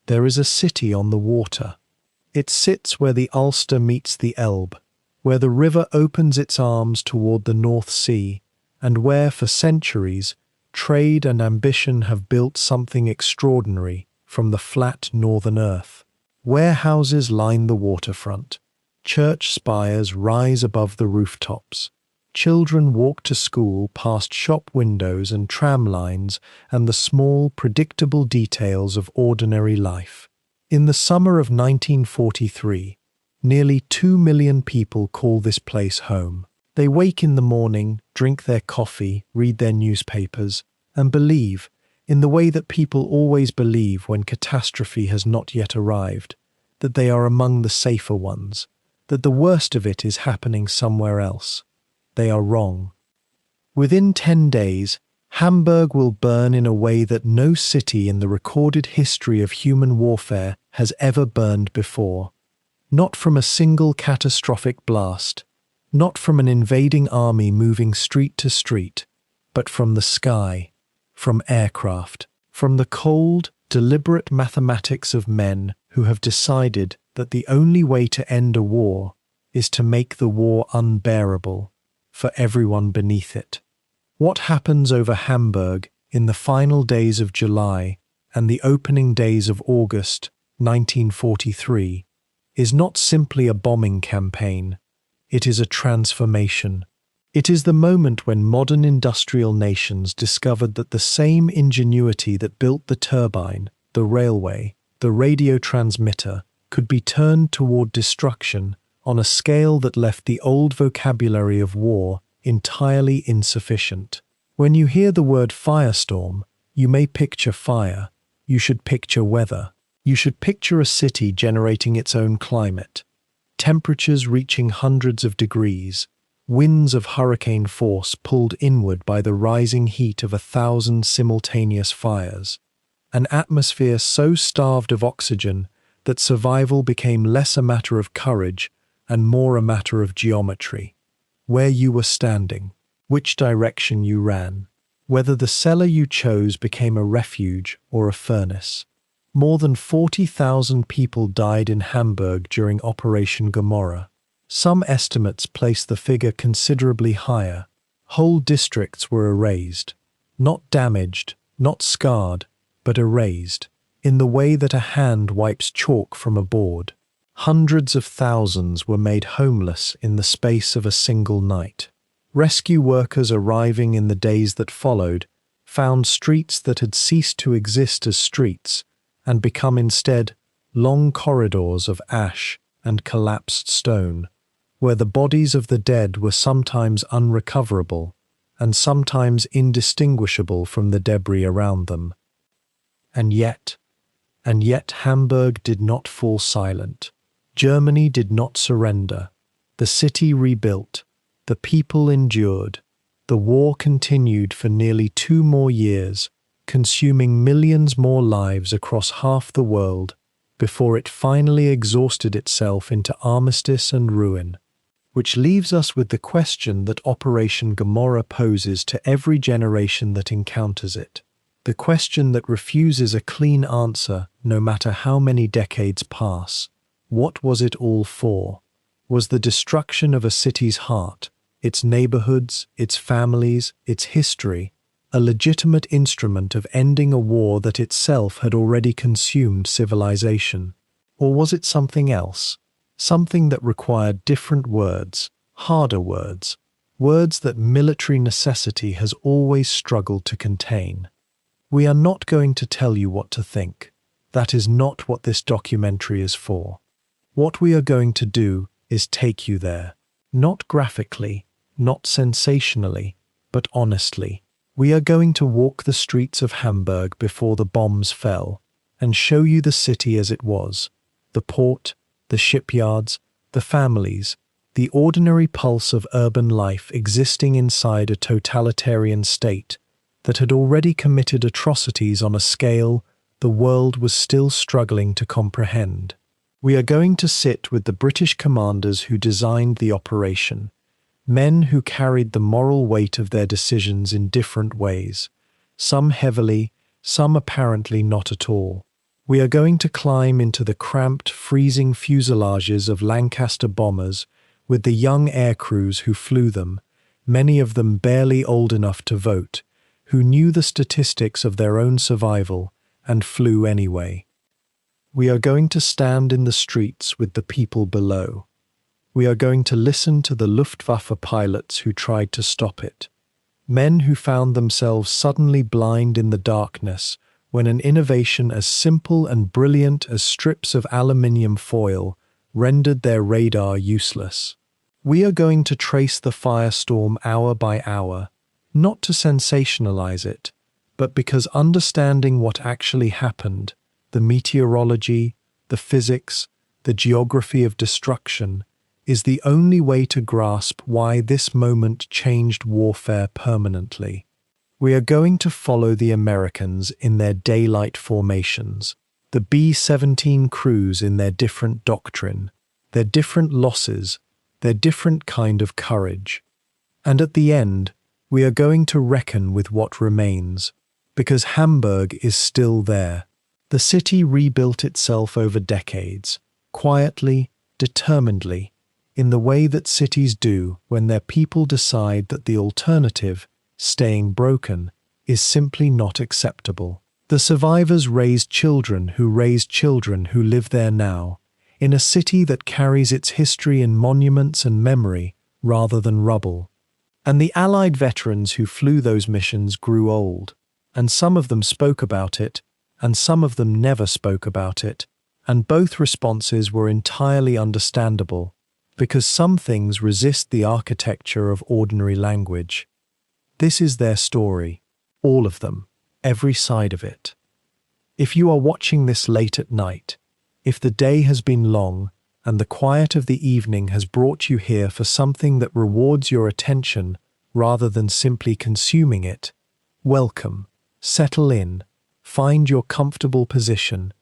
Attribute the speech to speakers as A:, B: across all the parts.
A: There is a city on the water. It sits where the Ulster meets the Elbe, where the river opens its arms toward the North Sea, and where, for centuries, trade and ambition have built something extraordinary from the flat northern earth. Warehouses line the waterfront. Church spires rise above the rooftops. Children walk to school past shop windows and tram lines and the small, predictable details of ordinary life. In the summer of 1943, nearly 2 million people call this place home. They wake in the morning, drink their coffee, read their newspapers, and believe, in the way that people always believe when catastrophe has not yet arrived, that they are among the safer ones, that the worst of it is happening somewhere else. They are wrong. Within 10 days, Hamburg will burn in a way that no city in the recorded history of human warfare has ever burned before. Not from a single catastrophic blast, not from an invading army moving street to street, but from the sky, from aircraft, from the cold, deliberate mathematics of men who have decided that the only way to end a war is to make the war unbearable for everyone beneath it. What happens over Hamburg in the final days of July and the opening days of August 1943 is not simply a bombing campaign, it is a transformation. It is the moment when modern industrial nations discovered that the same ingenuity that built the turbine, the railway, the radio transmitter could be turned toward destruction on a scale that left the old vocabulary of war entirely insufficient. When you hear the word firestorm, you may picture fire. You should picture weather. You should picture a city generating its own climate. Temperatures reaching hundreds of degrees, winds of hurricane force pulled inward by the rising heat of 1,000 simultaneous fires. An atmosphere so starved of oxygen that survival became less a matter of courage and more a matter of geometry. Where you were standing, which direction you ran, whether the cellar you chose became a refuge or a furnace. More than 40,000 people died in Hamburg during Operation Gomorrah. Some estimates place the figure considerably higher. Whole districts were erased, not damaged, not scarred, but erased, in the way that a hand wipes chalk from a board. Hundreds of thousands were made homeless in the space of a single night. Rescue workers arriving in the days that followed found streets that had ceased to exist as streets and become instead long corridors of ash and collapsed stone, where the bodies of the dead were sometimes unrecoverable and sometimes indistinguishable from the debris around them. And yet Hamburg did not fall silent. Germany did not surrender. The city rebuilt. The people endured. The war continued for nearly 2 more years, consuming millions more lives across half the world before it finally exhausted itself into armistice and ruin. Which leaves us with the question that Operation Gomorrah poses to every generation that encounters it. The question that refuses a clean answer no matter how many decades pass. What was it all for? Was the destruction of a city's heart, its neighborhoods, its families, its history, a legitimate instrument of ending a war that itself had already consumed civilization? Or was it something else? Something that required different words, harder words, words that military necessity has always struggled to contain. We are not going to tell you what to think. That is not what this documentary is for. What we are going to do is take you there. Not graphically, not sensationally, but honestly. We are going to walk the streets of Hamburg before the bombs fell and show you the city as it was. The port, the shipyards, the families, the ordinary pulse of urban life existing inside a totalitarian state that had already committed atrocities on a scale the world was still struggling to comprehend. We are going to sit with the British commanders who designed the operation, men who carried the moral weight of their decisions in different ways, some heavily, some apparently not at all. We are going to climb into the cramped, freezing fuselages of Lancaster bombers with the young air crews who flew them, many of them barely old enough to vote, who knew the statistics of their own survival and flew anyway. We are going to stand in the streets with the people below. We are going to listen to the Luftwaffe pilots who tried to stop it. Men who found themselves suddenly blind in the darkness when an innovation as simple and brilliant as strips of aluminium foil rendered their radar useless. We are going to trace the firestorm hour by hour, not to sensationalize it, but because understanding what actually happened, the meteorology, the physics, the geography of destruction, is the only way to grasp why this moment changed warfare permanently. We are going to follow the Americans in their daylight formations, the B-17 crews in their different doctrine, their different losses, their different kind of courage. And at the end, we are going to reckon with what remains, because Hamburg is still there. The city rebuilt itself over decades, quietly, determinedly, in the way that cities do when their people decide that the alternative, staying broken, is simply not acceptable. The survivors raised children who live there now, in a city that carries its history in monuments and memory rather than rubble. And the Allied veterans who flew those missions grew old, and some of them spoke about it, and some of them never spoke about it, and both responses were entirely understandable, because some things resist the architecture of ordinary language. This is their story, all of them, every side of it. If you are watching this late at night, if the day has been long and the quiet of the evening has brought you here for something that rewards your attention rather than simply consuming it, welcome, settle in, find your comfortable position.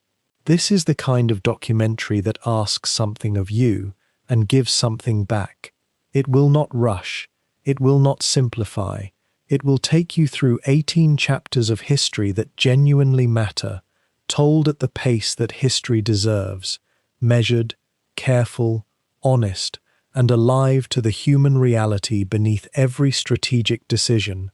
A: This is the kind of documentary that asks something of you and gives something back. It will not rush, it will not simplify, it will take you through 18 chapters of history that genuinely matter, told at the pace that history deserves, measured, careful, honest, and alive to the human reality beneath every strategic decision.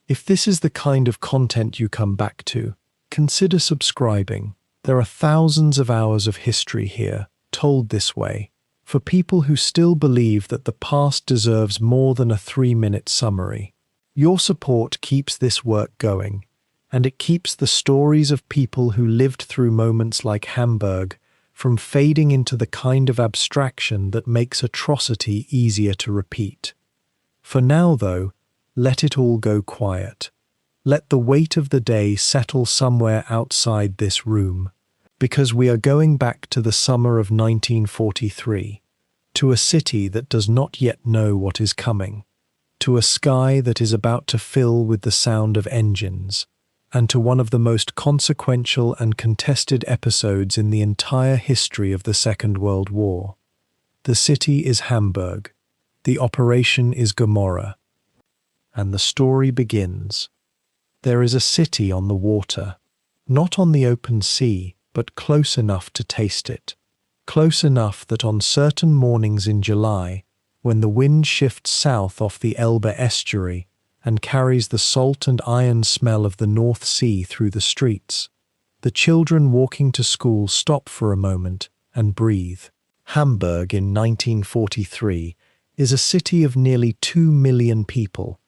A: If this is the kind of content you come back to, consider subscribing. There are thousands of hours of history here, told this way, for people who still believe that the past deserves more than a 3-minute summary. Your support keeps this work going, and it keeps the stories of people who lived through moments like Hamburg from fading into the kind of abstraction that makes atrocity easier to repeat. For now, though, let it all go quiet. Let the weight of the day settle somewhere outside this room, because we are going back to the summer of 1943, to a city that does not yet know what is coming, to a sky that is about to fill with the sound of engines, and to one of the most consequential and contested episodes in the entire history of the Second World War. The city is Hamburg. The operation is Gomorrah. And the story begins. There is a city on the water, not on the open sea, but close enough to taste it. Close enough that on certain mornings in July, when the wind shifts south off the Elbe estuary and carries the salt and iron smell of the North Sea through the streets, the children walking to school stop for a moment and breathe. Hamburg in 1943 is a city of nearly 2 million people,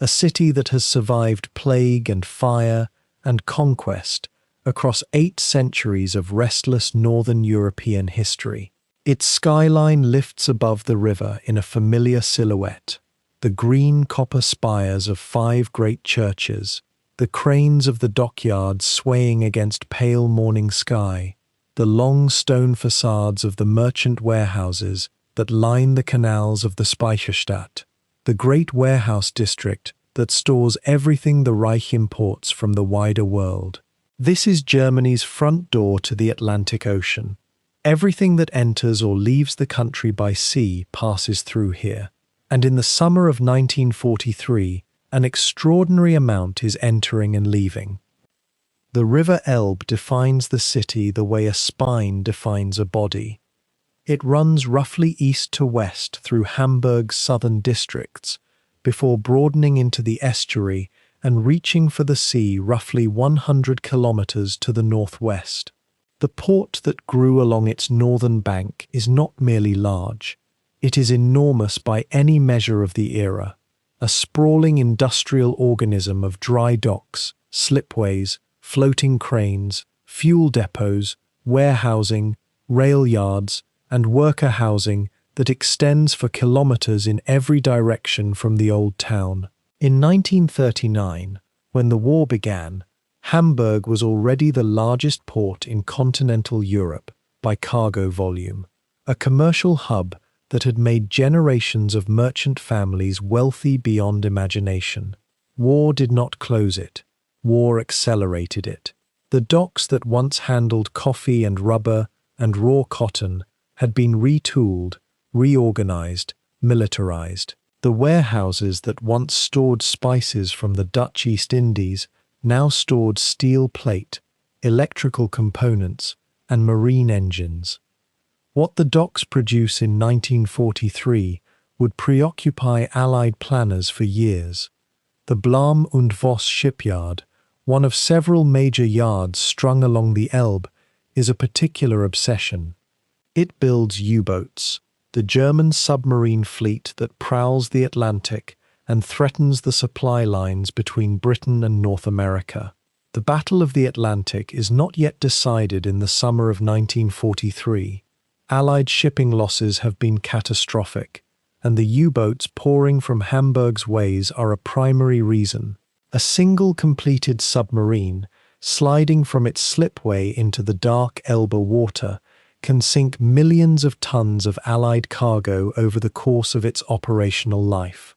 A: a city that has survived plague and fire and conquest across 8 centuries of restless northern European history. Its skyline lifts above the river in a familiar silhouette, the green copper spires of 5 great churches, the cranes of the dockyards swaying against pale morning sky, the long stone facades of the merchant warehouses that line the canals of the Speicherstadt, the great warehouse district that stores everything the Reich imports from the wider world. This is Germany's front door to the Atlantic Ocean. Everything that enters or leaves the country by sea passes through here. And in the summer of 1943, an extraordinary amount is entering and leaving. The River Elbe defines the city the way a spine defines a body. It runs roughly east to west through Hamburg's southern districts, before broadening into the estuary and reaching for the sea roughly 100 kilometers to the northwest. The port that grew along its northern bank is not merely large, it is enormous by any measure of the era, a sprawling industrial organism of dry docks, slipways, floating cranes, fuel depots, warehousing, rail yards, and worker housing that extends for kilometers in every direction from the old town. In 1939, when the war began, Hamburg was already the largest port in continental Europe by cargo volume, a commercial hub that had made generations of merchant families wealthy beyond imagination. War did not close it. War accelerated it. The docks that once handled coffee and rubber and raw cotton had been retooled, reorganized, militarized. The warehouses that once stored spices from the Dutch East Indies now stored steel plate, electrical components, and marine engines. What the docks produce in 1943 would preoccupy Allied planners for years. The Blam und Voss shipyard, one of several major yards strung along the Elbe, is a particular obsession. It builds U-boats, the German submarine fleet that prowls the Atlantic and threatens the supply lines between Britain and North America. The Battle of the Atlantic is not yet decided in the summer of 1943. Allied shipping losses have been catastrophic, and the U-boats pouring from Hamburg's ways are a primary reason. A single completed submarine, sliding from its slipway into the dark Elbe water, can sink millions of tons of Allied cargo over the course of its operational life.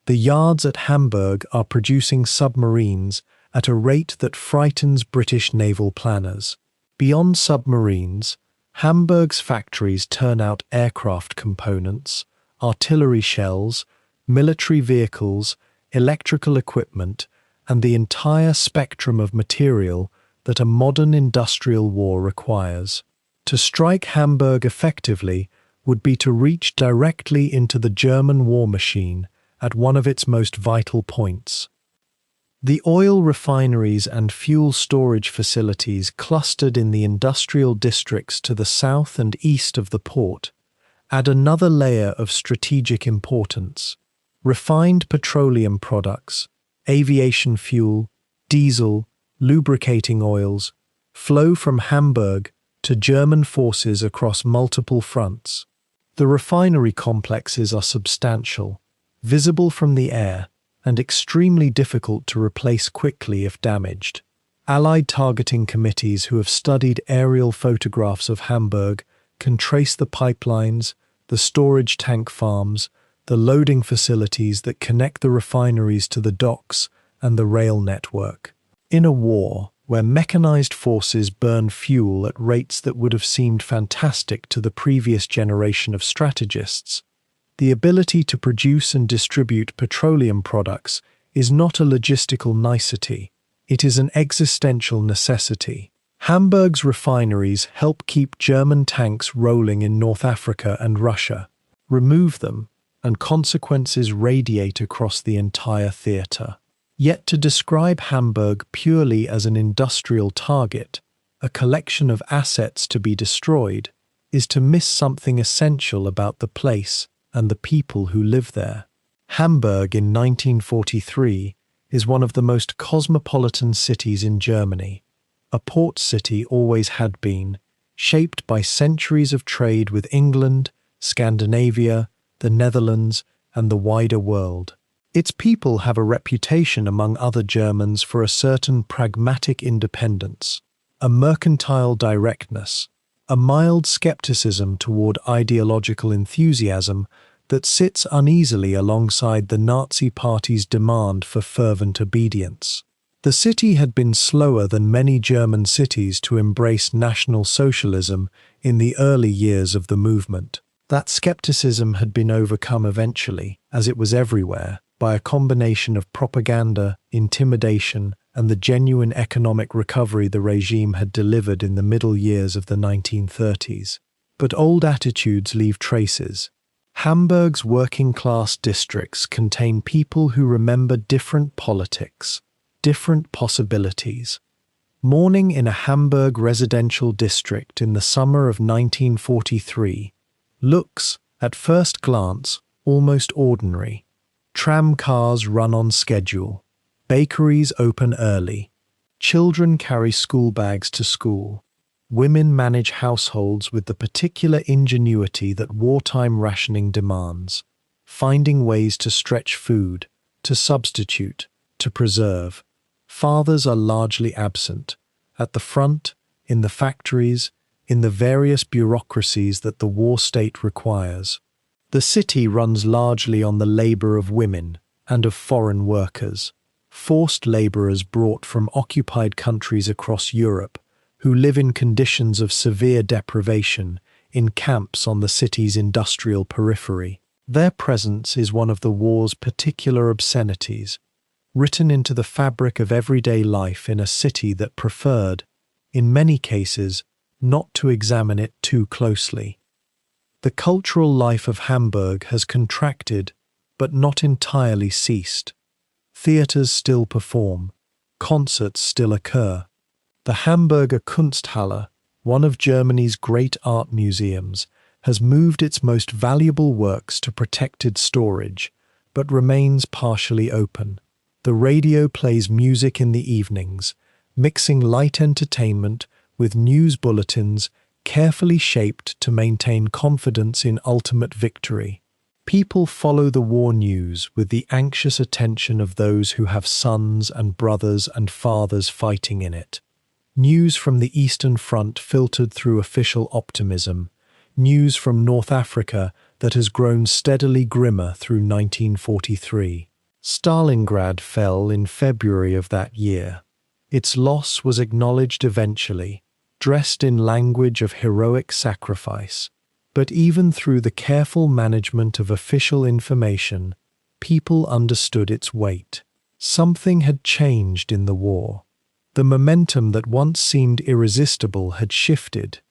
A: The yards at Hamburg are producing submarines at a rate that frightens British naval planners. Beyond submarines, Hamburg's factories turn out aircraft components, artillery shells, military vehicles, electrical equipment, and the entire spectrum of material that a modern industrial war requires. To strike Hamburg effectively would be to reach directly into the German war machine at one of its most vital points. The oil refineries and fuel storage facilities clustered in the industrial districts to the south and east of the port add another layer of strategic importance. Refined petroleum products, aviation fuel, diesel, lubricating oils flow from Hamburg to German forces across multiple fronts. The refinery complexes are substantial, visible from the air, and extremely difficult to replace quickly if damaged. Allied targeting committees who have studied aerial photographs of Hamburg can trace the pipelines, the storage tank farms, the loading facilities that connect the refineries to the docks and the rail network. In a war where mechanized forces burn fuel at rates that would have seemed fantastic to the previous generation of strategists, the ability to produce and distribute petroleum products is not a logistical nicety, it is an existential necessity. Hamburg's refineries help keep German tanks rolling in North Africa and Russia. Remove them, and consequences radiate across the entire theatre. Yet to describe Hamburg purely as an industrial target, a collection of assets to be destroyed, is to miss something essential about the place and the people who live there. Hamburg in 1943 is one of the most cosmopolitan cities in Germany, a port city always had been, shaped by centuries of trade with England, Scandinavia, the Netherlands, and the wider world. Its people have a reputation among other Germans for a certain pragmatic independence, a mercantile directness, a mild skepticism toward ideological enthusiasm that sits uneasily alongside the Nazi Party's demand for fervent obedience. The city had been slower than many German cities to embrace National Socialism in the early years of the movement. That skepticism had been overcome eventually, as it was everywhere, by a combination of propaganda, intimidation, and the genuine economic recovery the regime had delivered in the middle years of the 1930s. But old attitudes leave traces. Hamburg's working-class districts contain people who remember different politics, different possibilities. Mourning in a Hamburg residential district in the summer of 1943 looks, at first glance, almost ordinary. Tram cars run on schedule. Bakeries open early. Children carry school bags to school. Women manage households with the particular ingenuity that wartime rationing demands, finding ways to stretch food, to substitute, to preserve. Fathers are largely absent, at the front, in the factories, in the various bureaucracies that the war state requires. The city runs largely on the labor of women and of foreign workers, forced laborers brought from occupied countries across Europe, who live in conditions of severe deprivation in camps on the city's industrial periphery. Their presence is one of the war's particular obscenities, written into the fabric of everyday life in a city that preferred, in many cases, not to examine it too closely. The cultural life of Hamburg has contracted, but not entirely ceased. Theatres still perform, concerts still occur. The Hamburger Kunsthalle, one of Germany's great art museums, has moved its most valuable works to protected storage, but remains partially open. The radio plays music in the evenings, mixing light entertainment with news bulletins carefully shaped to maintain confidence in ultimate victory. People follow the war news with the anxious attention of those who have sons and brothers and fathers fighting in it. News from the Eastern Front filtered through official optimism, news from North Africa that has grown steadily grimmer through 1943. Stalingrad fell in February of that year. Its loss was acknowledged eventually, dressed in language of heroic sacrifice. But even through the careful management of official information, people understood its weight. Something had changed in the war. The momentum that once seemed irresistible had shifted.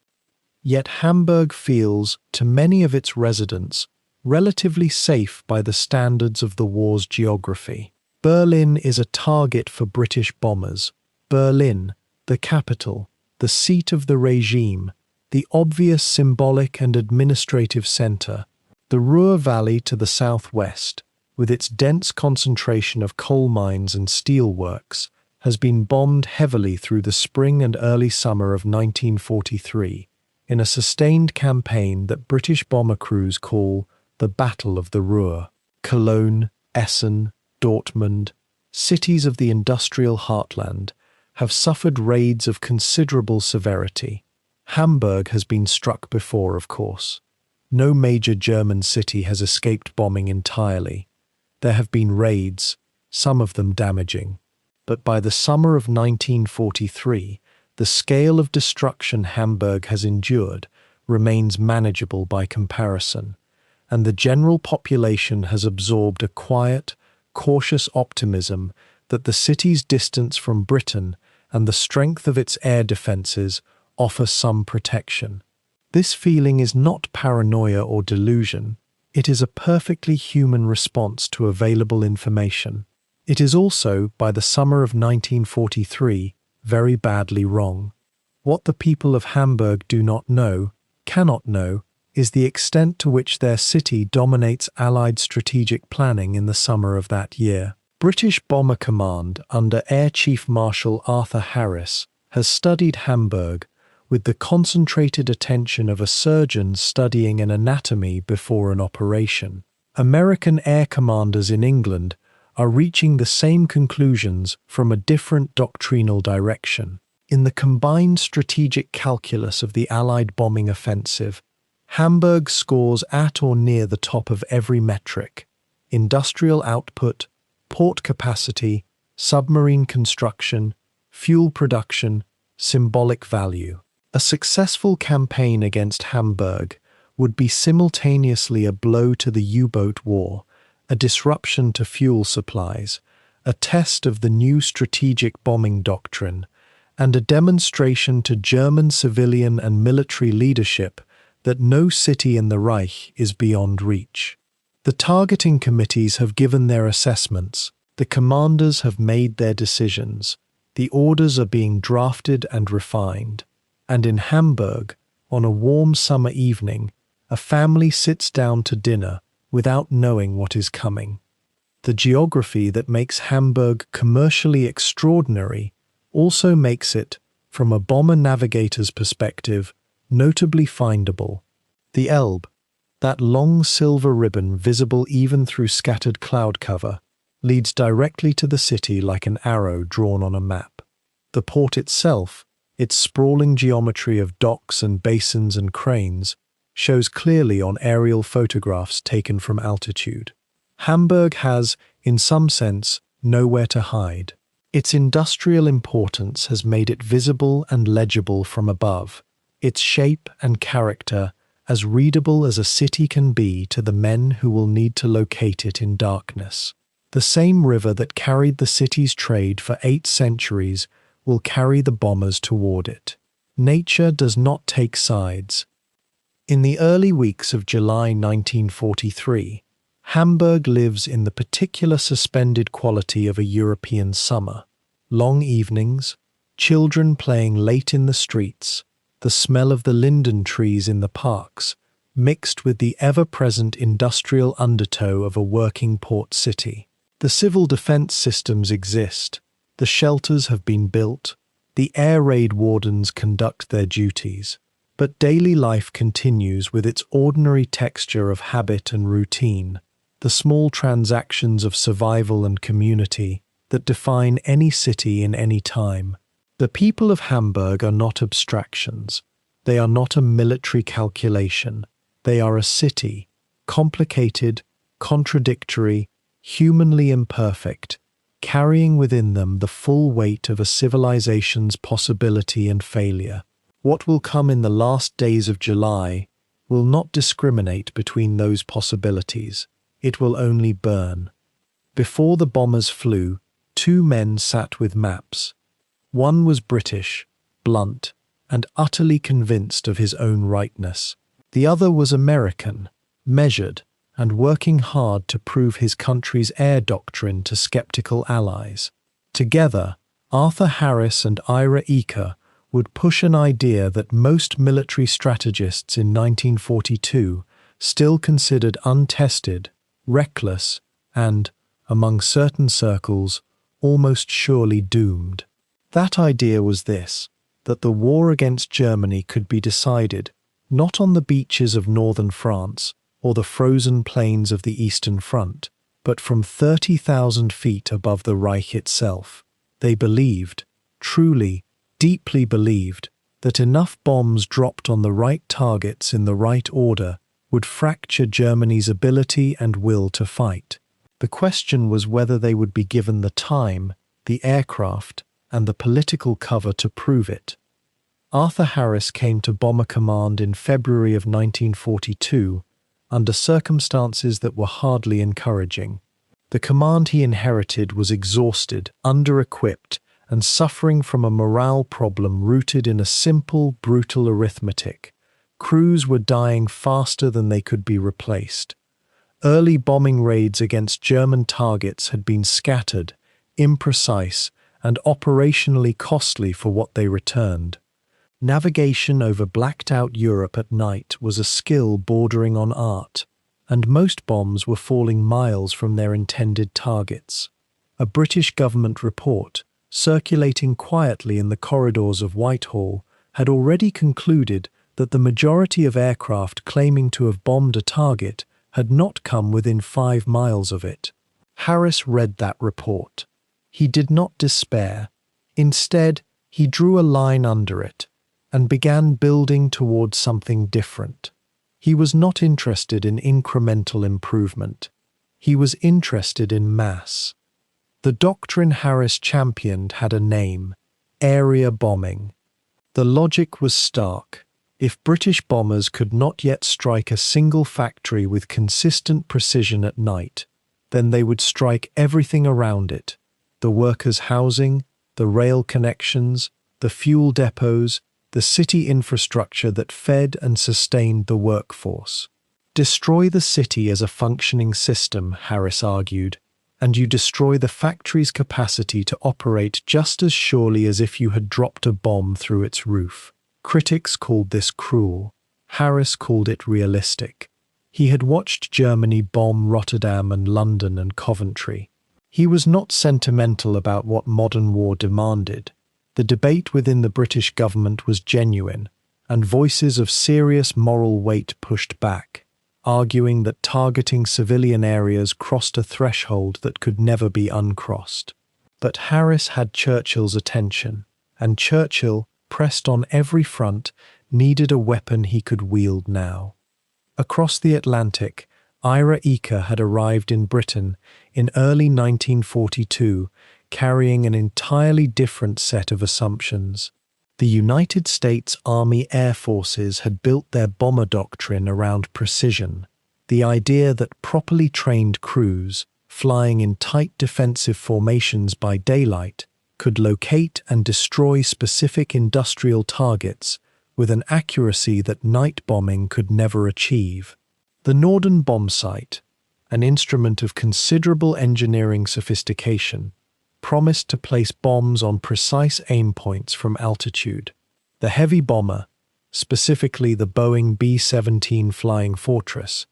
A: Yet Hamburg feels, to many of its residents, relatively safe by the standards of the war's geography. Berlin is a target for British bombers. Berlin, the capital, the seat of the regime, the obvious symbolic and administrative centre, the Ruhr Valley to the southwest, with its dense concentration of coal mines and steelworks, has been bombed heavily through the spring and early summer of 1943 in a sustained campaign that British bomber crews call the Battle of the Ruhr. Cologne, Essen, Dortmund, cities of the industrial heartland, have suffered raids of considerable severity. Hamburg has been struck before, of course. No major German city has escaped bombing entirely. There have been raids, some of them damaging. But by the summer of 1943, the scale of destruction Hamburg has endured remains manageable by comparison, and the general population has absorbed a quiet, cautious optimism that the city's distance from Britain and the strength of its air defences offer some protection. This feeling is not paranoia or delusion. It is a perfectly human response to available information. It is also, by the summer of 1943, very badly wrong. What the people of Hamburg do not know, cannot know, is the extent to which their city dominates Allied strategic planning in the summer of that year. British Bomber Command under Air Chief Marshal Arthur Harris has studied Hamburg with the concentrated attention of a surgeon studying an anatomy before an operation. American air commanders in England are reaching the same conclusions from a different doctrinal direction. In the combined strategic calculus of the Allied bombing offensive, Hamburg scores at or near the top of every metric: industrial output, port capacity, submarine construction, fuel production, symbolic value. A successful campaign against Hamburg would be simultaneously a blow to the U-boat war, a disruption to fuel supplies, a test of the new strategic bombing doctrine, and a demonstration to German civilian and military leadership that no city in the Reich is beyond reach. The targeting committees have given their assessments, the commanders have made their decisions, the orders are being drafted and refined, and in Hamburg, on a warm summer evening, a family sits down to dinner without knowing what is coming. The geography that makes Hamburg commercially extraordinary also makes it, from a bomber navigator's perspective, notably findable. The Elbe, that long silver ribbon visible even through scattered cloud cover, leads directly to the city like an arrow drawn on a map. The port itself, its sprawling geometry of docks and basins and cranes, shows clearly on aerial photographs taken from altitude. Hamburg has, in some sense, nowhere to hide. Its industrial importance has made it visible and legible from above, its shape and character as readable as a city can be to the men who will need to locate it in darkness. The same river that carried the city's trade for 8 centuries will carry the bombers toward it. Nature does not take sides. In the early weeks of July 1943, Hamburg lives in the particular suspended quality of a European summer. Long evenings, children playing late in the streets, the smell of the linden trees in the parks, mixed with the ever-present industrial undertow of a working port city. The civil defense systems exist, the shelters have been built, the air raid wardens conduct their duties, but daily life continues with its ordinary texture of habit and routine, the small transactions of survival and community that define any city in any time. The people of Hamburg are not abstractions. They are not a military calculation. They are a city, complicated, contradictory, humanly imperfect, carrying within them the full weight of a civilization's possibility and failure. What will come in the last days of July will not discriminate between those possibilities. It will only burn. Before the bombers flew, 2 men sat with maps. One was British, blunt, and utterly convinced of his own rightness. The other was American, measured, and working hard to prove his country's air doctrine to skeptical allies. Together, Arthur Harris and Ira Eaker would push an idea that most military strategists in 1942 still considered untested, reckless, and, among certain circles, almost surely doomed. That idea was this, that the war against Germany could be decided not on the beaches of northern France or the frozen plains of the Eastern Front, but from 30,000 feet above the Reich itself. They believed, truly, deeply believed, that enough bombs dropped on the right targets in the right order would fracture Germany's ability and will to fight. The question was whether they would be given the time, the aircraft, and the political cover to prove it. Arthur Harris came to Bomber Command in February of 1942 under circumstances that were hardly encouraging. The command he inherited was exhausted, under-equipped, and suffering from a morale problem rooted in a simple, brutal arithmetic. Crews were dying faster than they could be replaced. Early bombing raids against German targets had been scattered, imprecise, and operationally costly for what they returned. Navigation over blacked-out Europe at night was a skill bordering on art, and most bombs were falling miles from their intended targets. A British government report, circulating quietly in the corridors of Whitehall, had already concluded that the majority of aircraft claiming to have bombed a target had not come within 5 miles of it. Harris read that report. He did not despair. Instead, he drew a line under it and began building towards something different. He was not interested in incremental improvement. He was interested in mass. The doctrine Harris championed had a name: area bombing. The logic was stark. If British bombers could not yet strike a single factory with consistent precision at night, then they would strike everything around it, the workers' housing, the rail connections, the fuel depots, the city infrastructure that fed and sustained the workforce. Destroy the city as a functioning system, Harris argued, and you destroy the factory's capacity to operate just as surely as if you had dropped a bomb through its roof. Critics called this cruel. Harris called it realistic. He had watched Germany bomb Rotterdam and London and Coventry. He was not sentimental about what modern war demanded. The debate within the British government was genuine, and voices of serious moral weight pushed back, arguing that targeting civilian areas crossed a threshold that could never be uncrossed. But Harris had Churchill's attention, and Churchill, pressed on every front, needed a weapon he could wield now. Across the Atlantic, Ira Eaker had arrived in Britain in early 1942, carrying an entirely different set of assumptions. The United States Army Air Forces had built their bomber doctrine around precision, the idea that properly trained crews, flying in tight defensive formations by daylight, could locate and destroy specific industrial targets with an accuracy that night bombing could never achieve. The Norden bomb sight, an instrument of considerable engineering sophistication, promised to place bombs on precise aim points from altitude. The heavy bomber, specifically the Boeing B-17 Flying Fortress,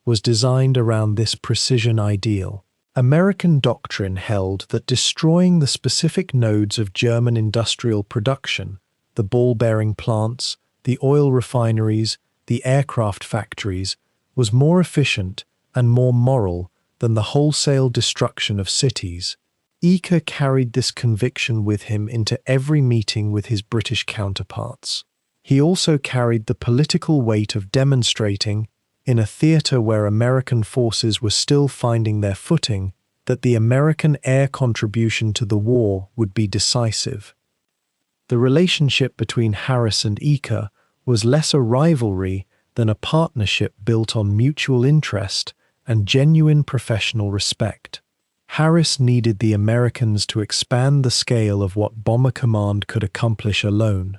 A: was designed around this precision ideal. American doctrine held that destroying the specific nodes of German industrial production, the ball-bearing plants, the oil refineries, the aircraft factories, was more efficient and more moral than the wholesale destruction of cities. Eaker carried this conviction with him into every meeting with his British counterparts. He also carried the political weight of demonstrating, in a theatre where American forces were still finding their footing, that the American air contribution to the war would be decisive. The relationship between Harris and Eaker was less a rivalry than a partnership built on mutual interest and genuine professional respect. Harris needed the Americans to expand the scale of what Bomber Command could accomplish alone.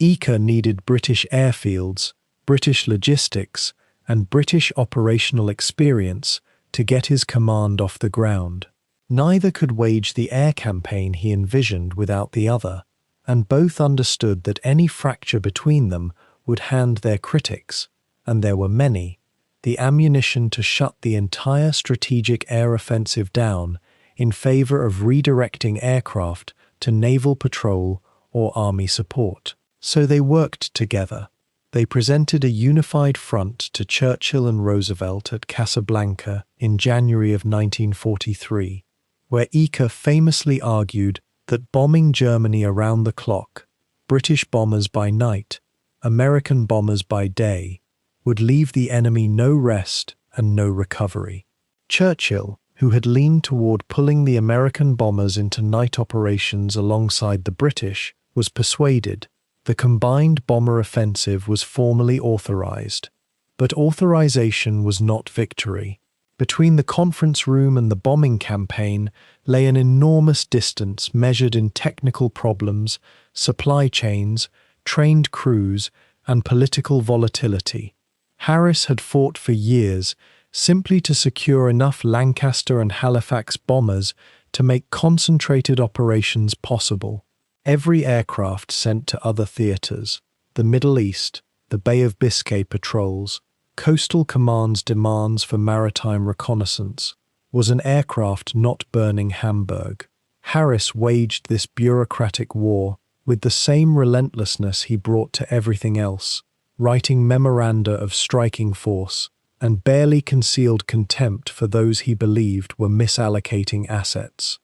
A: Eaker needed British airfields, British logistics, and British operational experience to get his command off the ground. Neither could wage the air campaign he envisioned without the other, and both understood that any fracture between them would hand their critics, and there were many, the ammunition to shut the entire strategic air offensive down in favor of redirecting aircraft to naval patrol or army support. So they worked together. They presented a unified front to Churchill and Roosevelt at Casablanca in January of 1943, where Eaker famously argued that bombing Germany around the clock, British bombers by night, American bombers by day, would leave the enemy no rest and no recovery. Churchill, who had leaned toward pulling the American bombers into night operations alongside the British, was persuaded. The combined bomber offensive was formally authorized. But authorization was not victory. Between the conference room and the bombing campaign lay an enormous distance measured in technical problems, supply chains, trained crews, and political volatility. Harris had fought for years simply to secure enough Lancaster and Halifax bombers to make concentrated operations possible. Every aircraft sent to other theaters, the Middle East, the Bay of Biscay patrols, Coastal Command's demands for maritime reconnaissance, was an aircraft not burning Hamburg. Harris waged this bureaucratic war with the same relentlessness he brought to everything else, writing memoranda of striking force and barely concealed contempt for those he believed were misallocating assets.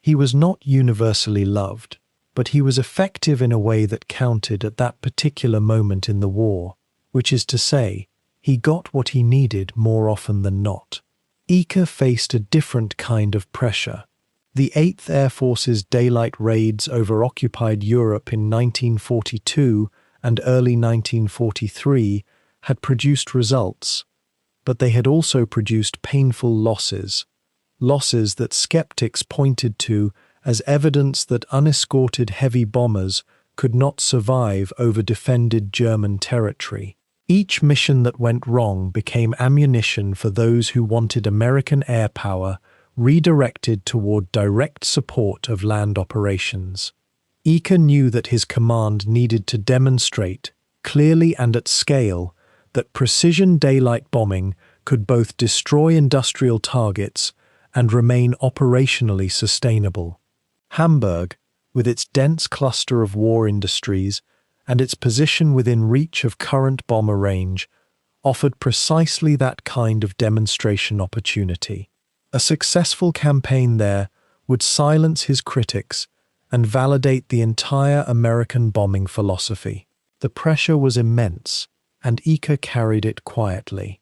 A: He was not universally loved, but he was effective in a way that counted at that particular moment in the war, which is to say, he got what he needed more often than not. Eaker faced a different kind of pressure. The 8th Air Force's daylight raids over occupied Europe in 1942 and early 1943 had produced results, but they had also produced painful losses that skeptics pointed to as evidence that unescorted heavy bombers could not survive over defended German territory. Each mission that went wrong became ammunition for those who wanted American air power redirected toward direct support of land operations. Eaker knew that his command needed to demonstrate, clearly and at scale, that precision daylight bombing could both destroy industrial targets and remain operationally sustainable. Hamburg, with its dense cluster of war industries and its position within reach of current bomber range, offered precisely that kind of demonstration opportunity. A successful campaign there would silence his critics and validate the entire American bombing philosophy. The pressure was immense, and Eaker carried it quietly.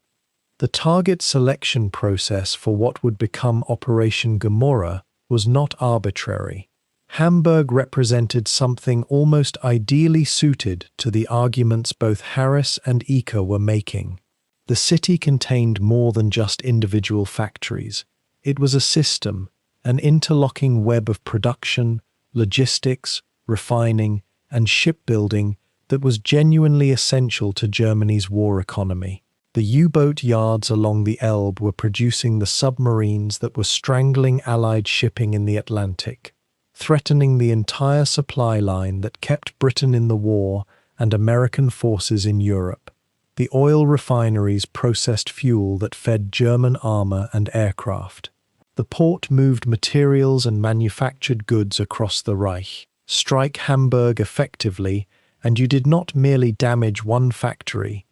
A: The target selection process for what would become Operation Gomorrah was not arbitrary. Hamburg represented something almost ideally suited to the arguments both Harris and Eaker were making. The city contained more than just individual factories. It was a system, an interlocking web of production, logistics, refining, and shipbuilding that was genuinely essential to Germany's war economy. The U-boat yards along the Elbe were producing the submarines that were strangling Allied shipping in the Atlantic, threatening the entire supply line that kept Britain in the war and American forces in Europe. The oil refineries processed fuel that fed German armor and aircraft. The port moved materials and manufactured goods across the Reich. Strike Hamburg effectively, and you did not merely damage one factory,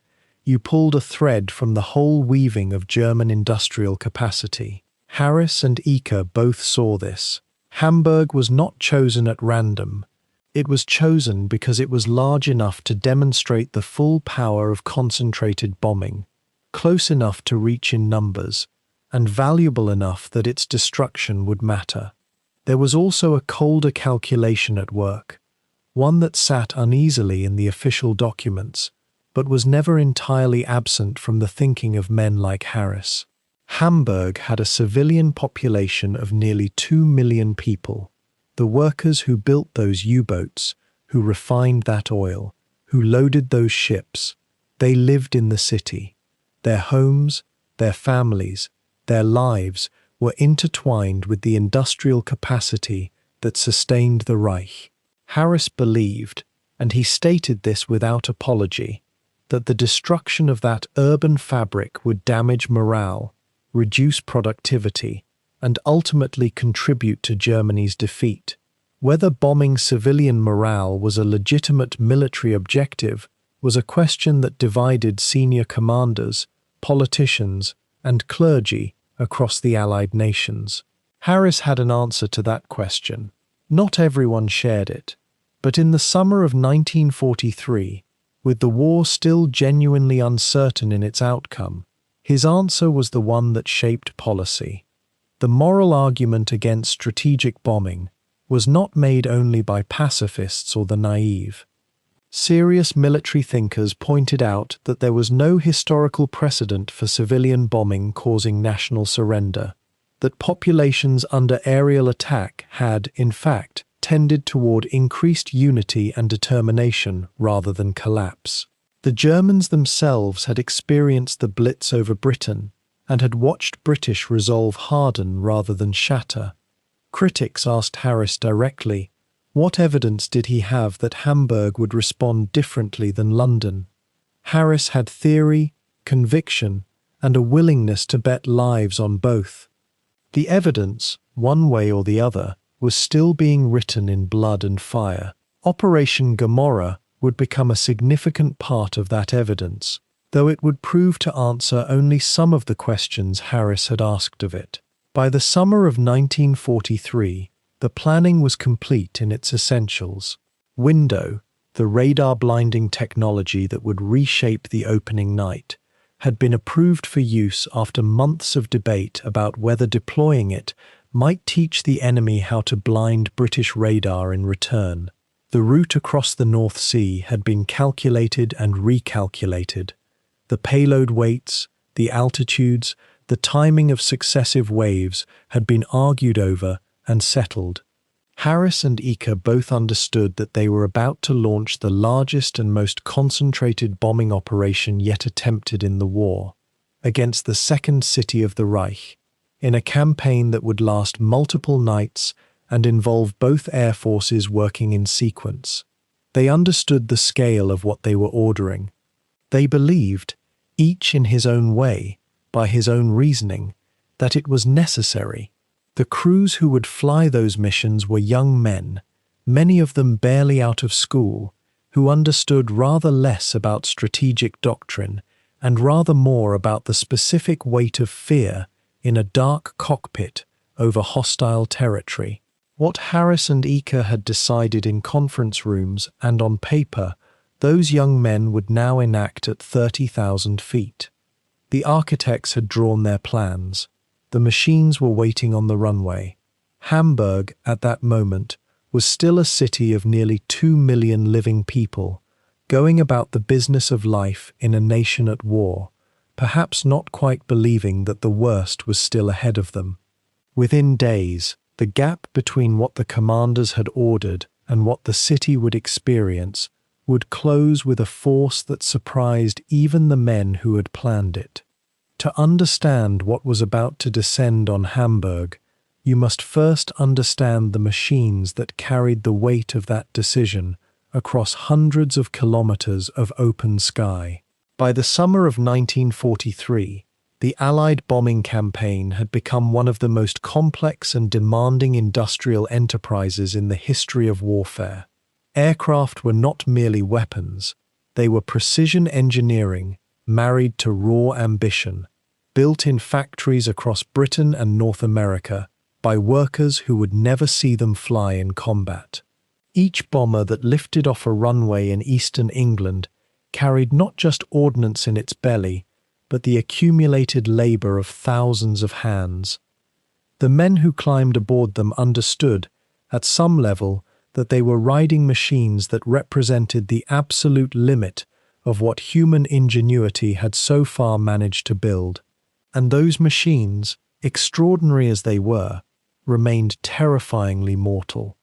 A: you pulled a thread from the whole weaving of German industrial capacity. Harris and Eaker both saw this. Hamburg was not chosen at random. It was chosen because it was large enough to demonstrate the full power of concentrated bombing, close enough to reach in numbers, and valuable enough that its destruction would matter. There was also a colder calculation at work, one that sat uneasily in the official documents, but was never entirely absent from the thinking of men like Harris. Hamburg had a civilian population of nearly 2 million people. The workers who built those U-boats, who refined that oil, who loaded those ships, they lived in the city. Their homes, their families, their lives were intertwined with the industrial capacity that sustained the Reich. Harris believed, and he stated this without apology, that the destruction of that urban fabric would damage morale, reduce productivity, and ultimately contribute to Germany's defeat. Whether bombing civilian morale was a legitimate military objective was a question that divided senior commanders, politicians, and clergy across the Allied nations. Harris had an answer to that question. Not everyone shared it, but in the summer of 1943, with the war still genuinely uncertain in its outcome, his answer was the one that shaped policy. The moral argument against strategic bombing was not made only by pacifists or the naive. Serious military thinkers pointed out that there was no historical precedent for civilian bombing causing national surrender, that populations under aerial attack had, in fact, tended toward increased unity and determination rather than collapse. The Germans themselves had experienced the Blitz over Britain and had watched British resolve harden rather than shatter. Critics asked Harris directly, what evidence did he have that Hamburg would respond differently than London? Harris had theory, conviction, and a willingness to bet lives on both. The evidence, one way or the other, was still being written in blood and fire. Operation Gomorrah would become a significant part of that evidence, though it would prove to answer only some of the questions Harris had asked of it. By the summer of 1943, the planning was complete in its essentials. Window, the radar blinding technology that would reshape the opening night, had been approved for use after months of debate about whether deploying it might teach the enemy how to blind British radar in return. The route across the North Sea had been calculated and recalculated. The payload weights, the altitudes, the timing of successive waves had been argued over and settled. Harris and Ika both understood that they were about to launch the largest and most concentrated bombing operation yet attempted in the war, against the second city of the Reich, in a campaign that would last multiple nights and involve both air forces working in sequence. They understood the scale of what they were ordering. They believed, each in his own way, by his own reasoning, that it was necessary. The crews who would fly those missions were young men, many of them barely out of school, who understood rather less about strategic doctrine and rather more about the specific weight of fear in a dark cockpit over hostile territory. What Harris and Ika had decided in conference rooms and on paper, those young men would now enact at 30,000 feet. The architects had drawn their plans. The machines were waiting on the runway. Hamburg, at that moment, was still a city of nearly 2 million living people, going about the business of life in a nation at war, perhaps not quite believing that the worst was still ahead of them. Within days, the gap between what the commanders had ordered and what the city would experience would close with a force that surprised even the men who had planned it. To understand what was about to descend on Hamburg, you must first understand the machines that carried the weight of that decision across hundreds of kilometers of open sky. By the summer of 1943, the Allied bombing campaign had become one of the most complex and demanding industrial enterprises in the history of warfare. Aircraft were not merely weapons, they were precision engineering married to raw ambition, built in factories across Britain and North America by workers who would never see them fly in combat. Each bomber that lifted off a runway in eastern England carried not just ordnance in its belly, but the accumulated labor of thousands of hands. The men who climbed aboard them understood, at some level, that they were riding machines that represented the absolute limit of what human ingenuity had so far managed to build. And those machines, extraordinary as they were, remained terrifyingly mortal.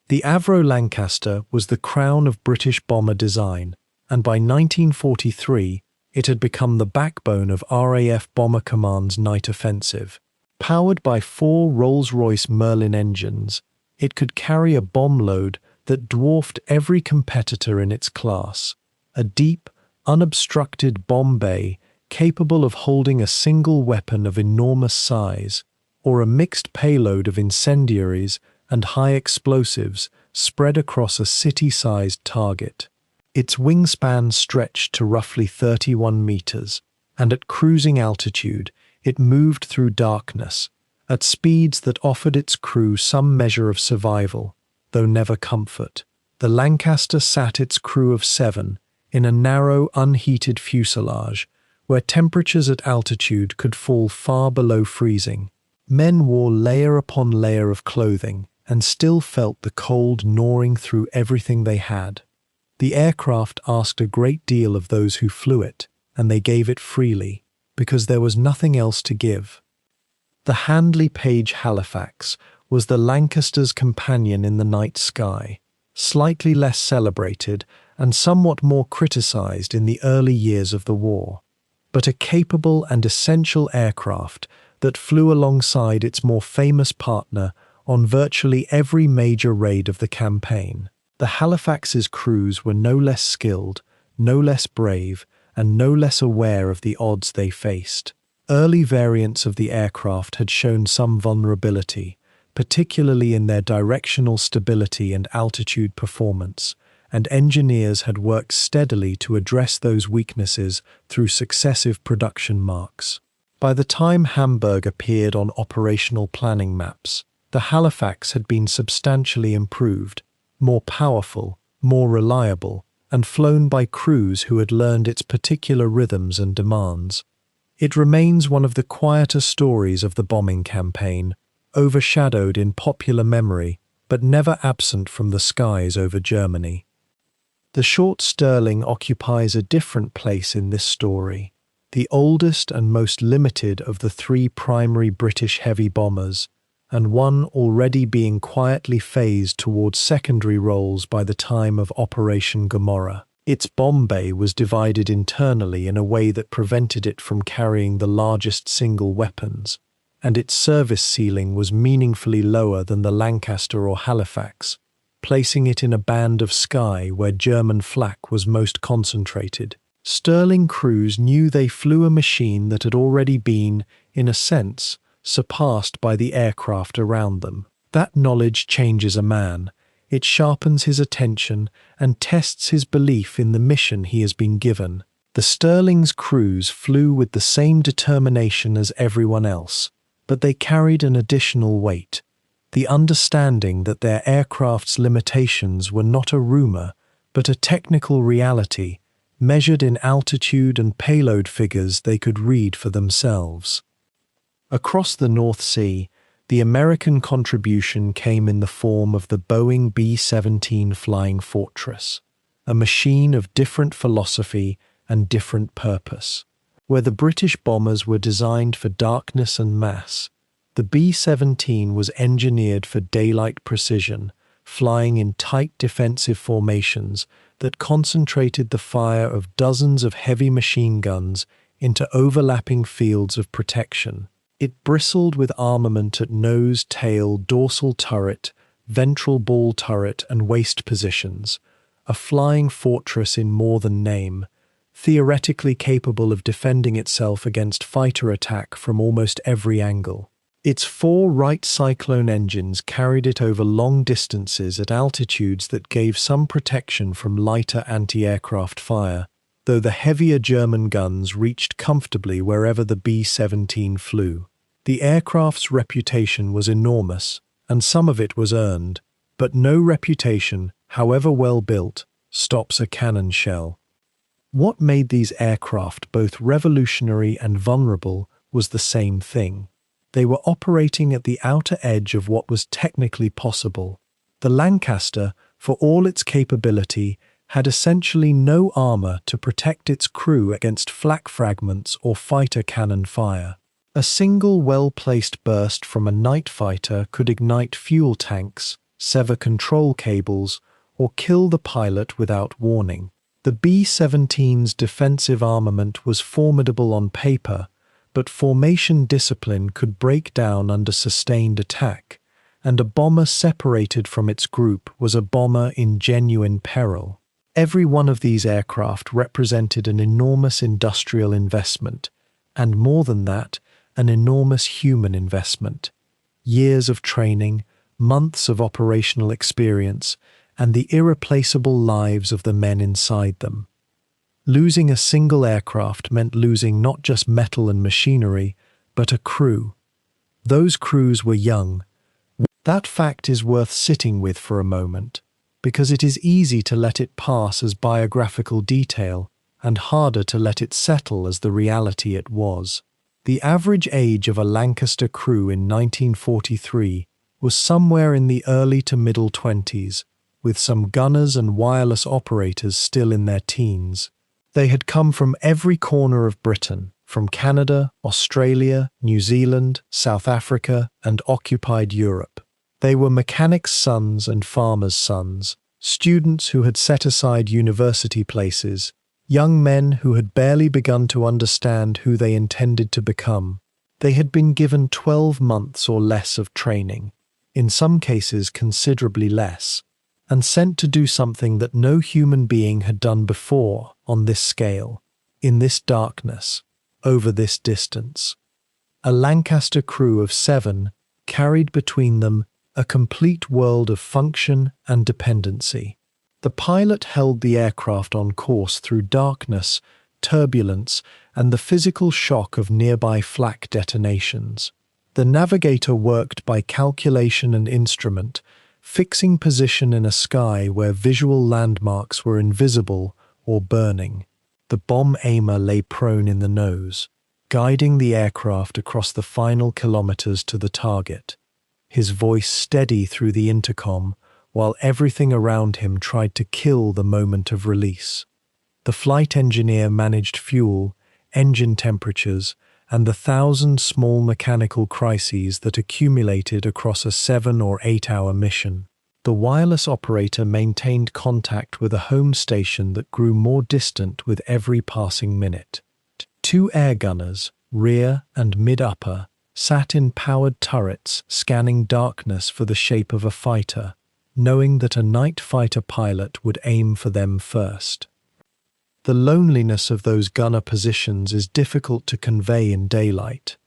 A: The Avro Lancaster was the crown of British bomber design, and by 1943 it had become the backbone of RAF Bomber Command's night offensive. Powered by 4 Rolls-Royce Merlin engines, it could carry a bomb load that dwarfed every competitor in its class, a deep, unobstructed bomb bay capable of holding a single weapon of enormous size, or a mixed payload of incendiaries and high explosives spread across a city-sized target. Its wingspan stretched to roughly 31 meters, and at cruising altitude, it moved through darkness, at speeds that offered its crew some measure of survival, though never comfort. The Lancaster sat its crew of 7 in a narrow, unheated fuselage, where temperatures at altitude could fall far below freezing. Men wore layer upon layer of clothing and still felt the cold gnawing through everything they had. The aircraft asked a great deal of those who flew it, and they gave it freely, because there was nothing else to give. The Handley Page Halifax was the Lancaster's companion in the night sky, slightly less celebrated and somewhat more criticized in the early years of the war, but a capable and essential aircraft that flew alongside its more famous partner on virtually every major raid of the campaign. The Halifax's crews were no less skilled, no less brave, and no less aware of the odds they faced. Early variants of the aircraft had shown some vulnerability, particularly in their directional stability and altitude performance, and engineers had worked steadily to address those weaknesses through successive production marks. By the time Hamburg appeared on operational planning maps, the Halifax had been substantially improved, more powerful, more reliable, and flown by crews who had learned its particular rhythms and demands. It remains one of the quieter stories of the bombing campaign, overshadowed in popular memory, but never absent from the skies over Germany. The short Stirling occupies a different place in this story. The oldest and most limited of the 3 primary British heavy bombers, and one already being quietly phased towards secondary roles by the time of Operation Gomorrah. Its bomb bay was divided internally in a way that prevented it from carrying the largest single weapons, and its service ceiling was meaningfully lower than the Lancaster or Halifax, placing it in a band of sky where German flak was most concentrated. Sterling crews knew they flew a machine that had already been, in a sense, surpassed by the aircraft around them. That knowledge changes a man. It sharpens his attention and tests his belief in the mission he has been given. The Sterling's crews flew with the same determination as everyone else, but they carried an additional weight. The understanding that their aircraft's limitations were not a rumor, but a technical reality, measured in altitude and payload figures they could read for themselves. Across the North Sea, the American contribution came in the form of the Boeing B-17 Flying Fortress, a machine of different philosophy and different purpose. Where the British bombers were designed for darkness and mass, the B-17 was engineered for daylight precision, flying in tight defensive formations that concentrated the fire of dozens of heavy machine guns into overlapping fields of protection. It bristled with armament at nose, tail, dorsal turret, ventral ball turret, and waist positions, a flying fortress in more than name, theoretically capable of defending itself against fighter attack from almost every angle. Its 4 Wright Cyclone engines carried it over long distances at altitudes that gave some protection from lighter anti-aircraft fire, though the heavier German guns reached comfortably wherever the B-17 flew. The aircraft's reputation was enormous, and some of it was earned, but no reputation, however well built, stops a cannon shell. What made these aircraft both revolutionary and vulnerable was the same thing. They were operating at the outer edge of what was technically possible. The Lancaster, for all its capability, had essentially no armor to protect its crew against flak fragments or fighter cannon fire. A single well-placed burst from a night fighter could ignite fuel tanks, sever control cables, or kill the pilot without warning. The B-17's defensive armament was formidable on paper, but formation discipline could break down under sustained attack, and a bomber separated from its group was a bomber in genuine peril. Every one of these aircraft represented an enormous industrial investment, and more than that, an enormous human investment. Years of training, months of operational experience, and the irreplaceable lives of the men inside them. Losing a single aircraft meant losing not just metal and machinery, but a crew. Those crews were young. That fact is worth sitting with for a moment, because it is easy to let it pass as biographical detail, and harder to let it settle as the reality it was. The average age of a Lancaster crew in 1943 was somewhere in the early to middle 20s, with some gunners and wireless operators still in their teens. They had come from every corner of Britain, from Canada, Australia, New Zealand, South Africa, and occupied Europe. They were mechanics' sons and farmers' sons, students who had set aside university places, young men who had barely begun to understand who they intended to become. They had been given 12 months or less of training, in some cases considerably less, and sent to do something that no human being had done before on this scale, in this darkness, over this distance. A Lancaster crew of 7 carried between them a complete world of function and dependency. The pilot held the aircraft on course through darkness, turbulence, and the physical shock of nearby flak detonations. The navigator worked by calculation and instrument, fixing position in a sky where visual landmarks were invisible or burning. The bomb aimer lay prone in the nose, guiding the aircraft across the final kilometers to the target, his voice steady through the intercom, while everything around him tried to kill the moment of release. The flight engineer managed fuel, engine temperatures, and the 1,000 small mechanical crises that accumulated across a 7 or 8 hour mission. The wireless operator maintained contact with a home station that grew more distant with every passing minute. 2 air gunners, rear and mid-upper, sat in powered turrets scanning darkness for the shape of a fighter, knowing that a night fighter pilot would aim for them first. The loneliness of those gunner positions is difficult to convey in daylight.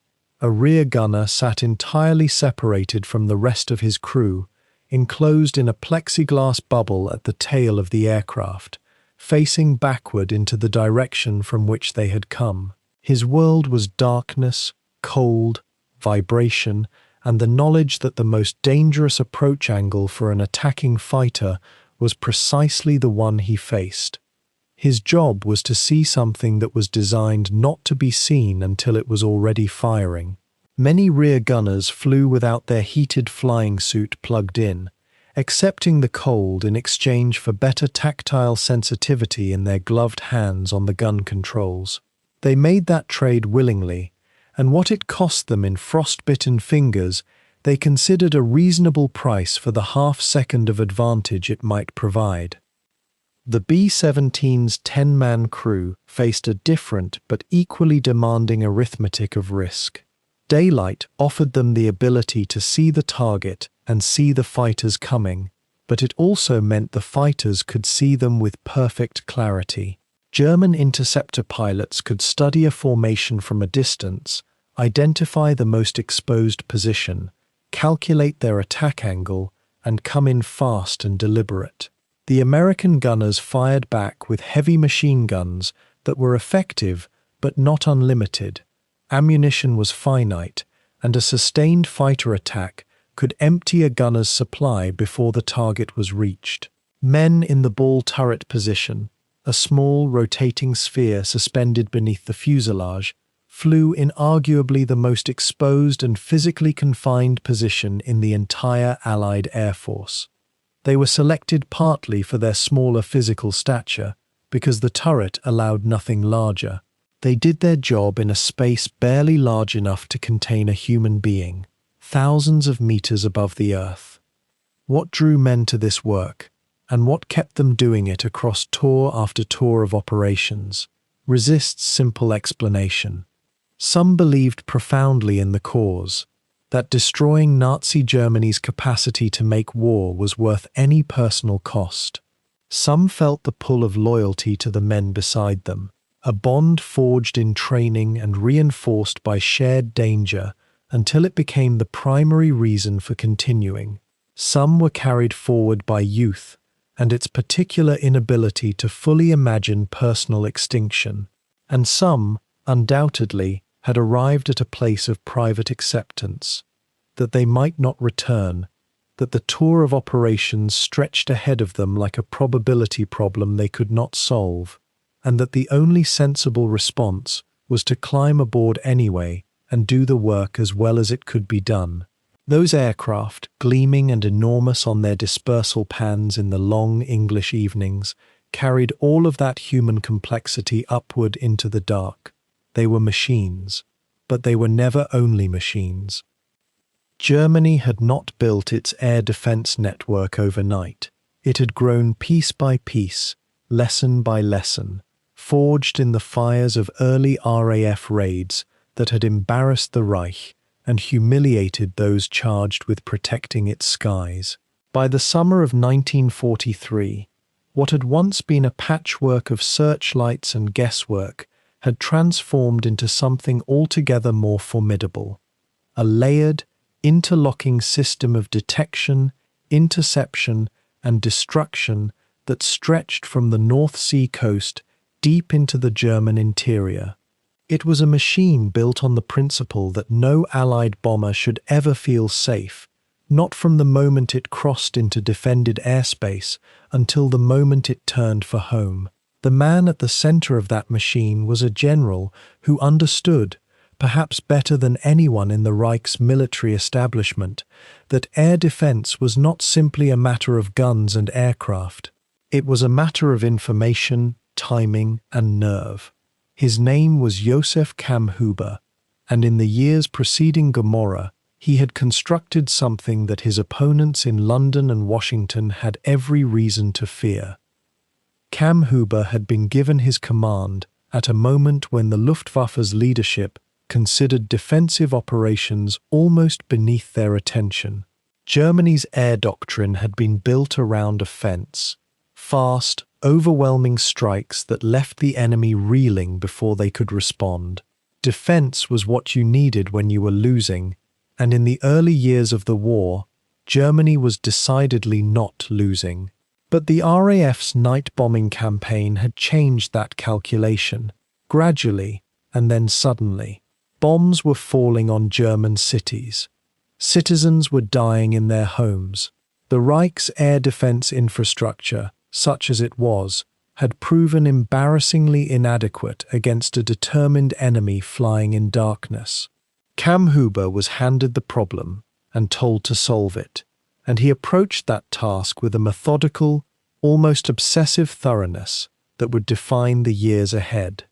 A: A rear gunner sat entirely separated from the rest of his crew, enclosed in a plexiglass bubble at the tail of the aircraft, facing backward into the direction from which they had come. His world was darkness, cold, vibration, and the knowledge that the most dangerous approach angle for an attacking fighter was precisely the one he faced. His job was to see something that was designed not to be seen until it was already firing. Many rear gunners flew without their heated flying suit plugged in, accepting the cold in exchange for better tactile sensitivity in their gloved hands on the gun controls. They made that trade willingly, and what it cost them in frostbitten fingers, they considered a reasonable price for the half-second of advantage it might provide. The B-17's 10-man crew faced a different but equally demanding arithmetic of risk. Daylight offered them the ability to see the target and see the fighters coming, but it also meant the fighters could see them with perfect clarity. German interceptor pilots could study a formation from a distance, identify the most exposed position, calculate their attack angle, and come in fast and deliberate. The American gunners fired back with heavy machine guns that were effective but not unlimited. Ammunition was finite, and a sustained fighter attack could empty a gunner's supply before the target was reached. Men in the ball turret position, a small rotating sphere suspended beneath the fuselage, flew in arguably the most exposed and physically confined position in the entire Allied Air Force. They were selected partly for their smaller physical stature, because the turret allowed nothing larger. They did their job in a space barely large enough to contain a human being, thousands of meters above the earth. What drew men to this work, and what kept them doing it across tour after tour of operations, resists simple explanation. Some believed profoundly in the cause, that destroying Nazi Germany's capacity to make war was worth any personal cost. Some felt the pull of loyalty to the men beside them, a bond forged in training and reinforced by shared danger until it became the primary reason for continuing. Some were carried forward by youth and its particular inability to fully imagine personal extinction, and some, undoubtedly, had arrived at a place of private acceptance, that they might not return, that the tour of operations stretched ahead of them like a probability problem they could not solve, and that the only sensible response was to climb aboard anyway and do the work as well as it could be done. Those aircraft, gleaming and enormous on their dispersal pans in the long English evenings, carried all of that human complexity upward into the dark. They were machines, but they were never only machines. Germany had not built its air defense network overnight. It had grown piece by piece, lesson by lesson, forged in the fires of early RAF raids that had embarrassed the Reich and humiliated those charged with protecting its skies. By the summer of 1943, what had once been a patchwork of searchlights and guesswork had transformed into something altogether more formidable, a layered, interlocking system of detection, interception, and destruction that stretched from the North Sea coast deep into the German interior. It was a machine built on the principle that no Allied bomber should ever feel safe, not from the moment it crossed into defended airspace until the moment it turned for home. The man at the center of that machine was a general who understood, perhaps better than anyone in the Reich's military establishment, that air defense was not simply a matter of guns and aircraft. It was a matter of information, timing, and nerve. His name was Josef Kammhuber, and in the years preceding Gomorrah, he had constructed something that his opponents in London and Washington had every reason to fear. Kammhuber had been given his command at a moment when the Luftwaffe's leadership considered defensive operations almost beneath their attention. Germany's air doctrine had been built around a fence, fast, overwhelming strikes that left the enemy reeling before they could respond. Defense was what you needed when you were losing, and in the early years of the war, Germany was decidedly not losing. But the RAF's night bombing campaign had changed that calculation, gradually and then suddenly. Bombs were falling on German cities. Citizens were dying in their homes. The Reich's air defense infrastructure, such as it was, had proven embarrassingly inadequate against a determined enemy flying in darkness. Kammhuber was handed the problem and told to solve it, and he approached that task with a methodical, almost obsessive thoroughness that would define the years ahead.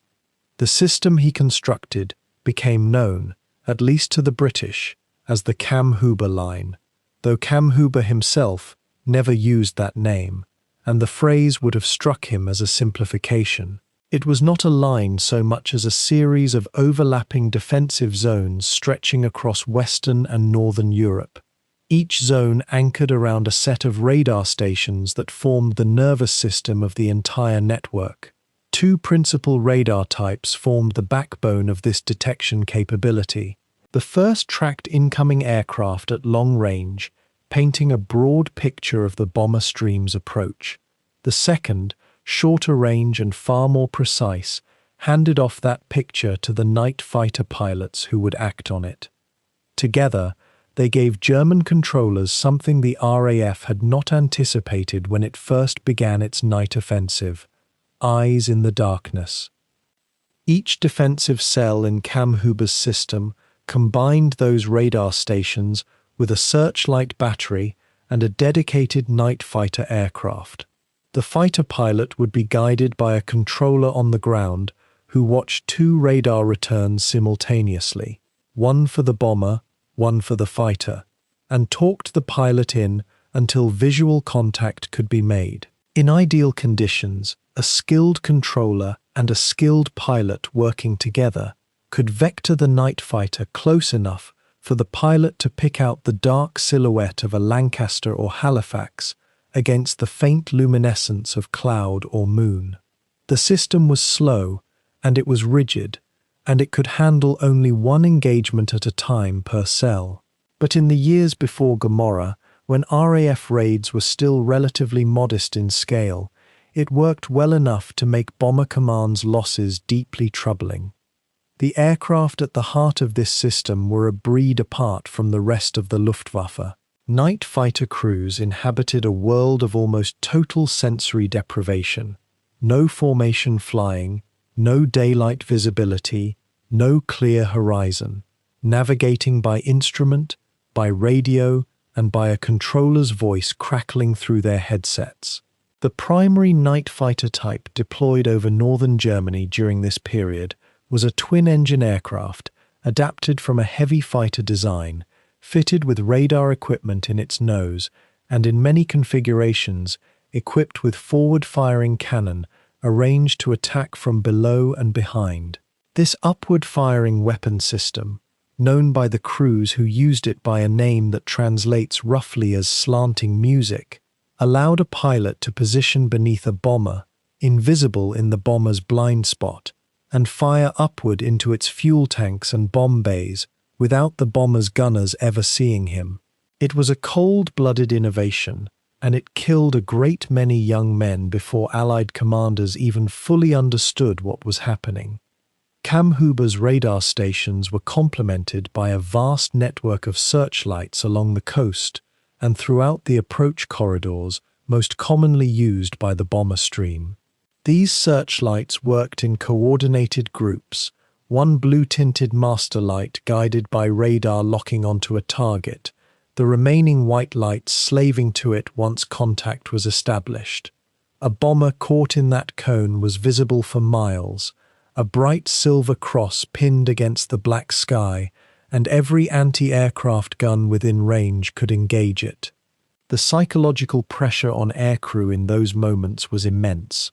A: The system he constructed became known, at least to the British, as the Kammhuber line, though Kammhuber himself never used that name, and the phrase would have struck him as a simplification. It was not a line so much as a series of overlapping defensive zones stretching across Western and Northern Europe, each zone anchored around a set of radar stations that formed the nervous system of the entire network. Two principal radar types formed the backbone of this detection capability. The first tracked incoming aircraft at long range, painting a broad picture of the bomber stream's approach. The second, shorter range and far more precise, handed off that picture to the night fighter pilots who would act on it. Together, they gave German controllers something the RAF had not anticipated when it first began its night offensive: eyes in the darkness. Each defensive cell in Kammhuber's system combined those radar stations with a searchlight battery and a dedicated night fighter aircraft. The fighter pilot would be guided by a controller on the ground who watched two radar returns simultaneously, one for the bomber, one for the fighter, and talked the pilot in until visual contact could be made. In ideal conditions, a skilled controller and a skilled pilot working together could vector the night fighter close enough for the pilot to pick out the dark silhouette of a Lancaster or Halifax against the faint luminescence of cloud or moon. The system was slow, and it was rigid, and it could handle only one engagement at a time per cell. But in the years before Gomorrah, when RAF raids were still relatively modest in scale, it worked well enough to make Bomber Command's losses deeply troubling. The aircraft at the heart of this system were a breed apart from the rest of the Luftwaffe. Night fighter crews inhabited a world of almost total sensory deprivation. No formation flying, no daylight visibility, no clear horizon. Navigating by instrument, by radio, and by a controller's voice crackling through their headsets. The primary night fighter type deployed over northern Germany during this period was a twin-engine aircraft adapted from a heavy fighter design, fitted with radar equipment in its nose, and in many configurations equipped with forward-firing cannon arranged to attack from below and behind. This upward-firing weapon system, known by the crews who used it by a name that translates roughly as slanting music, allowed a pilot to position beneath a bomber, invisible in the bomber's blind spot, and fire upward into its fuel tanks and bomb bays without the bomber's gunners ever seeing him. It was a cold-blooded innovation, and it killed a great many young men before Allied commanders even fully understood what was happening. Kammhuber's radar stations were complemented by a vast network of searchlights along the coast and throughout the approach corridors most commonly used by the bomber stream. These searchlights worked in coordinated groups, one blue-tinted master light guided by radar locking onto a target, the remaining white lights slaving to it once contact was established. A bomber caught in that cone was visible for miles, a bright silver cross pinned against the black sky, and every anti-aircraft gun within range could engage it. The psychological pressure on aircrew in those moments was immense.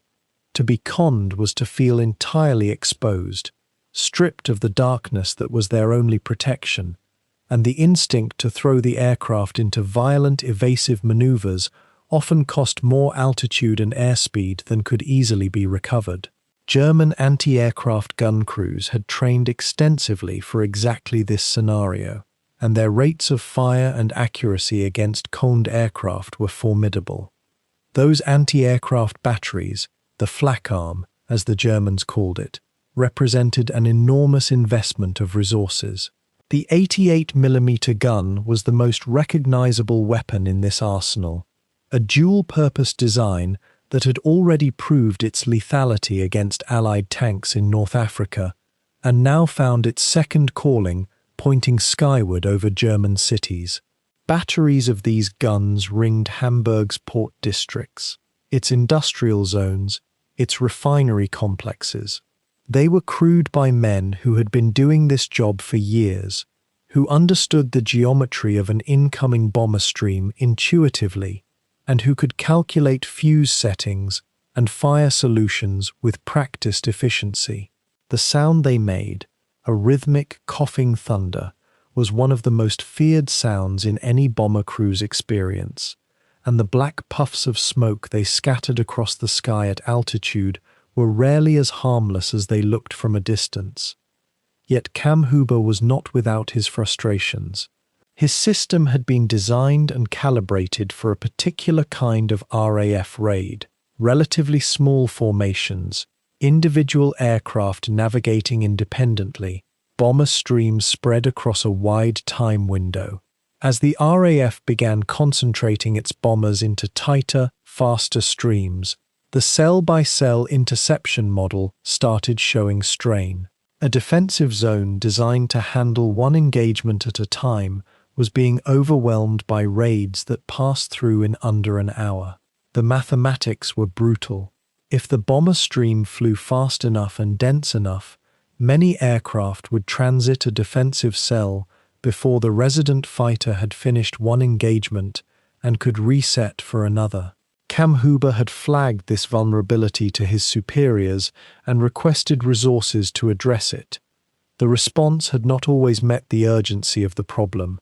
A: To be conned was to feel entirely exposed, stripped of the darkness that was their only protection, and the instinct to throw the aircraft into violent, evasive maneuvers often cost more altitude and airspeed than could easily be recovered. German anti-aircraft gun crews had trained extensively for exactly this scenario, and their rates of fire and accuracy against conned aircraft were formidable. Those anti-aircraft batteries, the flak arm, as the Germans called it, represented an enormous investment of resources. The 88mm gun was the most recognizable weapon in this arsenal, a dual-purpose design that had already proved its lethality against Allied tanks in North Africa, and now found its second calling pointing skyward over German cities. Batteries of these guns ringed Hamburg's port districts, its industrial zones, its refinery complexes. They were crewed by men who had been doing this job for years, who understood the geometry of an incoming bomber stream intuitively, and who could calculate fuse settings and fire solutions with practiced efficiency. The sound they made, a rhythmic, coughing thunder, was one of the most feared sounds in any bomber crew's experience, and the black puffs of smoke they scattered across the sky at altitude were rarely as harmless as they looked from a distance. Yet Kammhuber was not without his frustrations. His system had been designed and calibrated for a particular kind of RAF raid, relatively small formations, individual aircraft navigating independently, bomber streams spread across a wide time window. As the RAF began concentrating its bombers into tighter, faster streams, the cell-by-cell interception model started showing strain. A defensive zone designed to handle one engagement at a time was being overwhelmed by raids that passed through in under an hour. The mathematics were brutal. If the bomber stream flew fast enough and dense enough, many aircraft would transit a defensive cell before the resident fighter had finished one engagement and could reset for another. Kammhuber had flagged this vulnerability to his superiors and requested resources to address it. The response had not always met the urgency of the problem.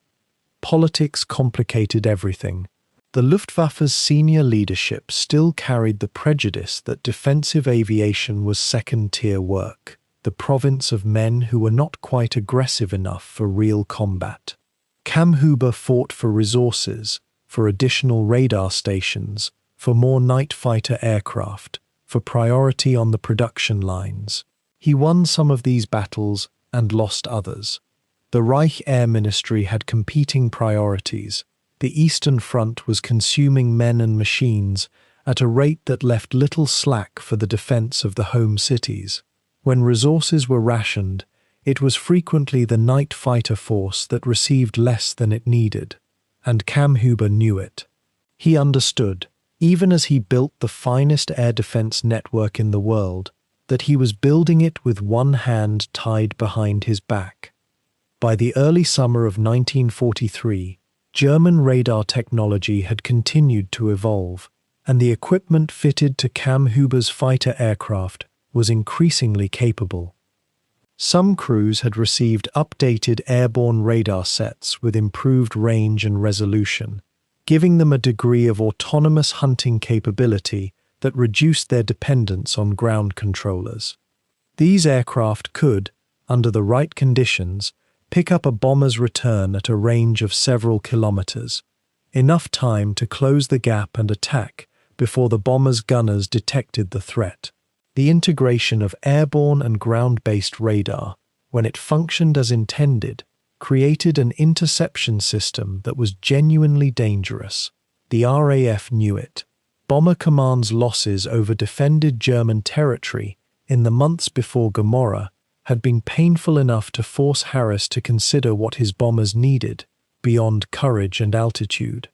A: Politics complicated everything. The Luftwaffe's senior leadership still carried the prejudice that defensive aviation was second-tier work, the province of men who were not quite aggressive enough for real combat. Kammhuber fought for resources, for additional radar stations, for more night fighter aircraft, for priority on the production lines. He won some of these battles and lost others. The Reich Air Ministry had competing priorities. The Eastern Front was consuming men and machines at a rate that left little slack for the defense of the home cities. When resources were rationed, it was frequently the night fighter force that received less than it needed, and Kammhuber knew it. He understood, even as he built the finest air defense network in the world, that he was building it with one hand tied behind his back. By the early summer of 1943, German radar technology had continued to evolve, and the equipment fitted to Kammhuber's fighter aircraft was increasingly capable. Some crews had received updated airborne radar sets with improved range and resolution, giving them a degree of autonomous hunting capability that reduced their dependence on ground controllers. These aircraft could, under the right conditions, pick up a bomber's return at a range of several kilometers, enough time to close the gap and attack before the bomber's gunners detected the threat. The integration of airborne and ground-based radar, when it functioned as intended, created an interception system that was genuinely dangerous. The RAF knew it. Bomber Command's losses over defended German territory in the months before Gomorrah had been painful enough to force Harris to consider what his bombers needed, beyond courage and altitude.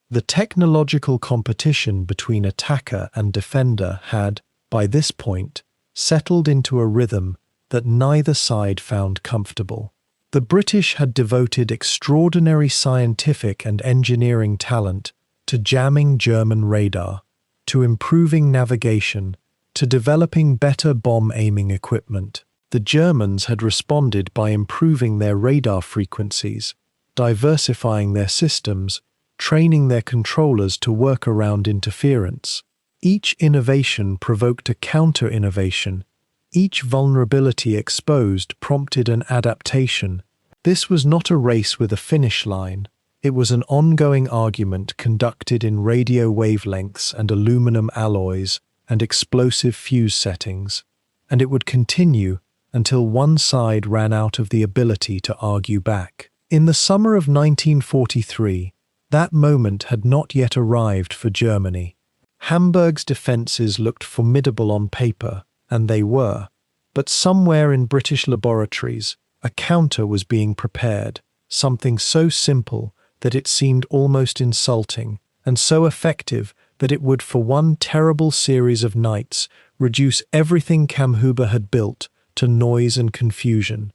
A: The technological competition between attacker and defender had, by this point, settled into a rhythm that neither side found comfortable. The British had devoted extraordinary scientific and engineering talent to jamming German radar, to improving navigation, to developing better bomb-aiming equipment. The Germans had responded by improving their radar frequencies, diversifying their systems, training their controllers to work around interference. Each innovation provoked a counter-innovation. Each vulnerability exposed prompted an adaptation. This was not a race with a finish line. It was an ongoing argument conducted in radio wavelengths and aluminum alloys and explosive fuse settings, and it would continue until one side ran out of the ability to argue back. In the summer of 1943, that moment had not yet arrived for Germany. Hamburg's defences looked formidable on paper, and they were, but somewhere in British laboratories, a counter was being prepared, something so simple that it seemed almost insulting, and so effective that it would for one terrible series of nights reduce everything Kammhuber had built to noise and confusion.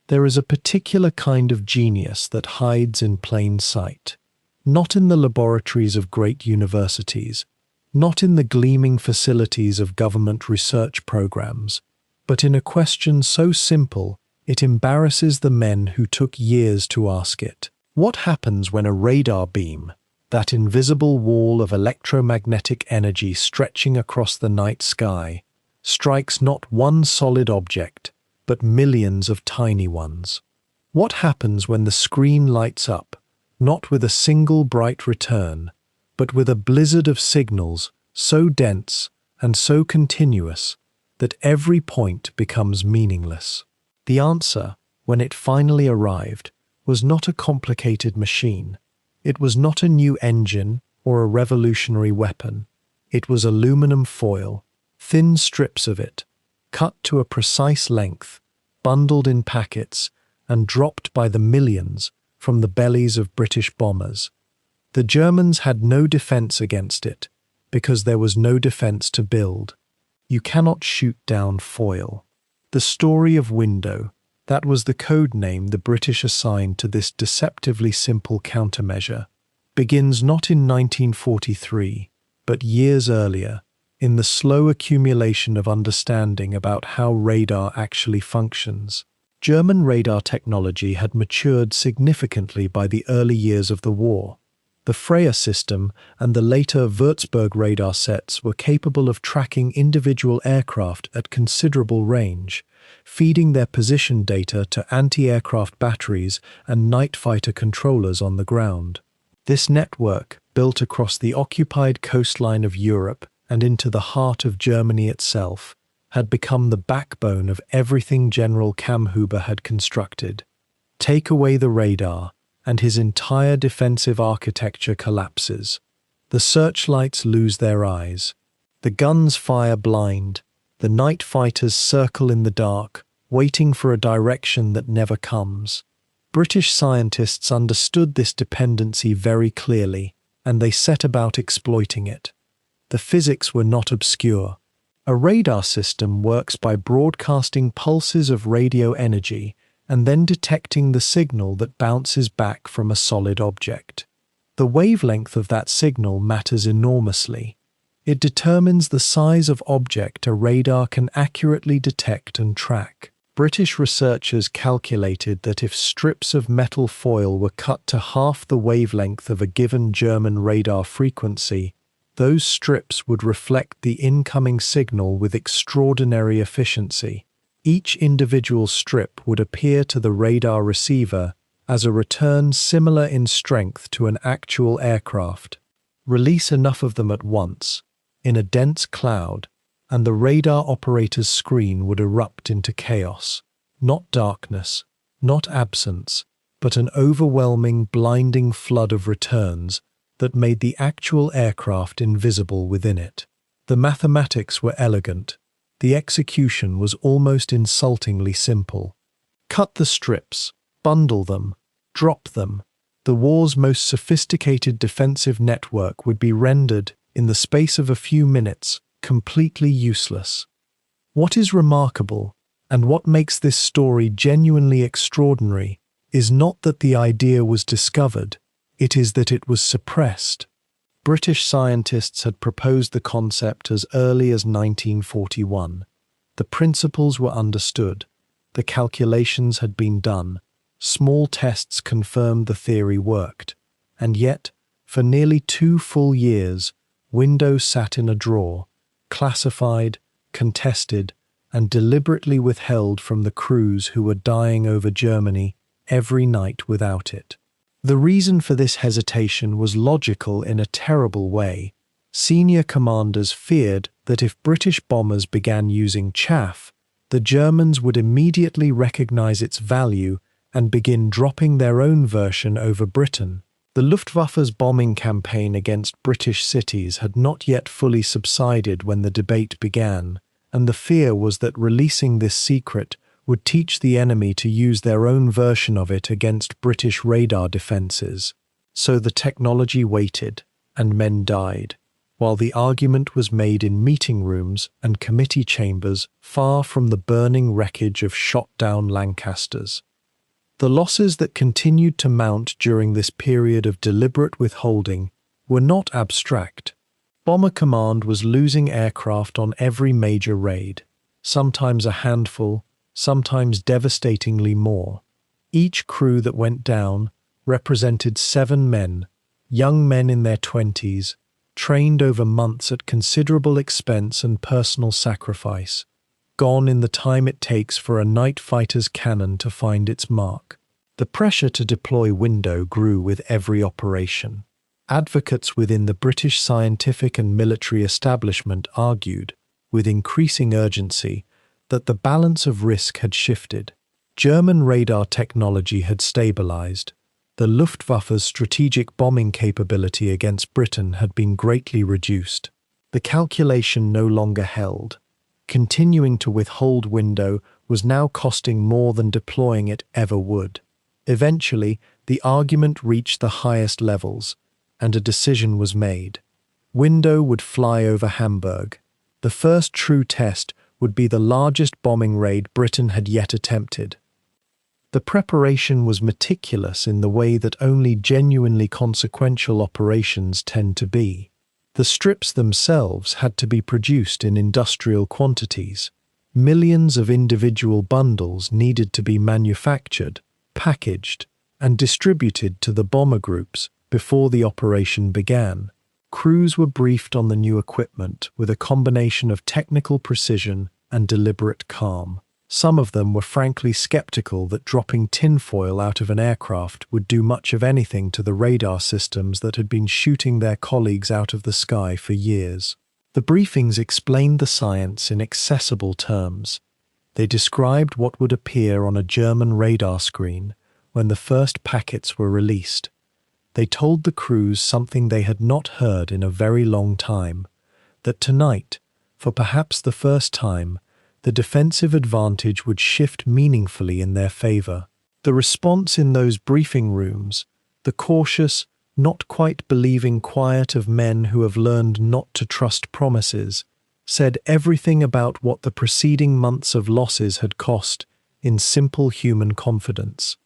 A: There is a particular kind of genius that hides in plain sight, not in the laboratories of great universities, not in the gleaming facilities of government research programs, but in a question so simple it embarrasses the men who took years to ask it. What happens when a radar beam, that invisible wall of electromagnetic energy stretching across the night sky, strikes not one solid object, but millions of tiny ones? What happens when the screen lights up, not with a single bright return, but with a blizzard of signals so dense and so continuous that every point becomes meaningless? The answer, when it finally arrived, was not a complicated machine. It was not a new engine or a revolutionary weapon. It was aluminum foil, thin strips of it, cut to a precise length, bundled in packets, and dropped by the millions from the bellies of British bombers. The Germans had no defense against it, because there was no defense to build. You cannot shoot down foil. The story of Window, that was the code name the British assigned to this deceptively simple countermeasure, begins not in 1943, but years earlier, in the slow accumulation of understanding about how radar actually functions. German radar technology had matured significantly by the early years of the war. The Freya system and the later Würzburg radar sets were capable of tracking individual aircraft at considerable range, feeding their position data to anti-aircraft batteries and night fighter controllers on the ground. This network, built across the occupied coastline of Europe and into the heart of Germany itself, had become the backbone of everything General Kammhuber had constructed. Take away the radar, and his entire defensive architecture collapses. The searchlights lose their eyes. The guns fire blind. The night fighters circle in the dark, waiting for a direction that never comes. British scientists understood this dependency very clearly, and they set about exploiting it. The physics were not obscure. A radar system works by broadcasting pulses of radio energy and then detecting the signal that bounces back from a solid object. The wavelength of that signal matters enormously. It determines the size of object a radar can accurately detect and track. British researchers calculated that if strips of metal foil were cut to half the wavelength of a given German radar frequency, those strips would reflect the incoming signal with extraordinary efficiency. Each individual strip would appear to the radar receiver as a return similar in strength to an actual aircraft. Release enough of them at once, in a dense cloud, and the radar operator's screen would erupt into chaos. Not darkness, not absence, but an overwhelming, blinding flood of returns that made the actual aircraft invisible within it. The mathematics were elegant. The execution was almost insultingly simple. Cut the strips, bundle them, drop them. The war's most sophisticated defensive network would be rendered, in the space of a few minutes, completely useless. What is remarkable, and what makes this story genuinely extraordinary, is not that the idea was discovered, it is that it was suppressed. British scientists had proposed the concept as early as 1941. The principles were understood. The calculations had been done. Small tests confirmed the theory worked. And yet, for nearly 2 full years, Windows sat in a drawer, classified, contested, and deliberately withheld from the crews who were dying over Germany every night without it. The reason for this hesitation was logical in a terrible way. Senior commanders feared that if British bombers began using chaff, the Germans would immediately recognize its value and begin dropping their own version over Britain. The Luftwaffe's bombing campaign against British cities had not yet fully subsided when the debate began, and the fear was that releasing this secret would teach the enemy to use their own version of it against British radar defences. So the technology waited, and men died, while the argument was made in meeting rooms and committee chambers far from the burning wreckage of shot-down Lancasters. The losses that continued to mount during this period of deliberate withholding were not abstract. Bomber Command was losing aircraft on every major raid, sometimes a handful, sometimes devastatingly more. Each crew that went down represented 7 men, young men in their 20s, trained over months at considerable expense and personal sacrifice, gone in the time it takes for a night fighter's cannon to find its mark. The pressure to deploy Window grew with every operation. Advocates within the British scientific and military establishment argued, with increasing urgency, that the balance of risk had shifted. German radar technology had stabilized. The Luftwaffe's strategic bombing capability against Britain had been greatly reduced. The calculation no longer held. Continuing to withhold Window was now costing more than deploying it ever would. Eventually, the argument reached the highest levels, and a decision was made. Window would fly over Hamburg. The first true test would be the largest bombing raid Britain had yet attempted. The preparation was meticulous in the way that only genuinely consequential operations tend to be. The strips themselves had to be produced in industrial quantities. Millions of individual bundles needed to be manufactured, packaged, and distributed to the bomber groups before the operation began. Crews were briefed on the new equipment with a combination of technical precision and deliberate calm. Some of them were frankly skeptical that dropping tinfoil out of an aircraft would do much of anything to the radar systems that had been shooting their colleagues out of the sky for years. The briefings explained the science in accessible terms. They described what would appear on a German radar screen when the first packets were released. They told the crews something they had not heard in a very long time, that tonight, for perhaps the first time, the defensive advantage would shift meaningfully in their favor. The response in those briefing rooms, the cautious, not quite believing quiet of men who have learned not to trust promises, said everything about what the preceding months of losses had cost in simple human confidence.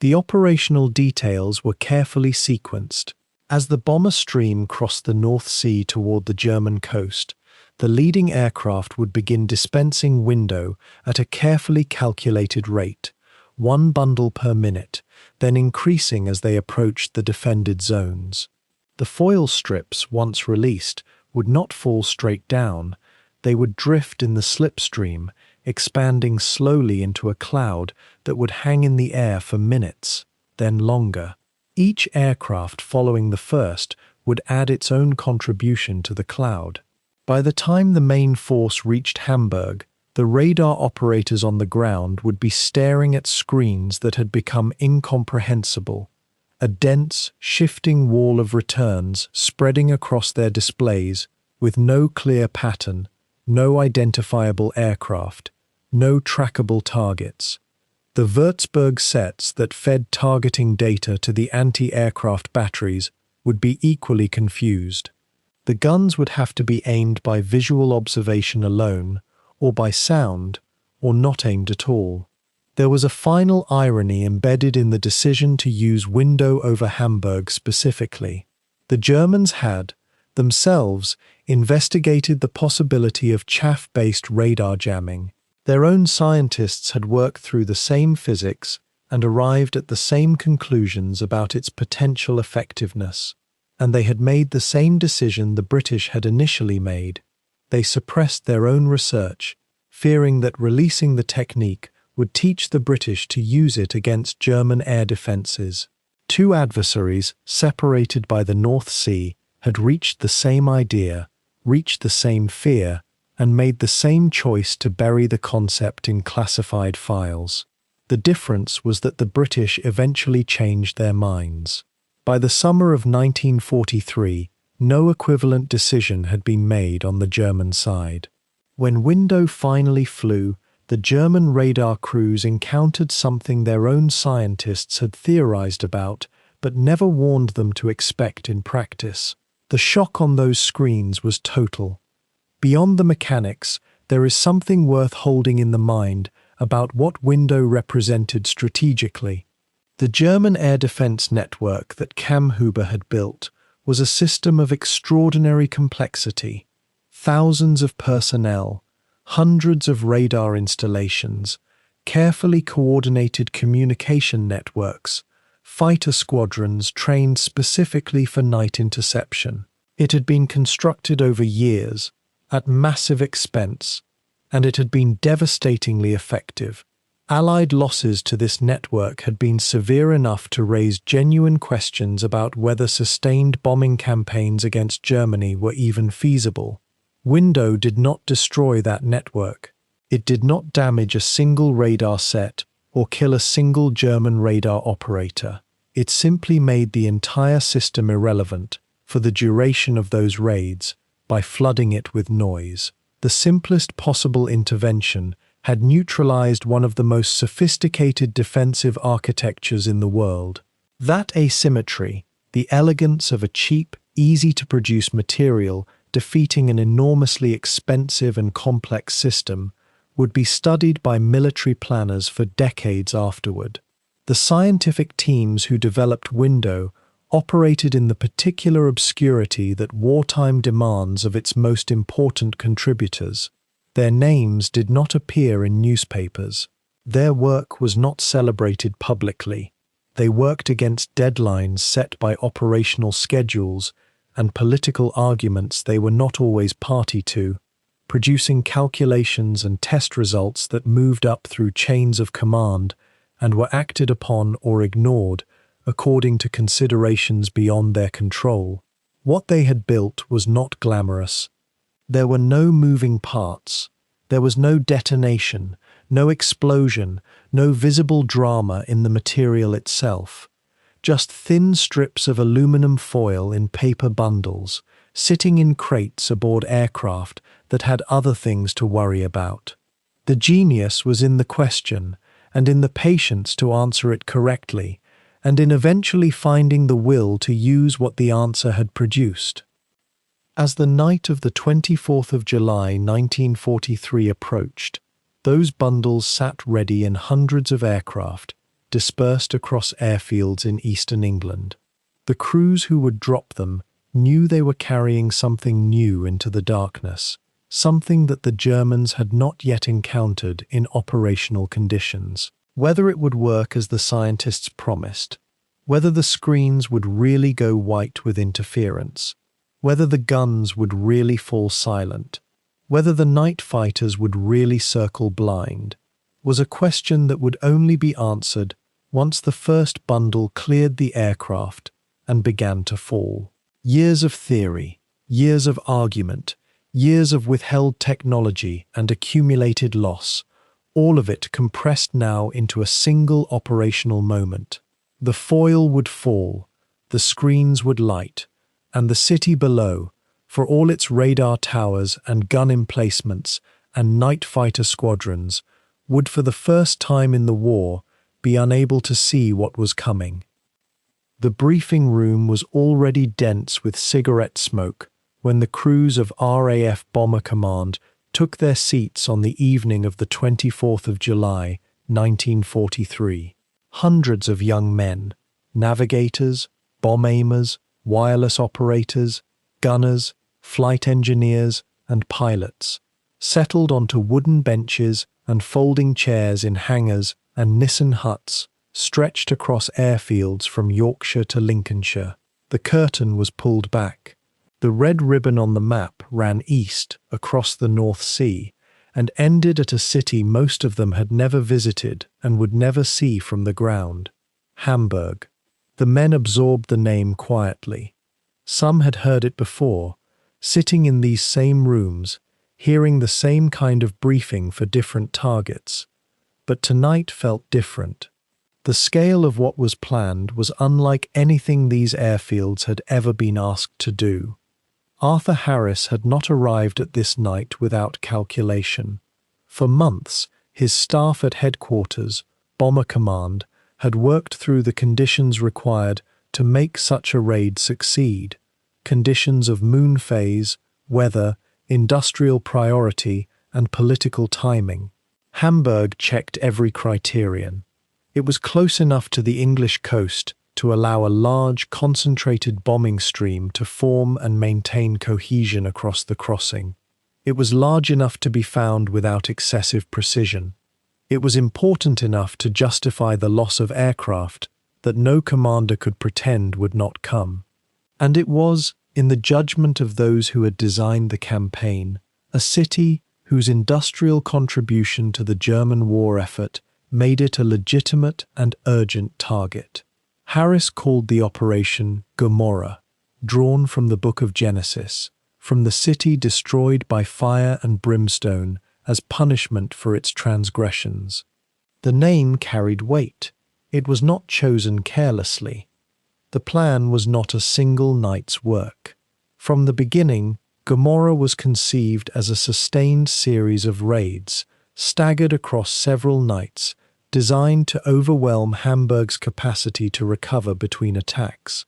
A: The operational details were carefully sequenced. As the bomber stream crossed the North Sea toward the German coast, the leading aircraft would begin dispensing Window at a carefully calculated rate, 1 bundle per minute, then increasing as they approached the defended zones. The foil strips, once released, would not fall straight down. They would drift in the slipstream, expanding slowly into a cloud that would hang in the air for minutes, then longer. Each aircraft following the first would add its own contribution to the cloud. By the time the main force reached Hamburg, the radar operators on the ground would be staring at screens that had become incomprehensible, a dense, shifting wall of returns spreading across their displays with no clear pattern, no identifiable aircraft, no trackable targets. The Würzburg sets that fed targeting data to the anti-aircraft batteries would be equally confused. The guns would have to be aimed by visual observation alone, or by sound, or not aimed at all. There was a final irony embedded in the decision to use window over Hamburg specifically. The Germans had, themselves, investigated the possibility of chaff-based radar jamming. Their own scientists had worked through the same physics and arrived at the same conclusions about its potential effectiveness. And they had made the same decision the British had initially made. They suppressed their own research, fearing that releasing the technique would teach the British to use it against German air defences. Two adversaries, separated by the North Sea, had reached the same idea, reached the same fear, and made the same choice to bury the concept in classified files. The difference was that the British eventually changed their minds. By the summer of 1943, no equivalent decision had been made on the German side. When Window finally flew, the German radar crews encountered something their own scientists had theorized about, but never warned them to expect in practice. The shock on those screens was total. Beyond the mechanics, there is something worth holding in the mind about what Window represented strategically. The German air defense network that Kammhuber had built was a system of extraordinary complexity. Thousands of personnel, hundreds of radar installations, carefully coordinated communication networks, fighter squadrons trained specifically for night interception. It had been constructed over years, at massive expense, and it had been devastatingly effective. Allied losses to this network had been severe enough to raise genuine questions about whether sustained bombing campaigns against Germany were even feasible. Window did not destroy that network. It did not damage a single radar set or kill a single German radar operator. It simply made the entire system irrelevant for the duration of those raids by flooding it with noise. The simplest possible intervention had neutralized one of the most sophisticated defensive architectures in the world. That asymmetry, the elegance of a cheap, easy-to-produce material defeating an enormously expensive and complex system, would be studied by military planners for decades afterward. The scientific teams who developed Window operated in the particular obscurity that wartime demands of its most important contributors. Their names did not appear in newspapers. Their work was not celebrated publicly. They worked against deadlines set by operational schedules and political arguments they were not always party to, producing calculations and test results that moved up through chains of command and were acted upon or ignored according to considerations beyond their control. What they had built was not glamorous. There were no moving parts. There was no detonation, no explosion, no visible drama in the material itself. Just thin strips of aluminum foil in paper bundles, sitting in crates aboard aircraft that had other things to worry about. The genius was in the question, and in the patience to answer it correctly, and in eventually finding the will to use what the answer had produced. As the night of the 24th of July 1943 approached, those bundles sat ready in hundreds of aircraft, dispersed across airfields in eastern England. The crews who would drop them knew they were carrying something new into the darkness, something that the Germans had not yet encountered in operational conditions. Whether it would work as the scientists promised, whether the screens would really go white with interference, whether the guns would really fall silent, whether the night fighters would really circle blind, was a question that would only be answered once the first bundle cleared the aircraft and began to fall. Years of theory, years of argument, years of withheld technology and accumulated loss, all of it compressed now into a single operational moment. The foil would fall, the screens would light, and the city below, for all its radar towers and gun emplacements and night fighter squadrons, would for the first time in the war be unable to see what was coming. The briefing room was already dense with cigarette smoke when the crews of RAF Bomber Command took their seats on the evening of the 24th of July, 1943. Hundreds of young men, navigators, bomb aimers, wireless operators, gunners, flight engineers, and pilots, settled onto wooden benches and folding chairs in hangars and Nissen huts stretched across airfields from Yorkshire to Lincolnshire. The curtain was pulled back. The red ribbon on the map ran east across the North Sea and ended at a city most of them had never visited and would never see from the ground: Hamburg. The men absorbed the name quietly. Some had heard it before, sitting in these same rooms, hearing the same kind of briefing for different targets. But tonight felt different. The scale of what was planned was unlike anything these airfields had ever been asked to do. Arthur Harris had not arrived at this night without calculation. For months, his staff at headquarters, Bomber Command, had worked through the conditions required to make such a raid succeed. Conditions of moon phase, weather, industrial priority, and political timing. Hamburg checked every criterion. It was close enough to the English coast to allow a large, concentrated bombing stream to form and maintain cohesion across the crossing. It was large enough to be found without excessive precision. It was important enough to justify the loss of aircraft that no commander could pretend would not come. And it was, in the judgment of those who had designed the campaign, a city whose industrial contribution to the German war effort made it a legitimate and urgent target. Harris called the operation Gomorrah, drawn from the Book of Genesis, from the city destroyed by fire and brimstone as punishment for its transgressions. The name carried weight. It was not chosen carelessly. The plan was not a single night's work. From the beginning, Gomorrah was conceived as a sustained series of raids, staggered across several nights, designed to overwhelm Hamburg's capacity to recover between attacks.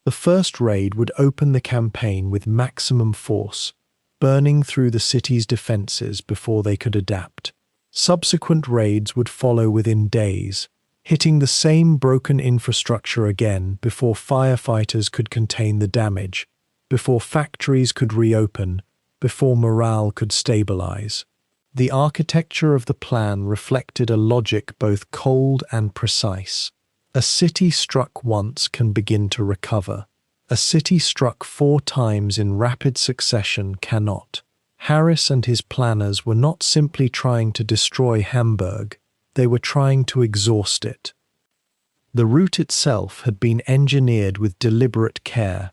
A: The first raid would open the campaign with maximum force, burning through the city's defences before they could adapt. Subsequent raids would follow within days, hitting the same broken infrastructure again before firefighters could contain the damage, before factories could reopen, before morale could stabilize. The architecture of the plan reflected a logic both cold and precise. A city struck once can begin to recover. A city struck 4 times in rapid succession cannot. Harris and his planners were not simply trying to destroy Hamburg, they were trying to exhaust it. The route itself had been engineered with deliberate care.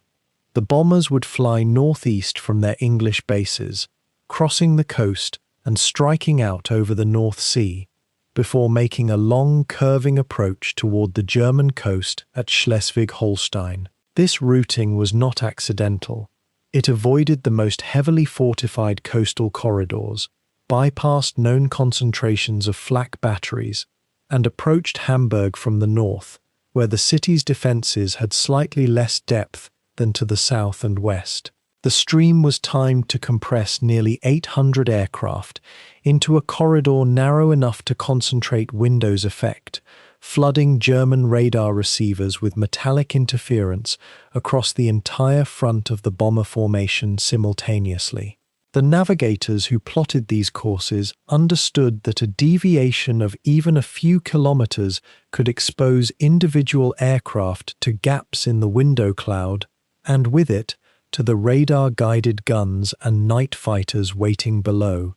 A: The bombers would fly northeast from their English bases, crossing the coast and striking out over the North Sea, before making a long, curving approach toward the German coast at Schleswig-Holstein. This routing was not accidental. It avoided the most heavily fortified coastal corridors, bypassed known concentrations of flak batteries, and approached Hamburg from the north, where the city's defences had slightly less depth than to the south and west. The stream was timed to compress nearly 800 aircraft into a corridor narrow enough to concentrate Windows effect, flooding German radar receivers with metallic interference across the entire front of the bomber formation simultaneously. The navigators who plotted these courses understood that a deviation of even a few kilometers could expose individual aircraft to gaps in the window cloud, and with it, to the radar-guided guns and night fighters waiting below.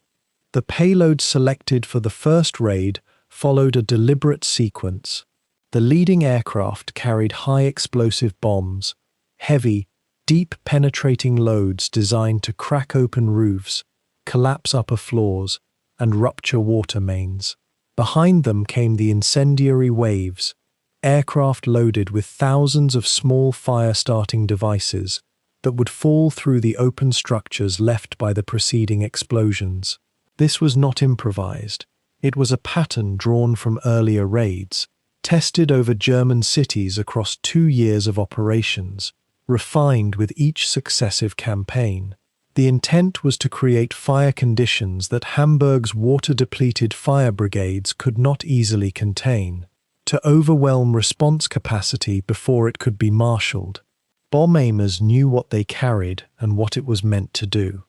A: The payload selected for the first raid followed a deliberate sequence. The leading aircraft carried high-explosive bombs, heavy, deep-penetrating loads designed to crack open roofs, collapse upper floors, and rupture water mains. Behind them came the incendiary waves, aircraft loaded with thousands of small fire-starting devices that would fall through the open structures left by the preceding explosions. This was not improvised. It was a pattern drawn from earlier raids, tested over German cities across 2 years of operations, refined with each successive campaign. The intent was to create fire conditions that Hamburg's water-depleted fire brigades could not easily contain, to overwhelm response capacity before it could be marshaled. Bomb aimers knew what they carried and what it was meant to do.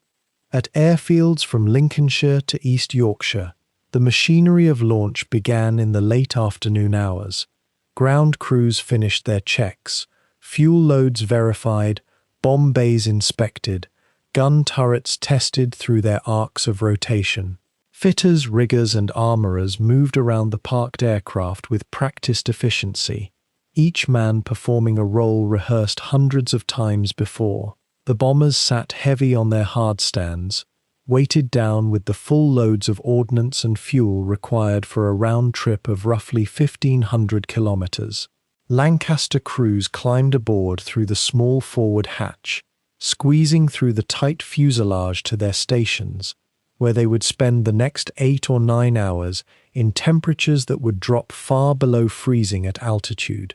A: At airfields from Lincolnshire to East Yorkshire, the machinery of launch began in the late afternoon hours. Ground crews finished their checks, fuel loads verified, bomb bays inspected, gun turrets tested through their arcs of rotation. Fitters, riggers, and armourers moved around the parked aircraft with practiced efficiency, each man performing a role rehearsed hundreds of times before. The bombers sat heavy on their hardstands, weighted down with the full loads of ordnance and fuel required for a round trip of roughly 1,500 kilometres. Lancaster crews climbed aboard through the small forward hatch, squeezing through the tight fuselage to their stations, where they would spend the next 8 or 9 hours in temperatures that would drop far below freezing at altitude.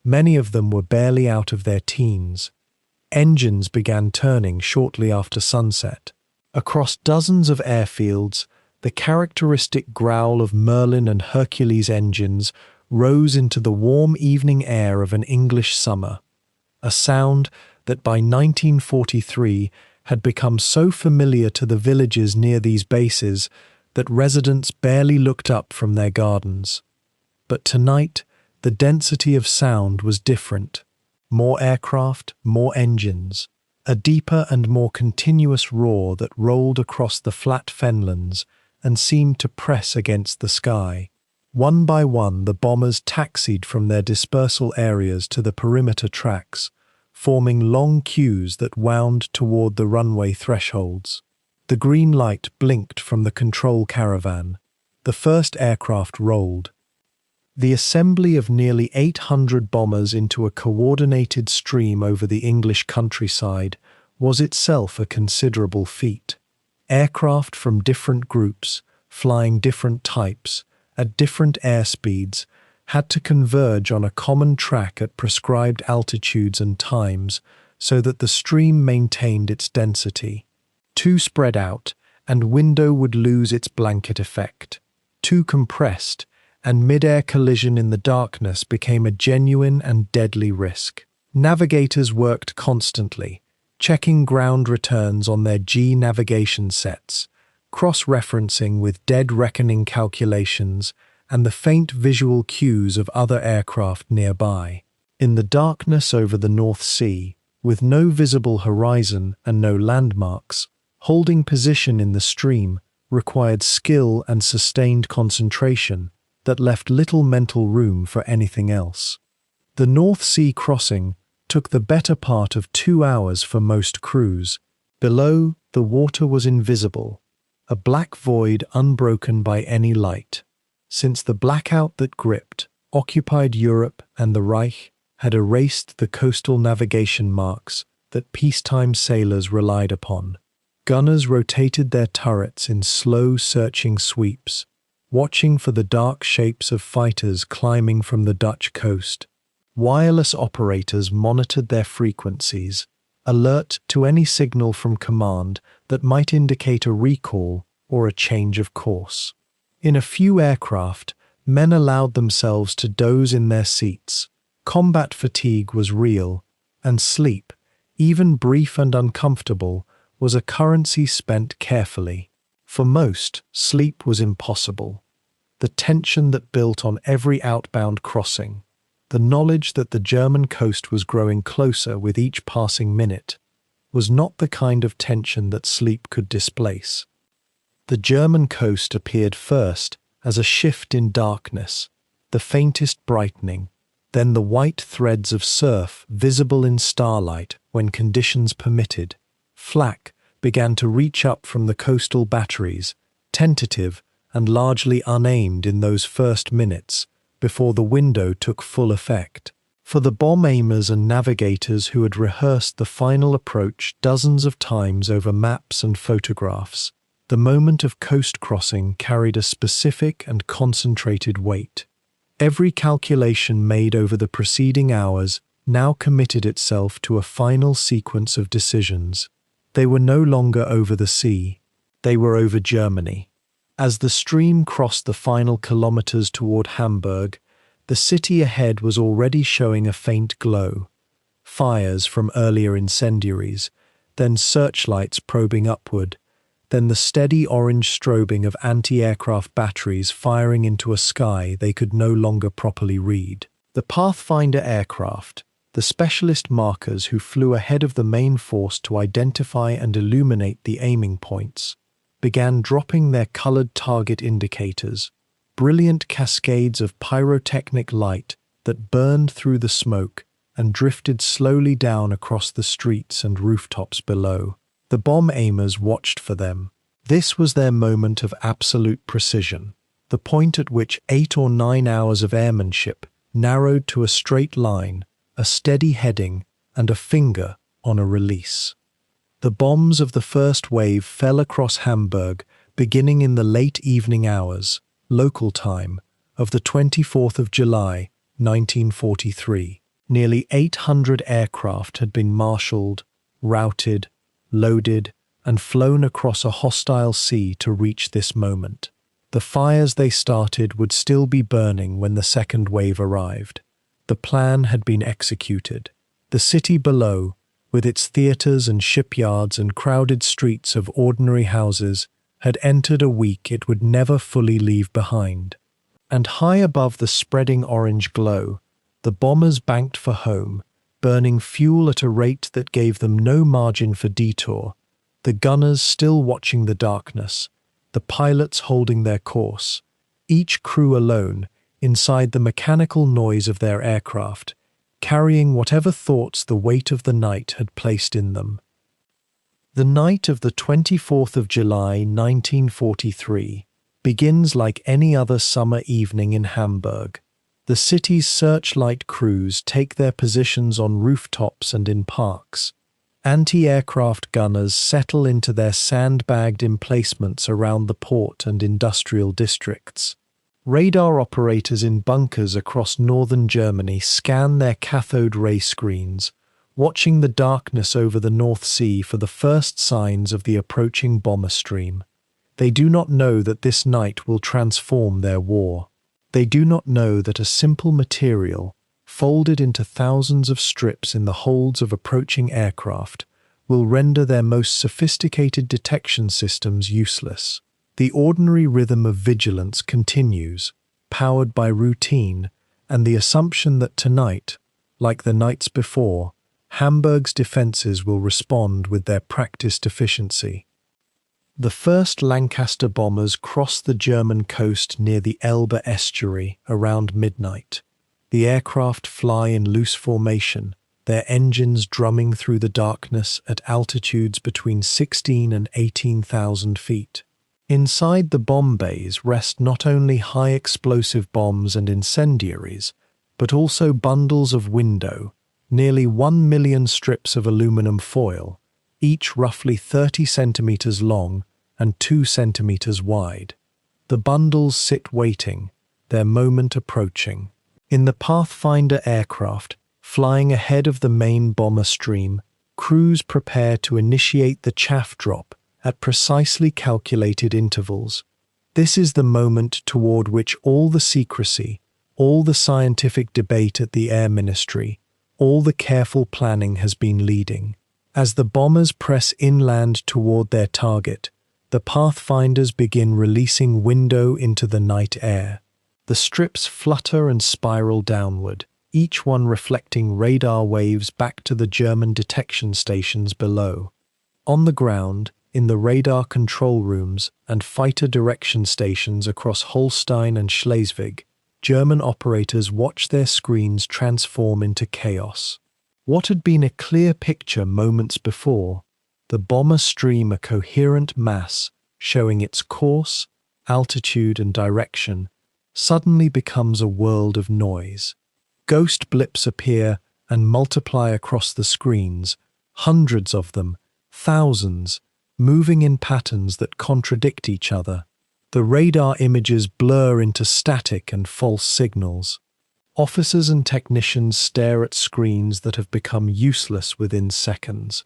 A: Many of them were barely out of their teens. Engines began turning shortly after sunset. Across dozens of airfields, the characteristic growl of Merlin and Hercules engines rose into the warm evening air of an English summer, a sound that by 1943 had become so familiar to the villages near these bases that residents barely looked up from their gardens. But tonight, the density of sound was different. More aircraft, more engines, a deeper and more continuous roar that rolled across the flat fenlands and seemed to press against the sky. One by one, the bombers taxied from their dispersal areas to the perimeter tracks, forming long queues that wound toward the runway thresholds. The green light blinked from the control caravan. The first aircraft rolled. The assembly of nearly 800 bombers into a coordinated stream over the English countryside was itself a considerable feat. Aircraft from different groups, flying different types, at different airspeeds, had to converge on a common track at prescribed altitudes and times so that the stream maintained its density. Too spread out, and window would lose its blanket effect. Too compressed, and mid-air collision in the darkness became a genuine and deadly risk. Navigators worked constantly, checking ground returns on their G navigation sets, cross-referencing with dead reckoning calculations and the faint visual cues of other aircraft nearby. In the darkness over the North Sea, with no visible horizon and no landmarks, holding position in the stream required skill and sustained concentration that left little mental room for anything else. The North Sea crossing took the better part of 2 hours for most crews. Below, the water was invisible, a black void unbroken by any light. Since the blackout that gripped, occupied Europe and the Reich had erased the coastal navigation marks that peacetime sailors relied upon. Gunners rotated their turrets in slow searching sweeps, watching for the dark shapes of fighters climbing from the Dutch coast. Wireless operators monitored their frequencies, alert to any signal from command that might indicate a recall or a change of course. In a few aircraft, men allowed themselves to doze in their seats. Combat fatigue was real, and sleep, even brief and uncomfortable, was a currency spent carefully. For most, sleep was impossible. The tension that built on every outbound crossing, the knowledge that the German coast was growing closer with each passing minute, was not the kind of tension that sleep could displace. The German coast appeared first as a shift in darkness, the faintest brightening, then the white threads of surf visible in starlight when conditions permitted. Flak began to reach up from the coastal batteries, tentative and largely unaimed in those first minutes, before the window took full effect. For the bomb aimers and navigators who had rehearsed the final approach dozens of times over maps and photographs, the moment of coast crossing carried a specific and concentrated weight. Every calculation made over the preceding hours now committed itself to a final sequence of decisions. They were no longer over the sea. They were over Germany. As the stream crossed the final kilometers toward Hamburg, the city ahead was already showing a faint glow. Fires from earlier incendiaries, then searchlights probing upward, then the steady orange strobing of anti-aircraft batteries firing into a sky they could no longer properly read. The Pathfinder aircraft, the specialist markers who flew ahead of the main force to identify and illuminate the aiming points, began dropping their colored target indicators, brilliant cascades of pyrotechnic light that burned through the smoke and drifted slowly down across the streets and rooftops below. The bomb aimers watched for them. This was their moment of absolute precision, the point at which 8 or 9 hours of airmanship narrowed to a straight line, a steady heading, and a finger on a release. The bombs of the first wave fell across Hamburg, beginning in the late evening hours, local time, of the 24th of July, 1943. Nearly 800 aircraft had been marshaled, routed, loaded, and flown across a hostile sea to reach this moment. The fires they started would still be burning when the second wave arrived. The plan had been executed. The city below, with its theatres and shipyards and crowded streets of ordinary houses, had entered a week it would never fully leave behind. And high above the spreading orange glow, the bombers banked for home, burning fuel at a rate that gave them no margin for detour, the gunners still watching the darkness, the pilots holding their course, each crew alone inside the mechanical noise of their aircraft, carrying whatever thoughts the weight of the night had placed in them. The night of the 24th of July, 1943, begins like any other summer evening in Hamburg. The city's searchlight crews take their positions on rooftops and in parks. Anti-aircraft gunners settle into their sandbagged emplacements around the port and industrial districts. Radar operators in bunkers across northern Germany scan their cathode ray screens, watching the darkness over the North Sea for the first signs of the approaching bomber stream. They do not know that this night will transform their war. They do not know that a simple material, folded into thousands of strips in the holds of approaching aircraft, will render their most sophisticated detection systems useless. The ordinary rhythm of vigilance continues, powered by routine and the assumption that tonight, like the nights before, Hamburg's defences will respond with their practiced efficiency. The first Lancaster bombers crossed the German coast near the Elbe estuary around midnight. The aircraft fly in loose formation, their engines drumming through the darkness at altitudes between 16 and 18,000 feet. Inside the bomb bays rest not only high-explosive bombs and incendiaries, but also bundles of window, nearly 1 million strips of aluminum foil, each roughly 30 centimeters long and 2 centimeters wide. The bundles sit waiting, their moment approaching. In the Pathfinder aircraft, flying ahead of the main bomber stream, crews prepare to initiate the chaff drop at precisely calculated intervals. This is the moment toward which all the secrecy, all the scientific debate at the Air Ministry, all the careful planning has been leading. As the bombers press inland toward their target, the Pathfinders begin releasing window into the night air. The strips flutter and spiral downward, each one reflecting radar waves back to the German detection stations below. On the ground, in the radar control rooms and fighter direction stations across Holstein and Schleswig, German operators watch their screens transform into chaos. What had been a clear picture moments before, the bomber stream a coherent mass showing its course, altitude and direction, suddenly becomes a world of noise. Ghost blips appear and multiply across the screens, hundreds of them, thousands, moving in patterns that contradict each other. The radar images blur into static and false signals. Officers and technicians stare at screens that have become useless within seconds.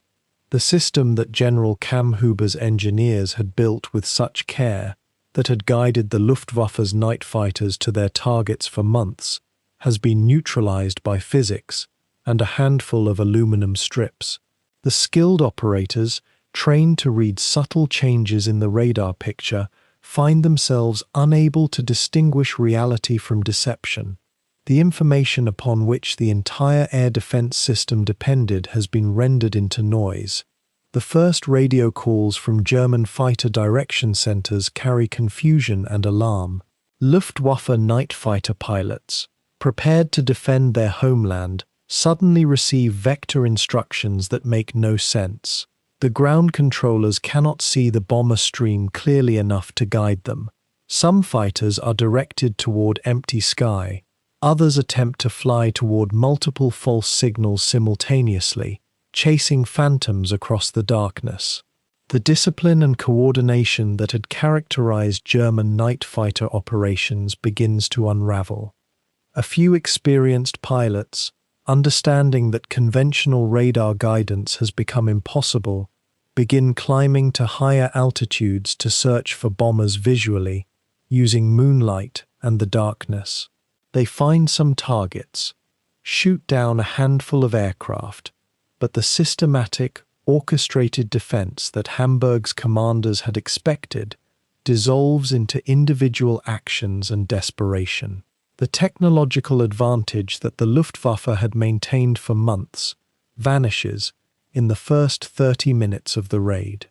A: The system that General Kammhuber's engineers had built with such care, that had guided the Luftwaffe's night fighters to their targets for months, has been neutralized by physics and a handful of aluminum strips. The skilled operators, trained to read subtle changes in the radar picture, find themselves unable to distinguish reality from deception. The information upon which the entire air defense system depended has been rendered into noise. The first radio calls from German fighter direction centers carry confusion and alarm. Luftwaffe night fighter pilots, prepared to defend their homeland, suddenly receive vector instructions that make no sense. The ground controllers cannot see the bomber stream clearly enough to guide them. Some fighters are directed toward empty sky. Others attempt to fly toward multiple false signals simultaneously, chasing phantoms across the darkness. The discipline and coordination that had characterized German night fighter operations begins to unravel. A few experienced pilots, understanding that conventional radar guidance has become impossible, begin climbing to higher altitudes to search for bombers visually, using moonlight and the darkness. They find some targets, shoot down a handful of aircraft, but the systematic, orchestrated defense that Hamburg's commanders had expected dissolves into individual actions and desperation. The technological advantage that the Luftwaffe had maintained for months vanishes in the first 30 minutes of the raid.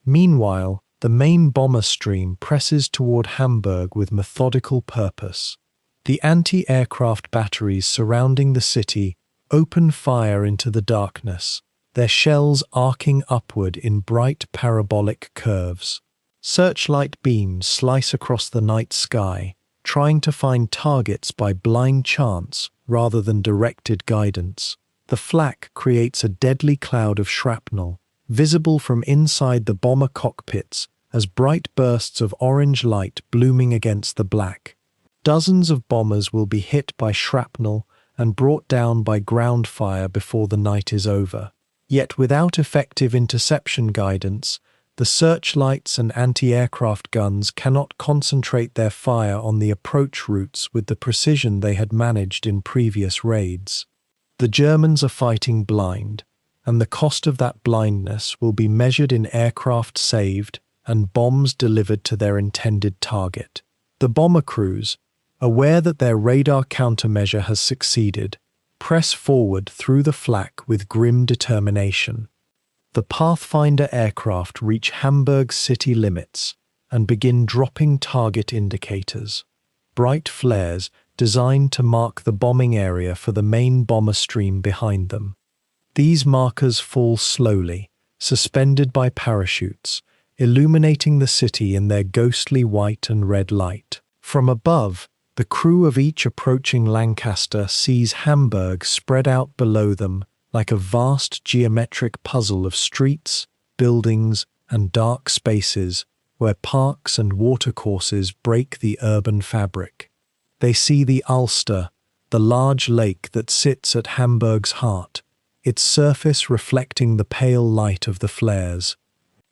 A: Meanwhile, the main bomber stream presses toward Hamburg with methodical purpose. The anti-aircraft batteries surrounding the city open fire into the darkness, their shells arcing upward in bright parabolic curves. Searchlight beams slice across the night sky, trying to find targets by blind chance rather than directed guidance. The flak creates a deadly cloud of shrapnel, visible from inside the bomber cockpits as bright bursts of orange light blooming against the black. Dozens of bombers will be hit by shrapnel and brought down by ground fire before the night is over. Yet without effective interception guidance, the searchlights and anti-aircraft guns cannot concentrate their fire on the approach routes with the precision they had managed in previous raids. The Germans are fighting blind, and the cost of that blindness will be measured in aircraft saved and bombs delivered to their intended target. The bomber crews, aware that their radar countermeasure has succeeded, press forward through the flak with grim determination. The Pathfinder aircraft reach Hamburg's city limits and begin dropping target indicators, bright flares designed to mark the bombing area for the main bomber stream behind them. These markers fall slowly, suspended by parachutes, illuminating the city in their ghostly white and red light. From above, the crew of each approaching Lancaster sees Hamburg spread out below them like a vast geometric puzzle of streets, buildings, and dark spaces where parks and watercourses break the urban fabric. They see the Ulster, the large lake that sits at Hamburg's heart, its surface reflecting the pale light of the flares.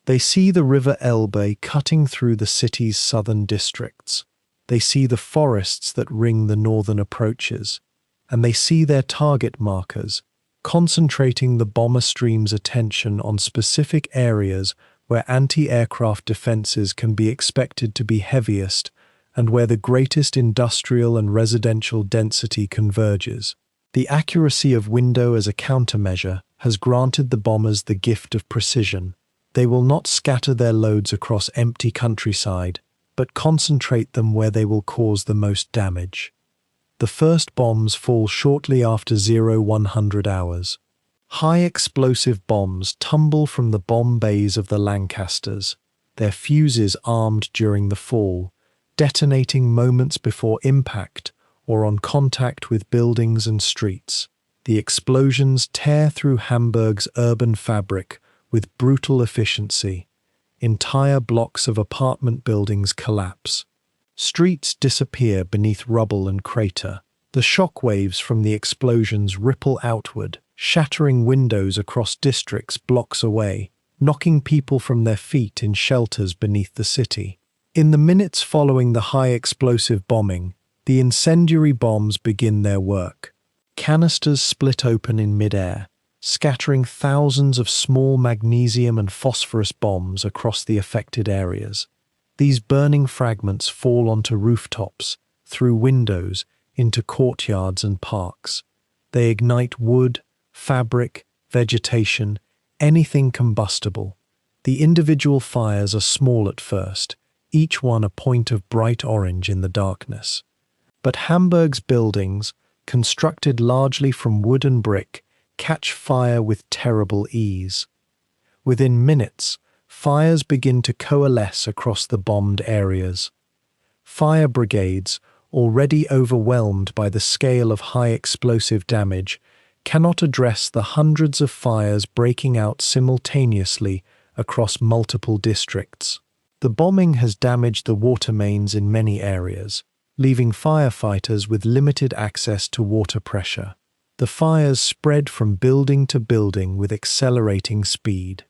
A: They see the River Elbe cutting through the city's southern districts. They see the forests that ring the northern approaches, and they see their target markers, concentrating the bomber stream's attention on specific areas where anti-aircraft defenses can be expected to be heaviest and where the greatest industrial and residential density converges. The accuracy of window as a countermeasure has granted the bombers the gift of precision. They will not scatter their loads across empty countryside, but concentrate them where they will cause the most damage. The first bombs fall shortly after 0100 hours. High explosive bombs tumble from the bomb bays of the Lancasters, their fuses armed during the fall, detonating moments before impact or on contact with buildings and streets. The explosions tear through Hamburg's urban fabric with brutal efficiency. Entire blocks of apartment buildings collapse. Streets disappear beneath rubble and crater. The shock waves from the explosions ripple outward, shattering windows across districts blocks away, knocking people from their feet in shelters beneath the city. In the minutes following the high-explosive bombing, the incendiary bombs begin their work. Canisters split open in mid-air, scattering thousands of small magnesium and phosphorus bombs across the affected areas. These burning fragments fall onto rooftops, through windows, into courtyards and parks. They ignite wood, fabric, vegetation, anything combustible. The individual fires are small at first, each one a point of bright orange in the darkness. But Hamburg's buildings, constructed largely from wood and brick, catch fire with terrible ease. Within minutes, fires begin to coalesce across the bombed areas. Fire brigades, already overwhelmed by the scale of high explosive damage, cannot address the hundreds of fires breaking out simultaneously across multiple districts. The bombing has damaged the water mains in many areas, leaving firefighters with limited access to water pressure. The fires spread from building to building with accelerating speed.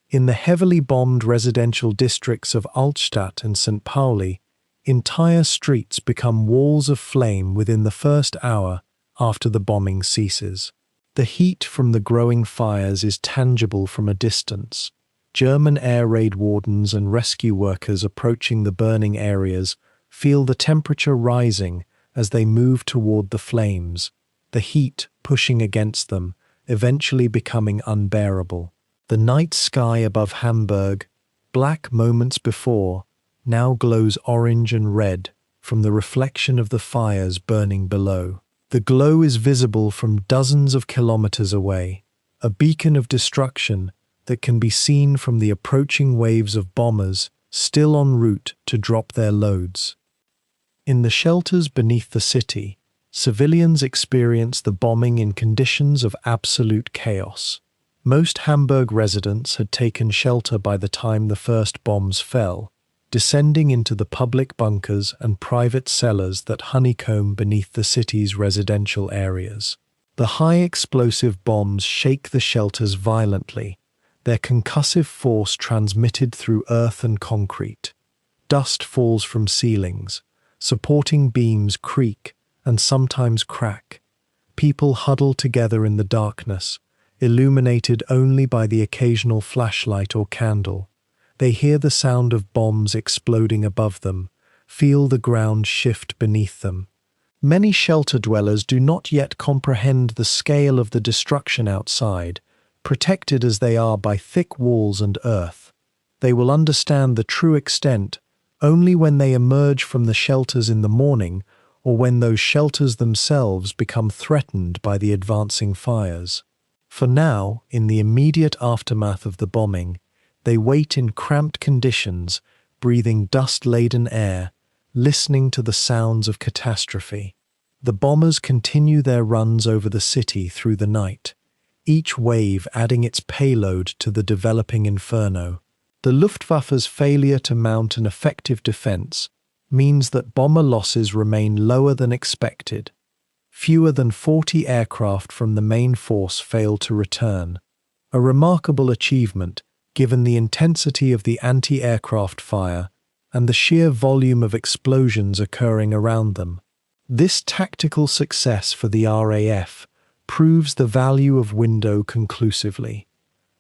A: In the heavily bombed residential districts of Altstadt and St. Pauli, entire streets become walls of flame within the first hour after the bombing ceases. The heat from the growing fires is tangible from a distance. German air raid wardens and rescue workers approaching the burning areas feel the temperature rising as they move toward the flames, the heat pushing against them, eventually becoming unbearable. The night sky above Hamburg, black moments before, now glows orange and red from the reflection of the fires burning below. The glow is visible from dozens of kilometers away, a beacon of destruction that can be seen from the approaching waves of bombers still en route to drop their loads. In the shelters beneath the city, civilians experience the bombing in conditions of absolute chaos. Most Hamburg residents had taken shelter by the time the first bombs fell, descending into the public bunkers and private cellars that honeycomb beneath the city's residential areas. The high-explosive bombs shake the shelters violently, their concussive force transmitted through earth and concrete. Dust falls from ceilings, supporting beams creak and sometimes crack. People huddle together in the darkness, illuminated only by the occasional flashlight or candle. They hear the sound of bombs exploding above them, feel the ground shift beneath them. Many shelter dwellers do not yet comprehend the scale of the destruction outside, protected as they are by thick walls and earth. They will understand the true extent only when they emerge from the shelters in the morning or when those shelters themselves become threatened by the advancing fires. For now, in the immediate aftermath of the bombing, they wait in cramped conditions, breathing dust-laden air, listening to the sounds of catastrophe. The bombers continue their runs over the city through the night, each wave adding its payload to the developing inferno. The Luftwaffe's failure to mount an effective defense means that bomber losses remain lower than expected. Fewer than 40 aircraft from the main force fail to return, a remarkable achievement given the intensity of the anti-aircraft fire and the sheer volume of explosions occurring around them. This tactical success for the RAF proves the value of window conclusively.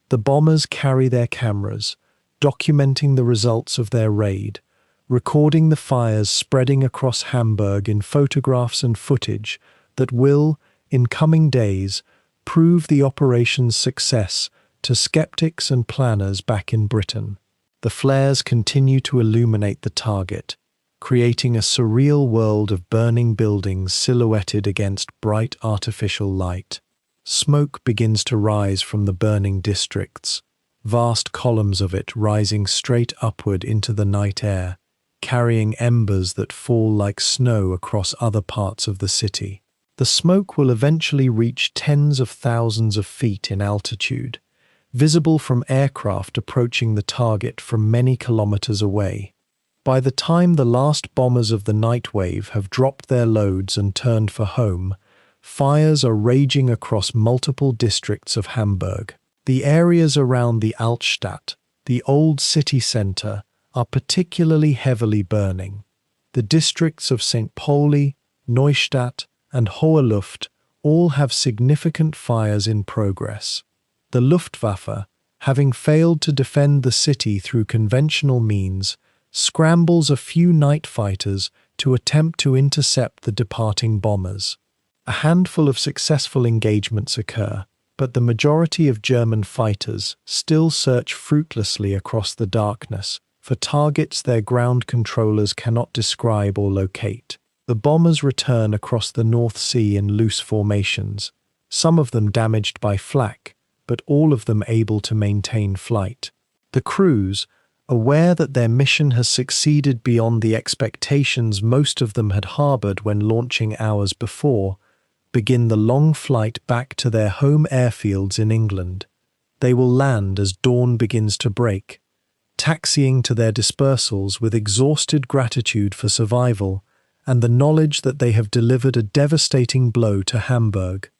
A: The bombers carry their cameras, documenting the results of their raid, recording the fires spreading across Hamburg in photographs and footage that will, in coming days, prove the operation's success to skeptics and planners back in Britain. The flares continue to illuminate the target, creating a surreal world of burning buildings silhouetted against bright artificial light. Smoke begins to rise from the burning districts, vast columns of it rising straight upward into the night air, carrying embers that fall like snow across other parts of the city. The smoke will eventually reach tens of thousands of feet in altitude, visible from aircraft approaching the target from many kilometers away. By the time the last bombers of the night wave have dropped their loads and turned for home, fires are raging across multiple districts of Hamburg. The areas around the Altstadt, the old city centre, are particularly heavily burning. The districts of St. Pauli, Neustadt, and Hohe Luft all have significant fires in progress. The Luftwaffe, having failed to defend the city through conventional means, scrambles a few night fighters to attempt to intercept the departing bombers. A handful of successful engagements occur, but the majority of German fighters still search fruitlessly across the darkness for targets their ground controllers cannot describe or locate. The bombers return across the North Sea in loose formations, some of them damaged by flak, but all of them able to maintain flight. The crews, aware that their mission has succeeded beyond the expectations most of them had harbored when launching hours before, begin the long flight back to their home airfields in England. They will land as dawn begins to break, taxiing to their dispersals with exhausted gratitude for survival and the knowledge that they have delivered a devastating blow to Hamburg.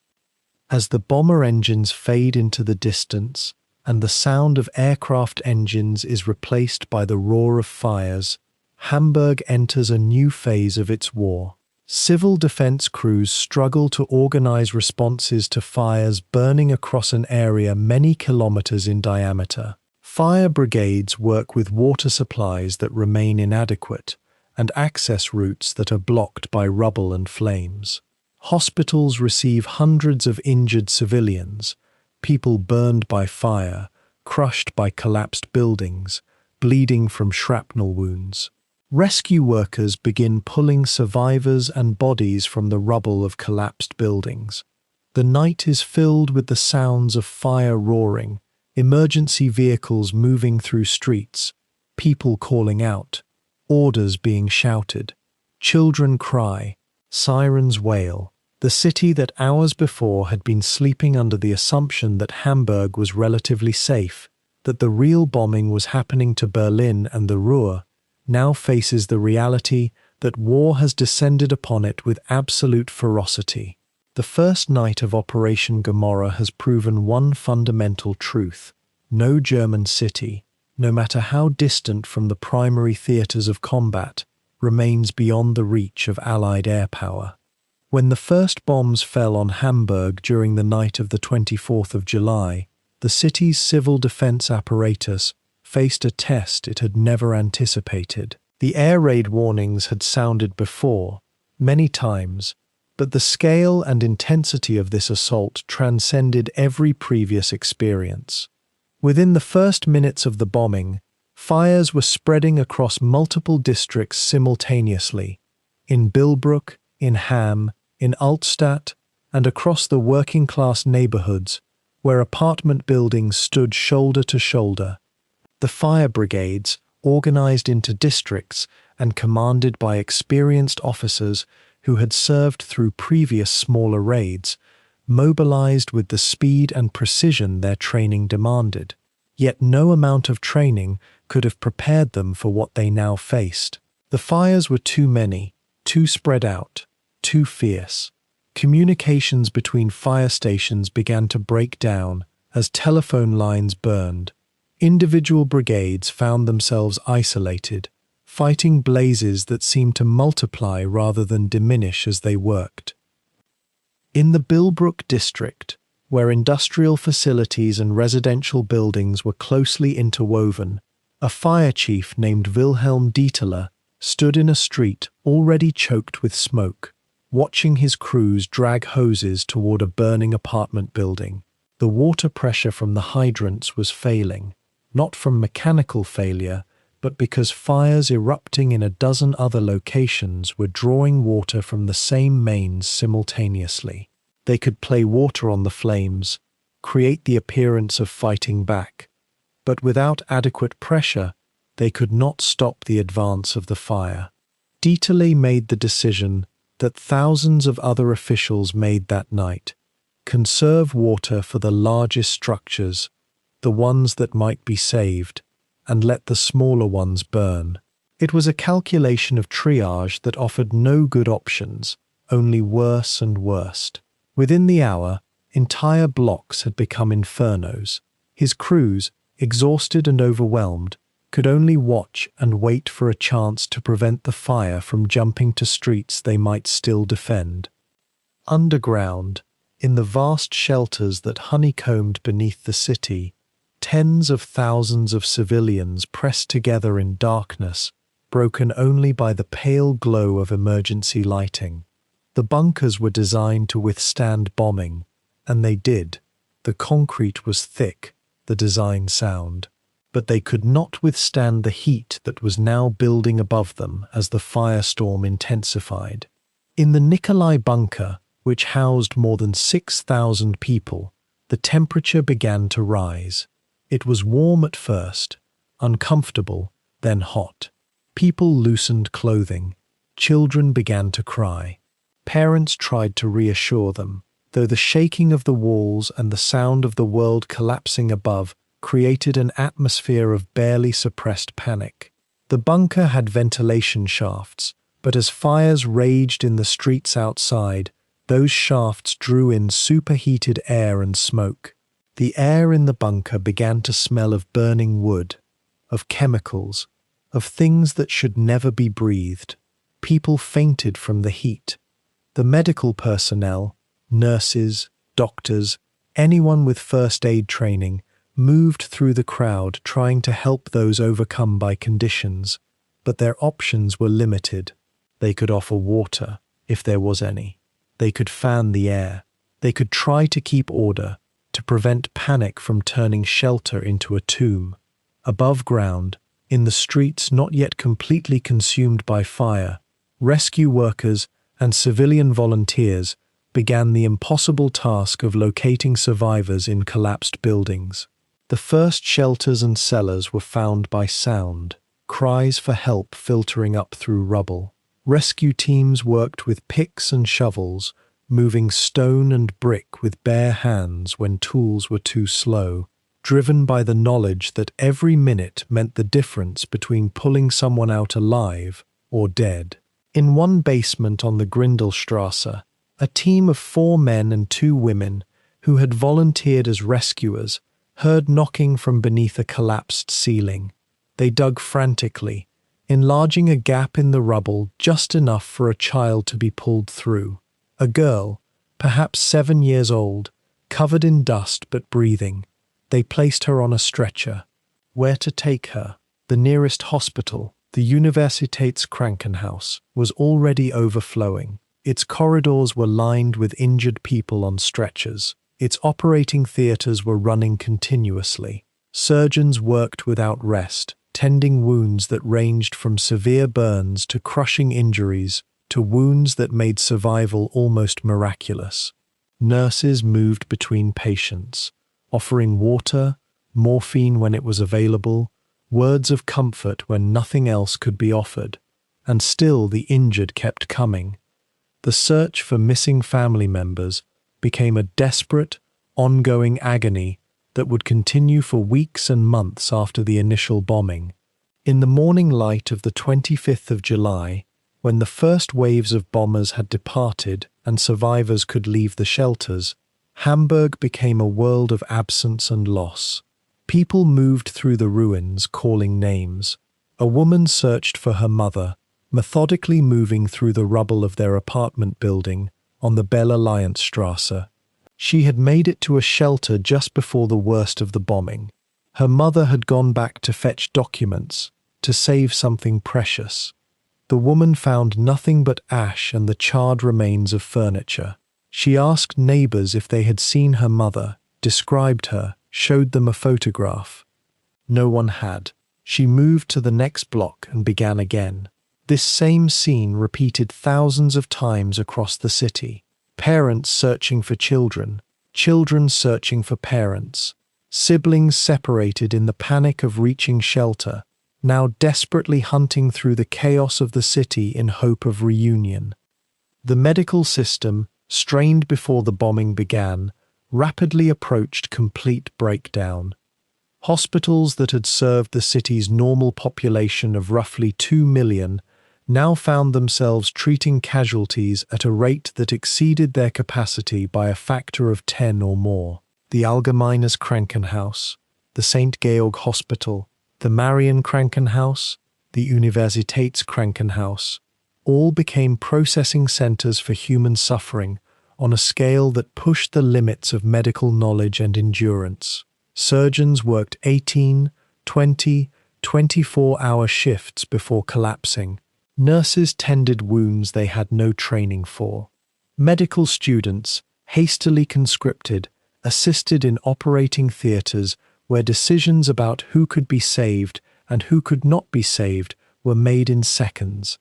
A: As the bomber engines fade into the distance and the sound of aircraft engines is replaced by the roar of fires, Hamburg enters a new phase of its war. Civil defense crews struggle to organize responses to fires burning across an area many kilometers in diameter. Fire brigades work with water supplies that remain inadequate and access routes that are blocked by rubble and flames. Hospitals receive hundreds of injured civilians, people burned by fire, crushed by collapsed buildings, bleeding from shrapnel wounds. Rescue workers begin pulling survivors and bodies from the rubble of collapsed buildings. The night is filled with the sounds of fire roaring, emergency vehicles moving through streets, people calling out, orders being shouted, children cry, sirens wail. The city that hours before had been sleeping under the assumption that Hamburg was relatively safe, that the real bombing was happening to Berlin and the Ruhr, now faces the reality that war has descended upon it with absolute ferocity. The first night of Operation Gomorrah has proven one fundamental truth: no German city, no matter how distant from the primary theatres of combat, remains beyond the reach of Allied air power. When the first bombs fell on Hamburg during the night of the 24th of July, the city's civil defence apparatus faced a test it had never anticipated. The air raid warnings had sounded before, many times, but the scale and intensity of this assault transcended every previous experience. Within the first minutes of the bombing, fires were spreading across multiple districts simultaneously, in Billbrook, in Ham, in Altstadt, and across the working-class neighbourhoods, where apartment buildings stood shoulder to shoulder. The fire brigades, organised into districts and commanded by experienced officers who had served through previous smaller raids, mobilised with the speed and precision their training demanded. Yet no amount of training could have prepared them for what they now faced. The fires were too many, too spread out, too fierce. Communications between fire stations began to break down as telephone lines burned. Individual brigades found themselves isolated, fighting blazes that seemed to multiply rather than diminish as they worked. In the Billbrook district, where industrial facilities and residential buildings were closely interwoven, a fire chief named Wilhelm Dietler stood in a street already choked with smoke, watching his crews drag hoses toward a burning apartment building. The water pressure from the hydrants was failing, not from mechanical failure, but because fires erupting in a dozen other locations were drawing water from the same mains simultaneously. They could play water on the flames, create the appearance of fighting back, but without adequate pressure, they could not stop the advance of the fire. Dietler made the decision that thousands of other officials made that night: conserve water for the largest structures, the ones that might be saved, and let the smaller ones burn. It was a calculation of triage that offered no good options, only worse and worst. Within the hour, entire blocks had become infernos. His crews, exhausted and overwhelmed, could only watch and wait for a chance to prevent the fire from jumping to streets they might still defend. Underground, in the vast shelters that honeycombed beneath the city, tens of thousands of civilians pressed together in darkness, broken only by the pale glow of emergency lighting. The bunkers were designed to withstand bombing, and they did. The concrete was thick, the design sound, but they could not withstand the heat that was now building above them as the firestorm intensified. In the Nikolai bunker, which housed more than 6,000 people, the temperature began to rise. It was warm at first, uncomfortable, then hot. People loosened clothing. Children began to cry. Parents tried to reassure them, though the shaking of the walls and the sound of the world collapsing above created an atmosphere of barely suppressed panic. The bunker had ventilation shafts, but as fires raged in the streets outside, those shafts drew in superheated air and smoke. The air in the bunker began to smell of burning wood, of chemicals, of things that should never be breathed. People fainted from the heat. The medical personnel, nurses, doctors, anyone with first aid training, moved through the crowd trying to help those overcome by conditions, but their options were limited. They could offer water, if there was any. They could fan the air. They could try to keep order, to prevent panic from turning shelter into a tomb. Above ground, in the streets not yet completely consumed by fire, rescue workers and civilian volunteers began the impossible task of locating survivors in collapsed buildings. The first shelters and cellars were found by sound, cries for help filtering up through rubble. Rescue teams worked with picks and shovels, moving stone and brick with bare hands when tools were too slow, driven by the knowledge that every minute meant the difference between pulling someone out alive or dead. In one basement on the Grindelstrasse, a team of 4 men and 2 women, who had volunteered as rescuers, heard knocking from beneath a collapsed ceiling. They dug frantically, enlarging a gap in the rubble just enough for a child to be pulled through. A girl, perhaps 7 years old, covered in dust but breathing. They placed her on a stretcher. Where to take her? The nearest hospital, the Universitätskrankenhaus, was already overflowing. Its corridors were lined with injured people on stretchers. Its operating theaters were running continuously. Surgeons worked without rest, tending wounds that ranged from severe burns to crushing injuries to wounds that made survival almost miraculous. Nurses moved between patients, offering water, morphine when it was available, words of comfort when nothing else could be offered, and still the injured kept coming. The search for missing family members became a desperate, ongoing agony that would continue for weeks and months after the initial bombing. In the morning light of the 25th of July, when the first waves of bombers had departed and survivors could leave the shelters, Hamburg became a world of absence and loss. People moved through the ruins calling names. A woman searched for her mother, methodically moving through the rubble of their apartment building on the Belle Allianzstrasse. She had made it to a shelter just before the worst of the bombing. Her mother had gone back to fetch documents, to save something precious. The woman found nothing but ash and the charred remains of furniture. She asked neighbors if they had seen her mother, described her, showed them a photograph. No one had. She moved to the next block and began again. This same scene repeated thousands of times across the city. Parents searching for children, children searching for parents, siblings separated in the panic of reaching shelter, now desperately hunting through the chaos of the city in hope of reunion. The medical system, strained before the bombing began, rapidly approached complete breakdown. Hospitals that had served the city's normal population of roughly 2 million now found themselves treating casualties at a rate that exceeded their capacity by a factor of 10 or more. The Allgemeines Krankenhaus, the St. Georg Hospital, the Marion Krankenhaus, the Universitätskrankenhaus, all became processing centers for human suffering on a scale that pushed the limits of medical knowledge and endurance. Surgeons worked 18, 20, 24-hour shifts before collapsing. Nurses tended wounds they had no training for. Medical students, hastily conscripted, assisted in operating theaters where decisions about who could be saved and who could not be saved were made in seconds.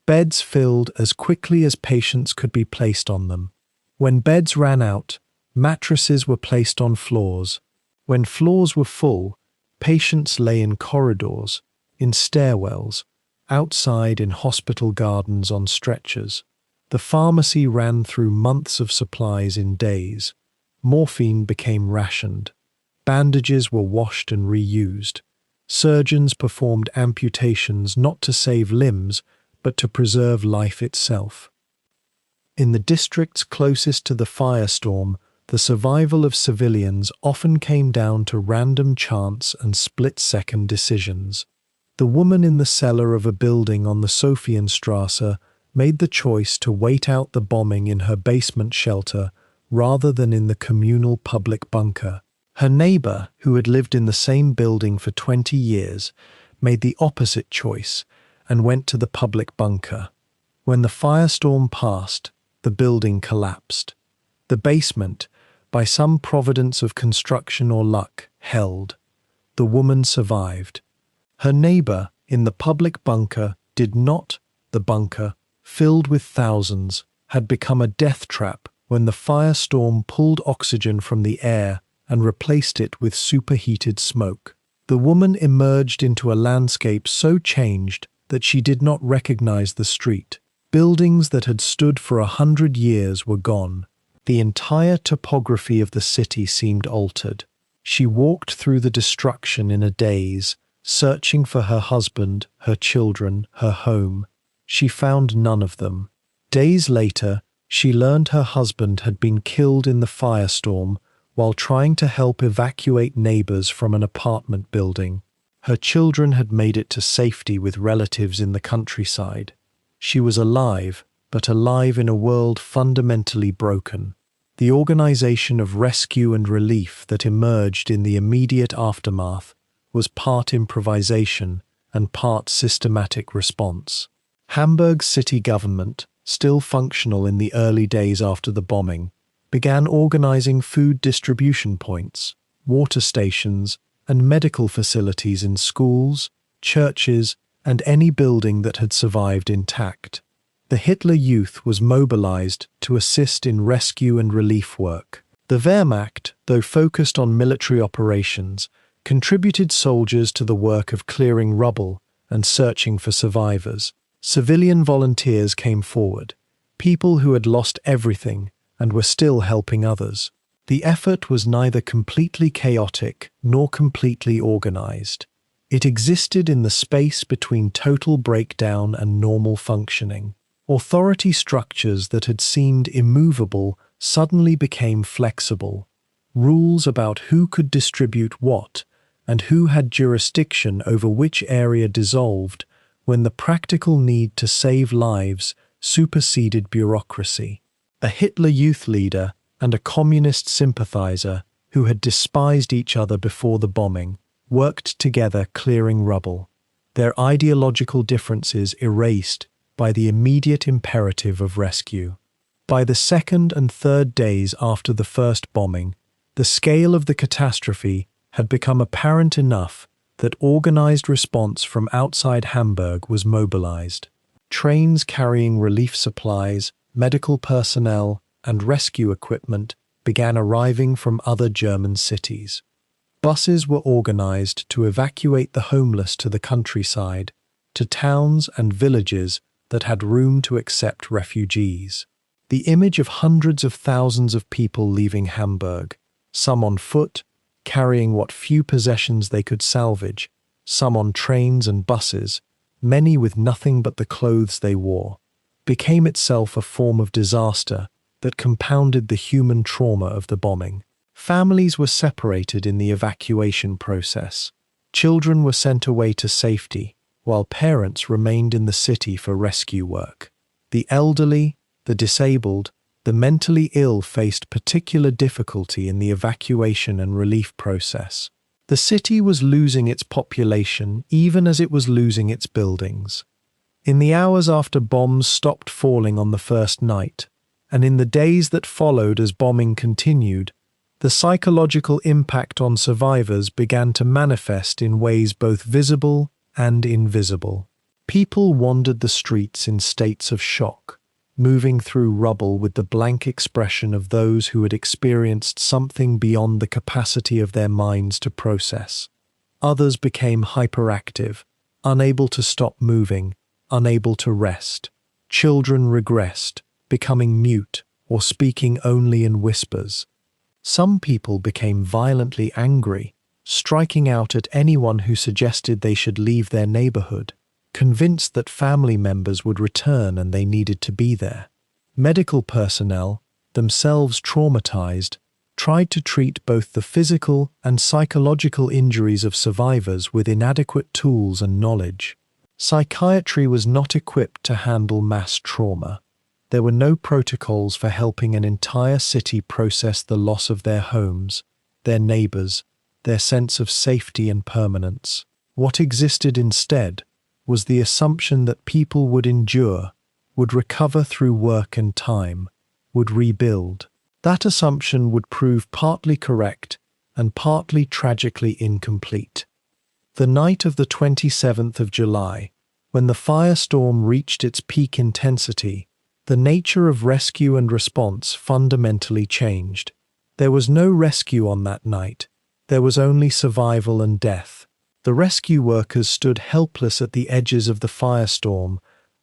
A: Beds filled as quickly as patients could be placed on them. When beds ran out, mattresses were placed on floors. When floors were full, patients lay in corridors, in stairwells, outside in hospital gardens on stretchers. The pharmacy ran through months of supplies in days. Morphine became rationed. Bandages were washed and reused. Surgeons performed amputations not to save limbs, but to preserve life itself. In the districts closest to the firestorm, the survival of civilians often came down to random chance and split-second decisions. The woman in the cellar of a building on the Sophienstrasse made the choice to wait out the bombing in her basement shelter rather than in the communal public bunker. Her neighbor, who had lived in the same building for 20 years, made the opposite choice and went to the public bunker. When the firestorm passed, the building collapsed. The basement, by some providence of construction or luck, held. The woman survived. Her neighbor, in the public bunker, did not. The bunker, filled with thousands, had become a death trap when the firestorm pulled oxygen from the air and replaced it with superheated smoke. The woman emerged into a landscape so changed that she did not recognize the street. Buildings that had stood for 100 years were gone. The entire topography of the city seemed altered. She walked through the destruction in a daze, searching for her husband, her children, her home. She found none of them. Days later, she learned her husband had been killed in the firestorm while trying to help evacuate neighbors from an apartment building. Her children had made it to safety with relatives in the countryside. She was alive, but alive in a world fundamentally broken. The organization of rescue and relief that emerged in the immediate aftermath was part improvisation and part systematic response. Hamburg's city government, still functional in the early days after the bombing, began organizing food distribution points, water stations, and medical facilities in schools, churches, and any building that had survived intact. The Hitler Youth was mobilized to assist in rescue and relief work. The Wehrmacht, though focused on military operations, contributed soldiers to the work of clearing rubble and searching for survivors. Civilian volunteers came forward, people who had lost everything and were still helping others. The effort was neither completely chaotic nor completely organized. It existed in the space between total breakdown and normal functioning. Authority structures that had seemed immovable suddenly became flexible. Rules about who could distribute what and who had jurisdiction over which area dissolved when the practical need to save lives superseded bureaucracy. A Hitler Youth leader and a communist sympathizer who had despised each other before the bombing worked together clearing rubble, their ideological differences erased by the immediate imperative of rescue. By the second and third days after the first bombing, the scale of the catastrophe had become apparent enough that organized response from outside Hamburg was mobilized. Trains carrying relief supplies, medical personnel, and rescue equipment began arriving from other German cities. Buses were organized to evacuate the homeless to the countryside, to towns and villages that had room to accept refugees. The image of hundreds of thousands of people leaving Hamburg, some on foot, carrying what few possessions they could salvage, some on trains and buses, many with nothing but the clothes they wore, became itself a form of disaster that compounded the human trauma of the bombing. Families were separated in the evacuation process. Children were sent away to safety, while parents remained in the city for rescue work. The elderly, the disabled, the mentally ill faced particular difficulty in the evacuation and relief process. The city was losing its population even as it was losing its buildings. In the hours after bombs stopped falling on the first night, and in the days that followed as bombing continued, the psychological impact on survivors began to manifest in ways both visible and invisible. People wandered the streets in states of shock, moving through rubble with the blank expression of those who had experienced something beyond the capacity of their minds to process. Others became hyperactive, unable to stop moving, unable to rest. Children regressed, becoming mute or speaking only in whispers. Some people became violently angry, striking out at anyone who suggested they should leave their neighborhood, convinced that family members would return and they needed to be there. Medical personnel, themselves traumatized, tried to treat both the physical and psychological injuries of survivors with inadequate tools and knowledge. Psychiatry was not equipped to handle mass trauma. There were no protocols for helping an entire city process the loss of their homes, their neighbors, their sense of safety and permanence. What existed instead was the assumption that people would endure, would recover through work and time, would rebuild. That assumption would prove partly correct and partly tragically incomplete. The night of the 27th of July, when the firestorm reached its peak intensity, the nature of rescue and response fundamentally changed. There was no rescue on that night. There was only survival and death. The rescue workers stood helpless at the edges of the firestorm,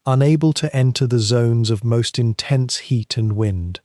A: unable to enter the zones of most intense heat and wind.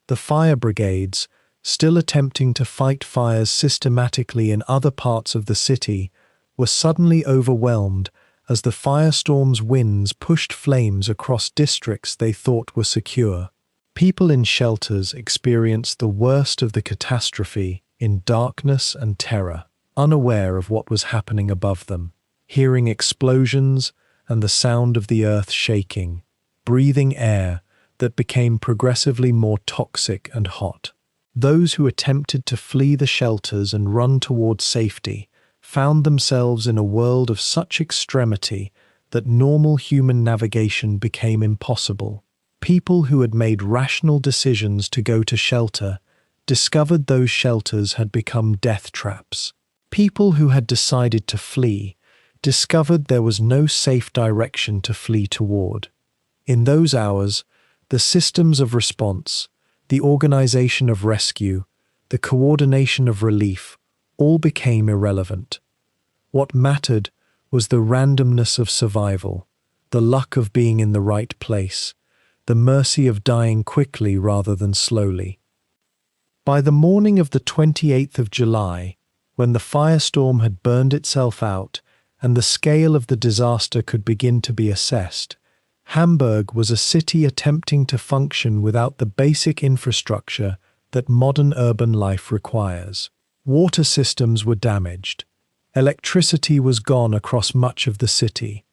A: The fire brigades, still attempting to fight fires systematically in other parts of the city, were suddenly overwhelmed as the firestorm's winds pushed flames across districts they thought were secure. People in shelters experienced the worst of the catastrophe in darkness and terror, unaware of what was happening above them, hearing explosions and the sound of the earth shaking, breathing air that became progressively more toxic and hot. Those who attempted to flee the shelters and run toward safety found themselves in a world of such extremity that normal human navigation became impossible. People who had made rational decisions to go to shelter discovered those shelters had become death traps. People who had decided to flee discovered there was no safe direction to flee toward. In those hours, the systems of response, the organization of rescue, the coordination of relief, all became irrelevant. What mattered was the randomness of survival, the luck of being in the right place, the mercy of dying quickly rather than slowly. By the morning of the 28th of July, when the firestorm had burned itself out and the scale of the disaster could begin to be assessed, Hamburg was a city attempting to function without the basic infrastructure that modern urban life requires. Water systems were damaged. Electricity was gone across much of the city.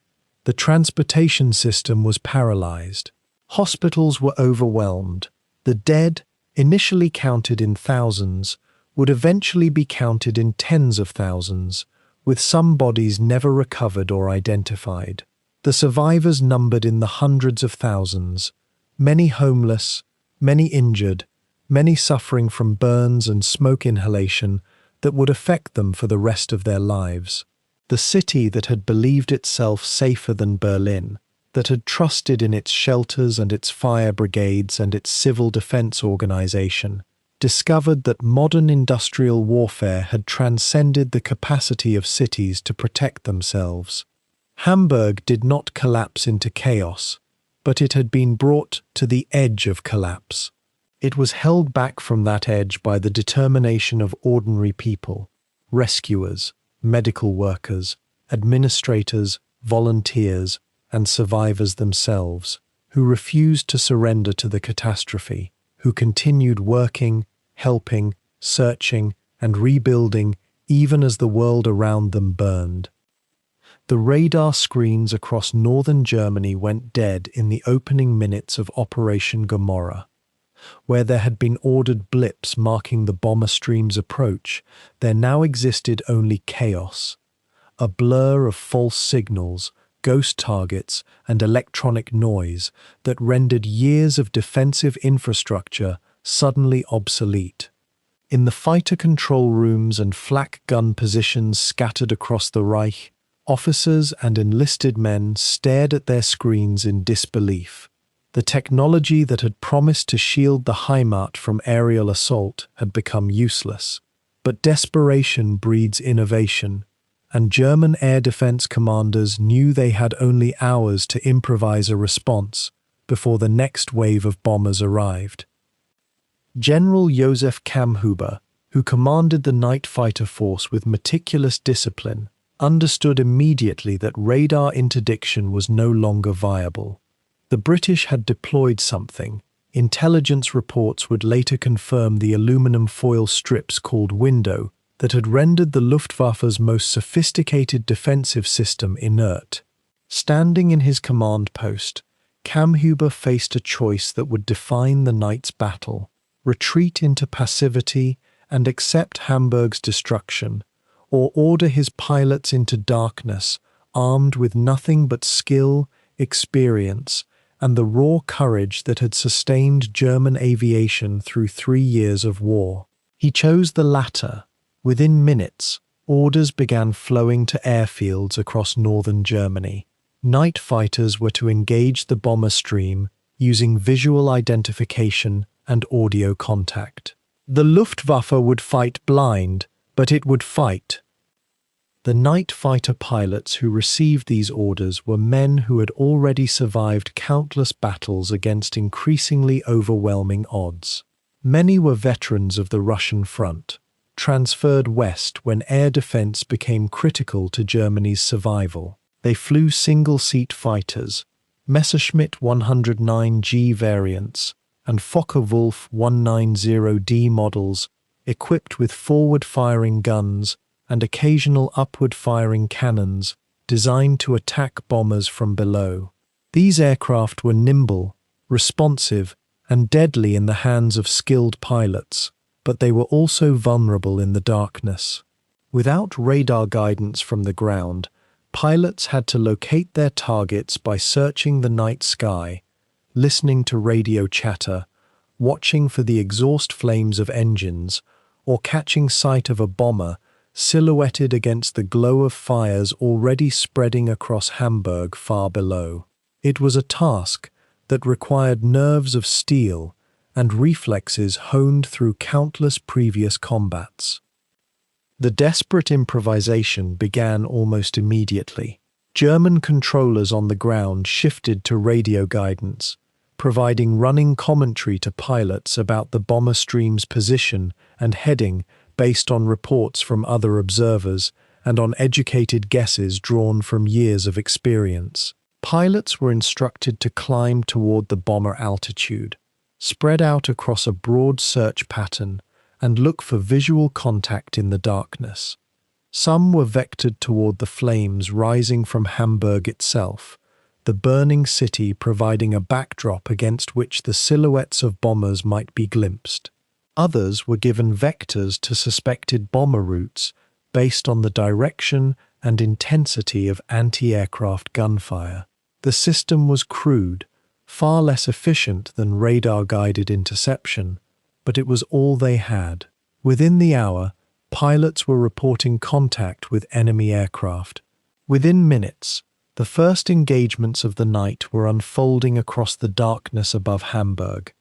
A: The transportation system was paralyzed. Hospitals were overwhelmed. The dead, initially counted in thousands, would eventually be counted in tens of thousands, with some bodies never recovered or identified. The survivors numbered in the hundreds of thousands, many homeless, many injured, many suffering from burns and smoke inhalation that would affect them for the rest of their lives. The city that had believed itself safer than Berlin, that had trusted in its shelters and its fire brigades and its civil defense organization, discovered that modern industrial warfare had transcended the capacity of cities to protect themselves. Hamburg did not collapse into chaos, but it had been brought to the edge of collapse. It was held back from that edge by the determination of ordinary people, rescuers, medical workers, administrators, volunteers, and survivors themselves, who refused to surrender to the catastrophe, who continued working, helping, searching, and rebuilding even as the world around them burned. The radar screens across northern Germany went dead in the opening minutes of Operation Gomorrah. Where there had been ordered blips marking the bomber stream's approach, there now existed only chaos, a blur of false signals, ghost targets, and electronic noise that rendered years of defensive infrastructure suddenly obsolete. In the fighter control rooms and flak gun positions scattered across the Reich, officers and enlisted men stared at their screens in disbelief. The technology that had promised to shield the Heimat from aerial assault had become useless. But desperation breeds innovation, and German air defense commanders knew they had only hours to improvise a response before the next wave of bombers arrived. General Josef Kammhuber, who commanded the night fighter force with meticulous discipline, understood immediately that radar interdiction was no longer viable. The British had deployed something. Intelligence reports would later confirm the aluminum foil strips called window that had rendered the Luftwaffe's most sophisticated defensive system inert. Standing in his command post, Kammhuber faced a choice that would define the night's battle: retreat into passivity and accept Hamburg's destruction, or order his pilots into darkness, armed with nothing but skill, experience, and the raw courage that had sustained German aviation through 3 years of war. He chose the latter. Within minutes, orders began flowing to airfields across northern Germany. Night fighters were to engage the bomber stream using visual identification and audio contact. The Luftwaffe would fight blind, but it would fight. The night fighter pilots who received these orders were men who had already survived countless battles against increasingly overwhelming odds. Many were veterans of the Russian front, transferred west when air defense became critical to Germany's survival. They flew single-seat fighters, Messerschmitt 109G variants, and Focke-Wulf 190D models, equipped with forward-firing guns and occasional upward-firing cannons designed to attack bombers from below. These aircraft were nimble, responsive, and deadly in the hands of skilled pilots, but they were also vulnerable in the darkness. Without radar guidance from the ground, pilots had to locate their targets by searching the night sky, listening to radio chatter, watching for the exhaust flames of engines, or catching sight of a bomber silhouetted against the glow of fires already spreading across Hamburg far below. It was a task that required nerves of steel and reflexes honed through countless previous combats. The desperate improvisation began almost immediately. German controllers on the ground shifted to radio guidance, providing running commentary to pilots about the bomber stream's position and heading based on reports from other observers and on educated guesses drawn from years of experience. Pilots were instructed to climb toward the bomber altitude, spread out across a broad search pattern, and look for visual contact in the darkness. Some were vectored toward the flames rising from Hamburg itself, the burning city providing a backdrop against which the silhouettes of bombers might be glimpsed. Others were given vectors to suspected bomber routes based on the direction and intensity of anti-aircraft gunfire. The system was crude, far less efficient than radar-guided interception, but it was all they had. Within the hour, pilots were reporting contact with enemy aircraft. Within minutes, the first engagements of the night were unfolding across the darkness above Hamburg.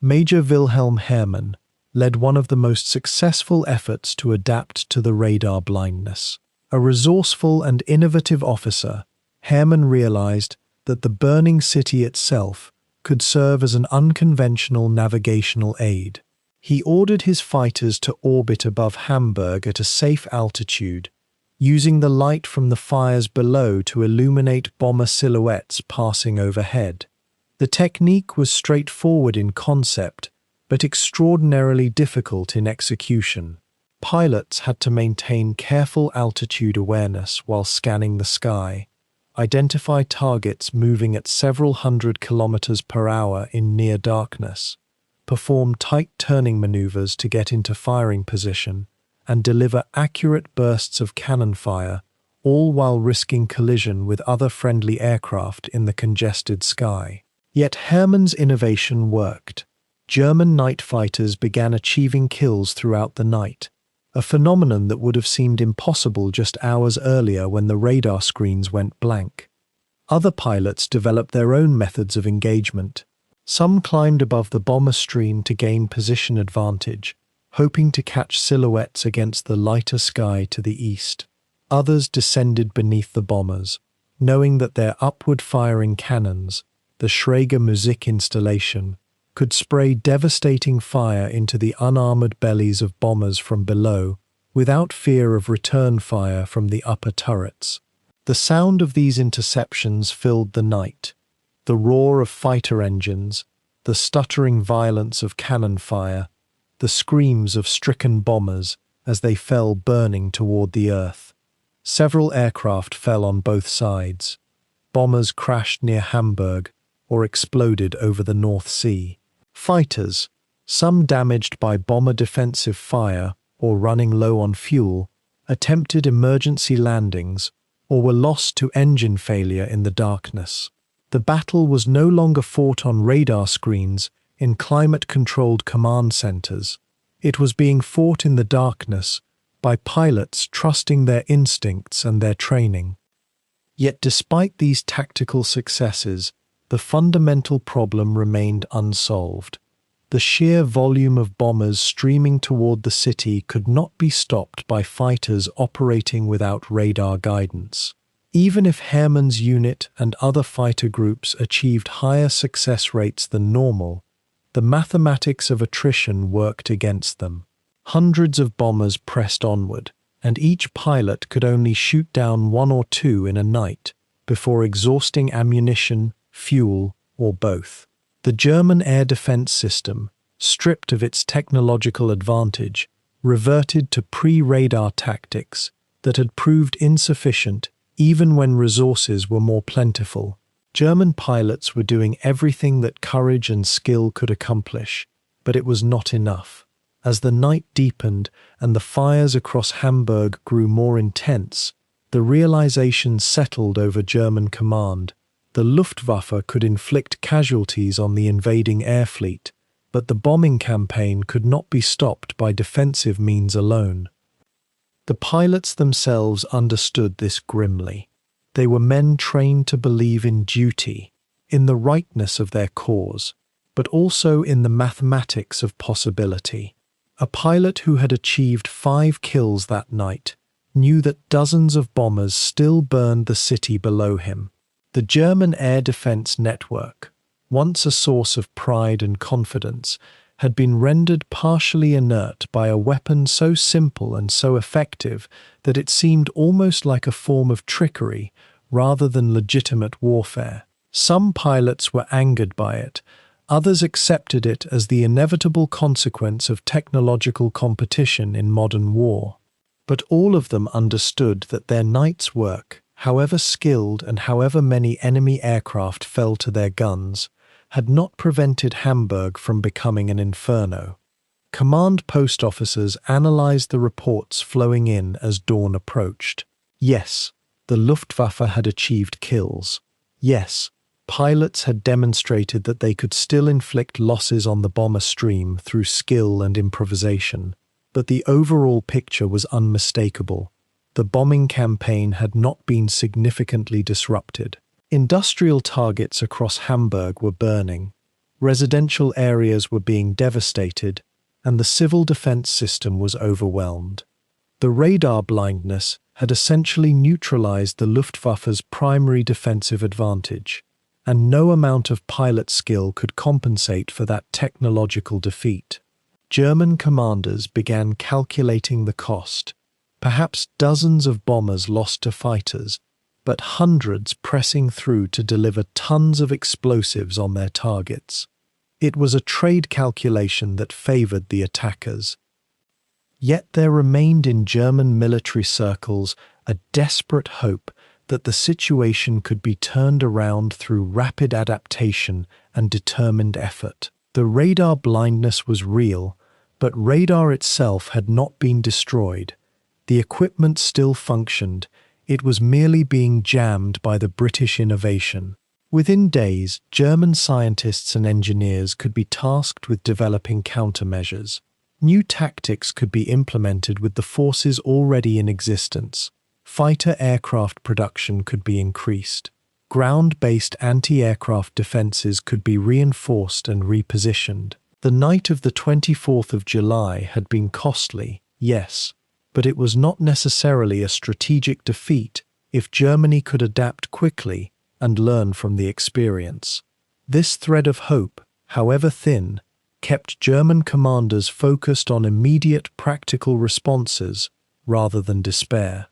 A: Major Wilhelm Hermann led one of the most successful efforts to adapt to the radar blindness. A resourceful and innovative officer, Hermann realized that the burning city itself could serve as an unconventional navigational aid. He ordered his fighters to orbit above Hamburg at a safe altitude, using the light from the fires below to illuminate bomber silhouettes passing overhead. The technique was straightforward in concept, but extraordinarily difficult in execution. Pilots had to maintain careful altitude awareness while scanning the sky, identify targets moving at several hundred kilometers per hour in near darkness, perform tight turning maneuvers to get into firing position, and deliver accurate bursts of cannon fire, all while risking collision with other friendly aircraft in the congested sky. Yet Hermann's innovation worked. German night fighters began achieving kills throughout the night, a phenomenon that would have seemed impossible just hours earlier when the radar screens went blank. Other pilots developed their own methods of engagement. Some climbed above the bomber stream to gain position advantage, hoping to catch silhouettes against the lighter sky to the east. Others descended beneath the bombers, knowing that their upward-firing cannons, the Schräger Musik installation, could spray devastating fire into the unarmored bellies of bombers from below, without fear of return fire from the upper turrets. The sound of these interceptions filled the night. The roar of fighter engines, the stuttering violence of cannon fire, the screams of stricken bombers as they fell burning toward the earth. Several aircraft fell on both sides. Bombers crashed near Hamburg or exploded over the North Sea. Fighters, some damaged by bomber defensive fire or running low on fuel, attempted emergency landings or were lost to engine failure in the darkness. The battle was no longer fought on radar screens in climate-controlled command centers. It was being fought in the darkness by pilots trusting their instincts and their training. Yet despite these tactical successes, the fundamental problem remained unsolved. The sheer volume of bombers streaming toward the city could not be stopped by fighters operating without radar guidance. Even if Hermann's unit and other fighter groups achieved higher success rates than normal, the mathematics of attrition worked against them. Hundreds of bombers pressed onward, and each pilot could only shoot down one or two in a night before exhausting ammunition, fuel, or both. The German air defense system, stripped of its technological advantage, reverted to pre-radar tactics that had proved insufficient even when resources were more plentiful. German pilots were doing everything that courage and skill could accomplish, but it was not enough. As the night deepened and the fires across Hamburg grew more intense, the realization settled over German command. The Luftwaffe could inflict casualties on the invading air fleet, but the bombing campaign could not be stopped by defensive means alone. The pilots themselves understood this grimly. They were men trained to believe in duty, in the rightness of their cause, but also in the mathematics of possibility. A pilot who had achieved 5 kills that night knew that dozens of bombers still burned the city below him. The German air defense network, once a source of pride and confidence, had been rendered partially inert by a weapon so simple and so effective that it seemed almost like a form of trickery rather than legitimate warfare. Some pilots were angered by it, others accepted it as the inevitable consequence of technological competition in modern war. But all of them understood that their night's work, however skilled and however many enemy aircraft fell to their guns, had not prevented Hamburg from becoming an inferno. Command post officers analyzed the reports flowing in as dawn approached. Yes, the Luftwaffe had achieved kills. Yes, pilots had demonstrated that they could still inflict losses on the bomber stream through skill and improvisation. But the overall picture was unmistakable. The bombing campaign had not been significantly disrupted. Industrial targets across Hamburg were burning, residential areas were being devastated, and the civil defense system was overwhelmed. The radar blindness had essentially neutralized the Luftwaffe's primary defensive advantage, and no amount of pilot skill could compensate for that technological defeat. German commanders began calculating the cost. Perhaps dozens of bombers lost to fighters, but hundreds pressing through to deliver tons of explosives on their targets. It was a trade calculation that favored the attackers. Yet there remained in German military circles a desperate hope that the situation could be turned around through rapid adaptation and determined effort. The radar blindness was real, but radar itself had not been destroyed. The equipment still functioned. It was merely being jammed by the British innovation. Within days, German scientists and engineers could be tasked with developing countermeasures. New tactics could be implemented with the forces already in existence. Fighter aircraft production could be increased. Ground-based anti-aircraft defenses could be reinforced and repositioned. The night of the 24th of July had been costly, yes, but it was not necessarily a strategic defeat if Germany could adapt quickly and learn from the experience. This thread of hope, however thin, kept German commanders focused on immediate practical responses rather than despair.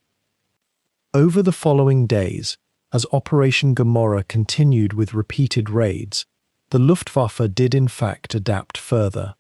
A: Over the following days, as Operation Gomorrah continued with repeated raids, the Luftwaffe did in fact adapt further.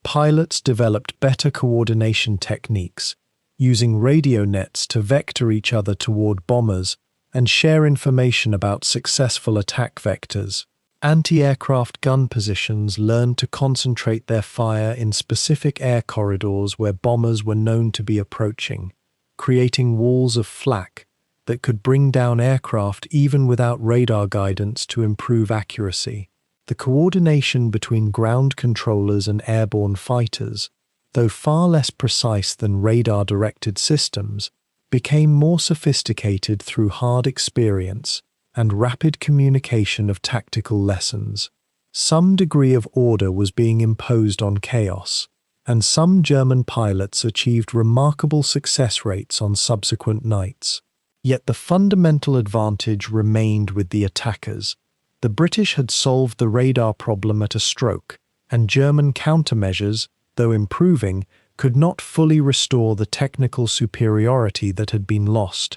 A: Pilots developed better coordination techniques, using radio nets to vector each other toward bombers and share information about successful attack vectors. Anti-aircraft gun positions learned to concentrate their fire in specific air corridors where bombers were known to be approaching, creating walls of flak that could bring down aircraft even without radar guidance to improve accuracy. The coordination between ground controllers and airborne fighters, though far less precise than radar-directed systems, became more sophisticated through hard experience and rapid communication of tactical lessons. Some degree of order was being imposed on chaos, and some German pilots achieved remarkable success rates on subsequent nights. Yet the fundamental advantage remained with the attackers. The British had solved the radar problem at a stroke, and German countermeasures, though improving, could not fully restore the technical superiority that had been lost.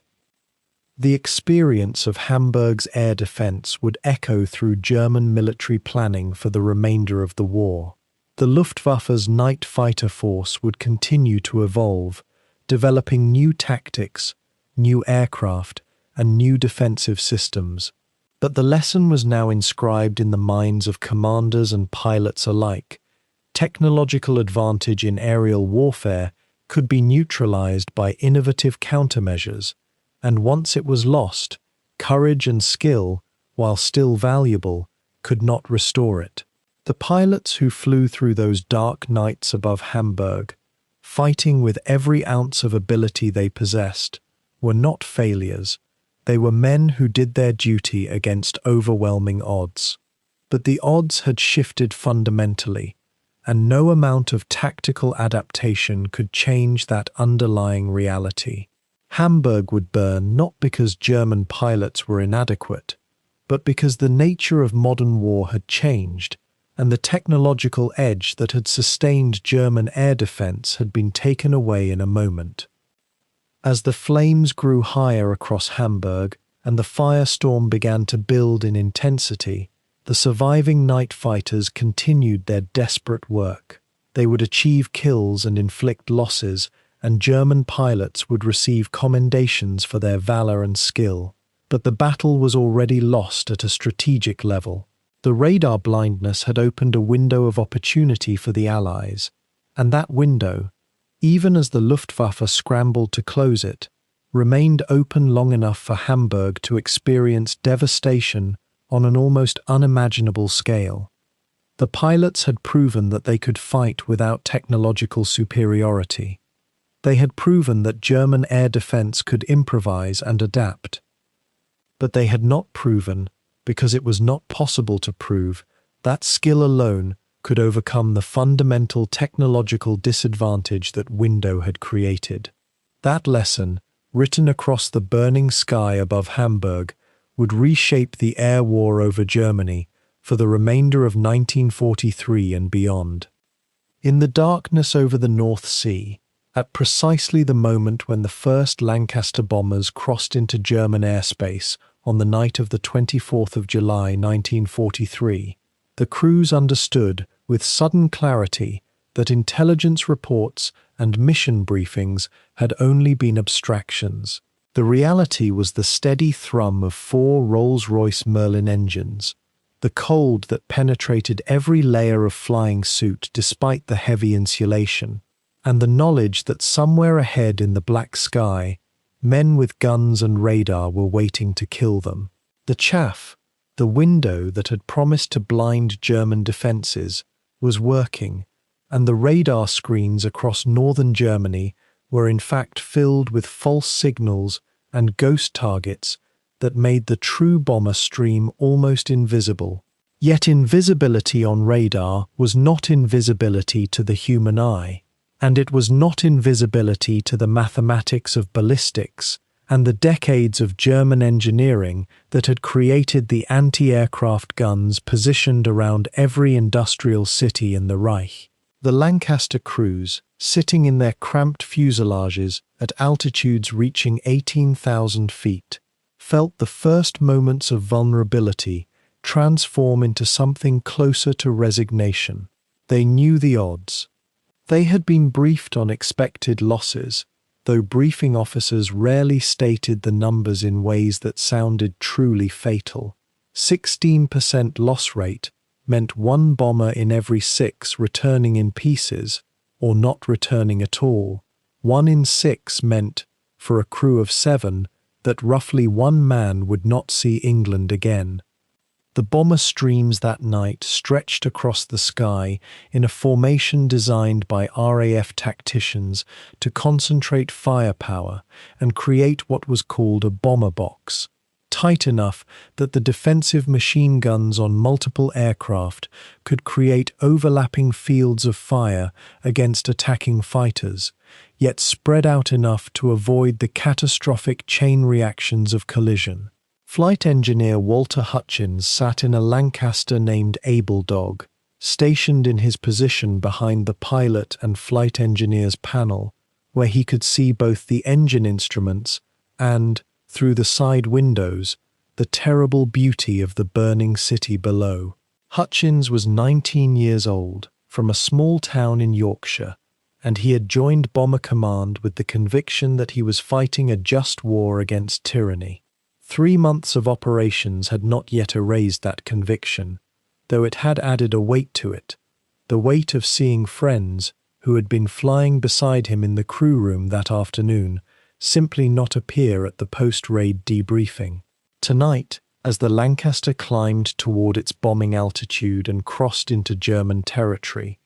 A: The experience of Hamburg's air defense would echo through German military planning for the remainder of the war. The Luftwaffe's night fighter force would continue to evolve, developing new tactics, new aircraft, and new defensive systems. But the lesson was now inscribed in the minds of commanders and pilots alike. Technological advantage in aerial warfare could be neutralized by innovative countermeasures, and once it was lost, courage and skill, while still valuable, could not restore it. The pilots who flew through those dark nights above Hamburg, fighting with every ounce of ability they possessed, were not failures. They were men who did their duty against overwhelming odds. But the odds had shifted fundamentally, and no amount of tactical adaptation could change that underlying reality. Hamburg would burn not because German pilots were inadequate, but because the nature of modern war had changed, and the technological edge that had sustained German air defense had been taken away in a moment. As the flames grew higher across Hamburg and the firestorm began to build in intensity, the surviving night fighters continued their desperate work. They would achieve kills and inflict losses, and German pilots would receive commendations for their valor and skill. But the battle was already lost at a strategic level. The radar blindness had opened a window of opportunity for the Allies, and that window, even as the Luftwaffe scrambled to close it, remained open long enough for Hamburg to experience devastation on an almost unimaginable scale. The pilots had proven that they could fight without technological superiority. They had proven that German air defense could improvise and adapt. But they had not proven, because it was not possible to prove, that skill alone could overcome the fundamental technological disadvantage that window had created. That lesson, written across the burning sky above Hamburg, would reshape the air war over Germany for the remainder of 1943 and beyond. In the darkness over the North Sea, At precisely the moment when the first Lancaster bombers crossed into German airspace on the night of the 24th of July 1943, the crews understood with sudden clarity that intelligence reports and mission briefings had only been abstractions. The reality was the steady thrum of 4 Rolls-Royce Merlin engines, the cold that penetrated every layer of flying suit despite the heavy insulation, and the knowledge that somewhere ahead in the black sky, men with guns and radar were waiting to kill them. The chaff, the window that had promised to blind German defences, was working, and the radar screens across northern Germany were in fact filled with false signals and ghost targets that made the true bomber stream almost invisible. Yet invisibility on radar was not invisibility to the human eye, and it was not invisibility to the mathematics of ballistics and the decades of German engineering that had created the anti-aircraft guns positioned around every industrial city in the Reich. The Lancaster crews, sitting in their cramped fuselages at altitudes reaching 18,000 feet, felt the first moments of vulnerability transform into something closer to resignation. They knew the odds. They had been briefed on expected losses, though briefing officers rarely stated the numbers in ways that sounded truly fatal. 16% loss rate meant 1 bomber in every 6 returning in pieces, or not returning at all. 1 in 6 meant, for a crew of 7, that roughly 1 man would not see England again. The bomber streams that night stretched across the sky in a formation designed by RAF tacticians to concentrate firepower and create what was called a bomber box, tight enough that the defensive machine guns on multiple aircraft could create overlapping fields of fire against attacking fighters, yet spread out enough to avoid the catastrophic chain reactions of collision. Flight engineer Walter Hutchins sat in a Lancaster named Able Dog, stationed in his position behind the pilot and flight engineer's panel, where he could see both the engine instruments and, through the side windows, the terrible beauty of the burning city below. Hutchins was 19 years old, from a small town in Yorkshire, and he had joined Bomber Command with the conviction that he was fighting a just war against tyranny. 3 months of operations had not yet erased that conviction, though it had added a weight to it, the weight of seeing friends who had been flying beside him in the crew room that afternoon simply not appear at the post-raid debriefing. Tonight, as the Lancaster climbed toward its bombing altitude and crossed into German territory,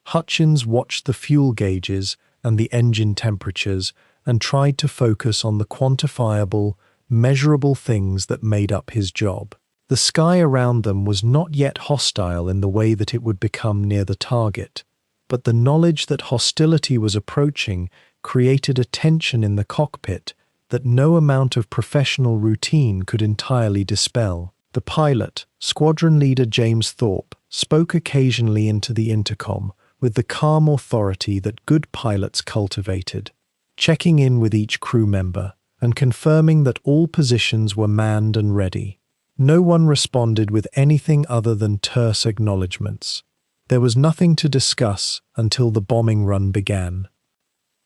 A: Hutchins watched the fuel gauges and the engine temperatures and tried to focus on the quantifiable, measurable things that made up his job. The sky around them was not yet hostile in the way that it would become near the target, but the knowledge that hostility was approaching created a tension in the cockpit that no amount of professional routine could entirely dispel. The pilot, squadron leader James Thorpe, spoke occasionally into the intercom with the calm authority that good pilots cultivated, checking in with each crew member and confirming that all positions were manned and ready. No one responded with anything other than terse acknowledgements. There was nothing to discuss until the bombing run began.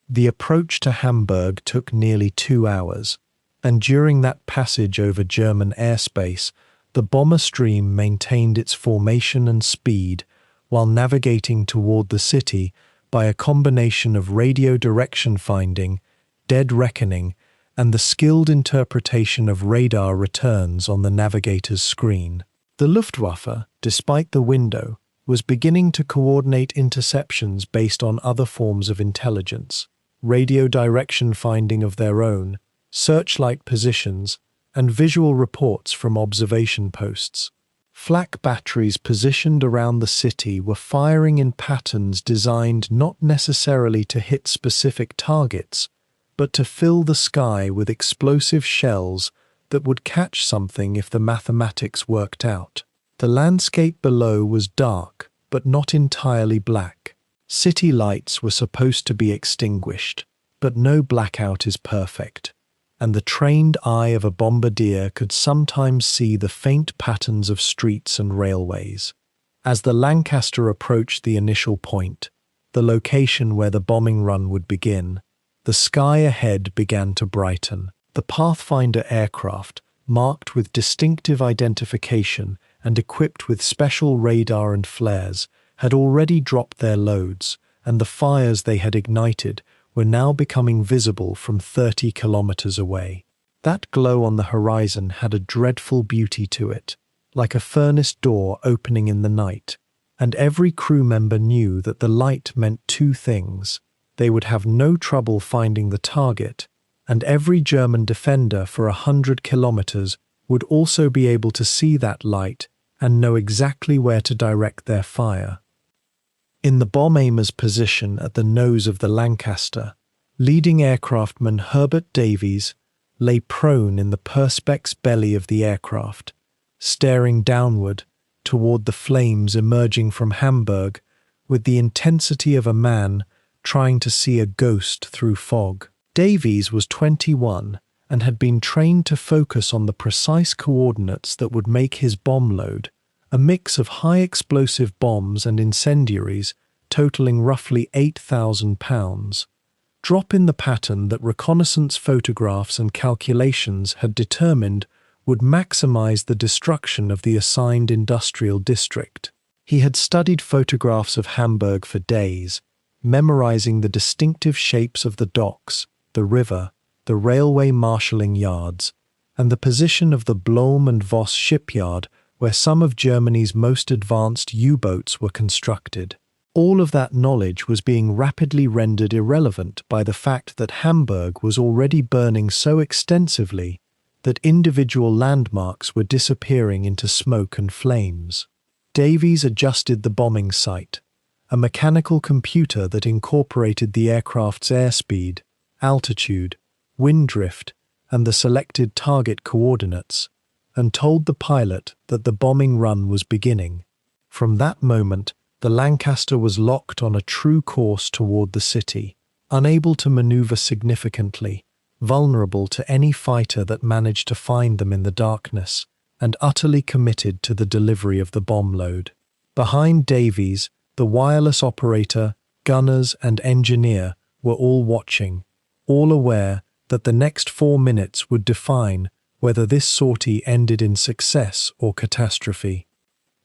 A: The approach to Hamburg took nearly 2 hours, and during that passage over German airspace, the bomber stream maintained its formation and speed while navigating toward the city by a combination of radio direction finding, dead reckoning, and the skilled interpretation of radar returns on the navigator's screen. The Luftwaffe, despite the window, was beginning to coordinate interceptions based on other forms of intelligence, radio direction finding of their own, searchlight positions, and visual reports from observation posts. Flak batteries positioned around the city were firing in patterns designed not necessarily to hit specific targets, but to fill the sky with explosive shells that would catch something if the mathematics worked out. The landscape below was dark, but not entirely black. City lights were supposed to be extinguished, but no blackout is perfect, and the trained eye of a bombardier could sometimes see the faint patterns of streets and railways. As the Lancaster approached the initial point, the location where the bombing run would begin, the sky ahead began to brighten. The Pathfinder aircraft, marked with distinctive identification and equipped with special radar and flares, had already dropped their loads, and the fires they had ignited were now becoming visible from 30 kilometers away. That glow on the horizon had a dreadful beauty to it, like a furnace door opening in the night, and every crew member knew that the light meant two things. They would have no trouble finding the target, and every German defender for 100 kilometers would also be able to see that light and know exactly where to direct their fire. In the bomb aimer's position at the nose of the Lancaster, leading aircraftman Herbert Davies lay prone in the perspex belly of the aircraft, staring downward toward the flames emerging from Hamburg with the intensity of a man trying to see a ghost through fog. Davies was 21 and had been trained to focus on the precise coordinates that would make his bomb load, a mix of high-explosive bombs and incendiaries totaling roughly 8,000 pounds, drop in the pattern that reconnaissance photographs and calculations had determined would maximize the destruction of the assigned industrial district. He had studied photographs of Hamburg for days, memorizing the distinctive shapes of the docks, the river, the railway marshalling yards, and the position of the Blom and Voss shipyard where some of Germany's most advanced U-boats were constructed. All of that knowledge was being rapidly rendered irrelevant by the fact that Hamburg was already burning so extensively that individual landmarks were disappearing into smoke and flames. Davies adjusted the bombing sight, a mechanical computer that incorporated the aircraft's airspeed, altitude, wind drift, and the selected target coordinates, and told the pilot that the bombing run was beginning. From that moment, the Lancaster was locked on a true course toward the city, unable to maneuver significantly, vulnerable to any fighter that managed to find them in the darkness, and utterly committed to the delivery of the bomb load. Behind Davies, the wireless operator, gunners, and engineer were all watching, all aware that the next 4 minutes would define whether this sortie ended in success or catastrophe.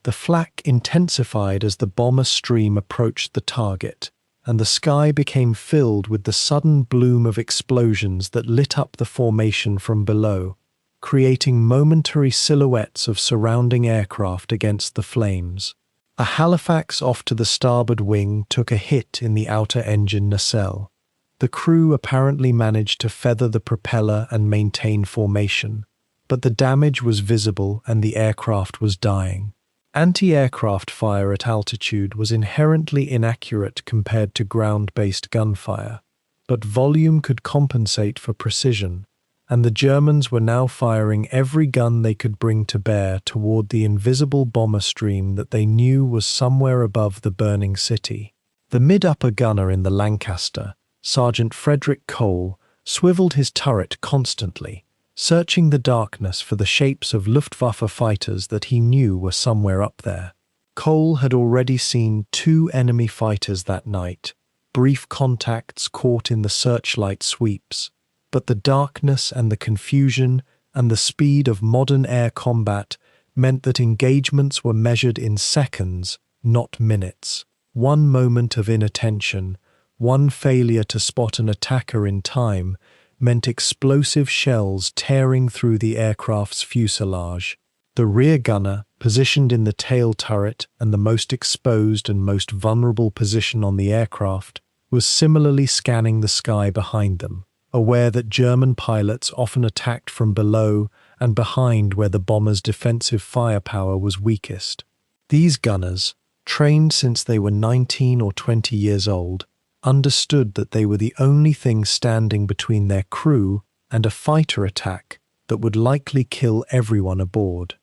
A: The flak intensified as the bomber stream approached the target, and the sky became filled with the sudden bloom of explosions that lit up the formation from below, creating momentary silhouettes of surrounding aircraft against the flames. A Halifax off to the starboard wing took a hit in the outer engine nacelle. The crew apparently managed to feather the propeller and maintain formation, but the damage was visible and the aircraft was dying. Anti-aircraft fire at altitude was inherently inaccurate compared to ground-based gunfire, but volume could compensate for precision, and the Germans were now firing every gun they could bring to bear toward the invisible bomber stream that they knew was somewhere above the burning city. The mid-upper gunner in the Lancaster, Sergeant Frederick Cole, swiveled his turret constantly, searching the darkness for the shapes of Luftwaffe fighters that he knew were somewhere up there. Cole had already seen 2 enemy fighters that night, brief contacts caught in the searchlight sweeps, but the darkness and the confusion and the speed of modern air combat meant that engagements were measured in seconds, not minutes. One moment of inattention, one failure to spot an attacker in time, meant explosive shells tearing through the aircraft's fuselage. The rear gunner, positioned in the tail turret and the most exposed and most vulnerable position on the aircraft, was similarly scanning the sky behind them, aware that German pilots often attacked from below and behind where the bomber's defensive firepower was weakest. These gunners, trained since they were 19 or 20 years old, understood that they were the only thing standing between their crew and a fighter attack that would likely kill everyone aboard.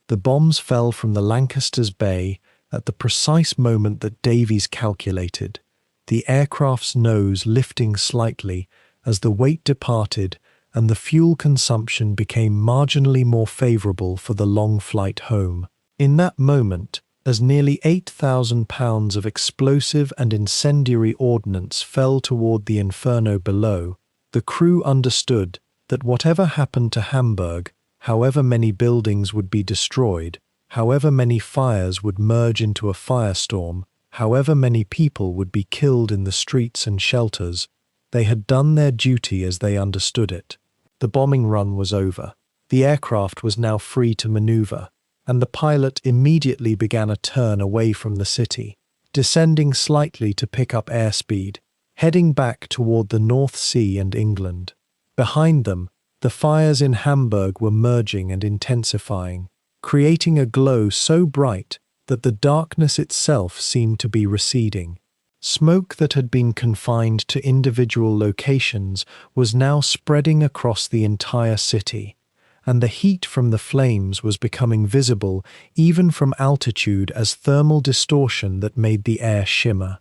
A: The bombs fell from the Lancaster's bay At the precise moment that Davies calculated, the aircraft's nose lifting slightly as the weight departed and the fuel consumption became marginally more favorable for the long flight home. In that moment, as nearly 8,000 pounds of explosive and incendiary ordnance fell toward the inferno below, the crew understood that whatever happened to Hamburg, however many buildings would be destroyed, however many fires would merge into a firestorm, however many people would be killed in the streets and shelters, they had done their duty as they understood it. The bombing run was over. The aircraft was now free to maneuver, and the pilot immediately began a turn away from the city, descending slightly to pick up airspeed, heading back toward the North Sea and England. Behind them, the fires in Hamburg were merging and intensifying, creating a glow so bright that the darkness itself seemed to be receding. Smoke that had been confined to individual locations was now spreading across the entire city, and the heat from the flames was becoming visible even from altitude as thermal distortion that made the air shimmer.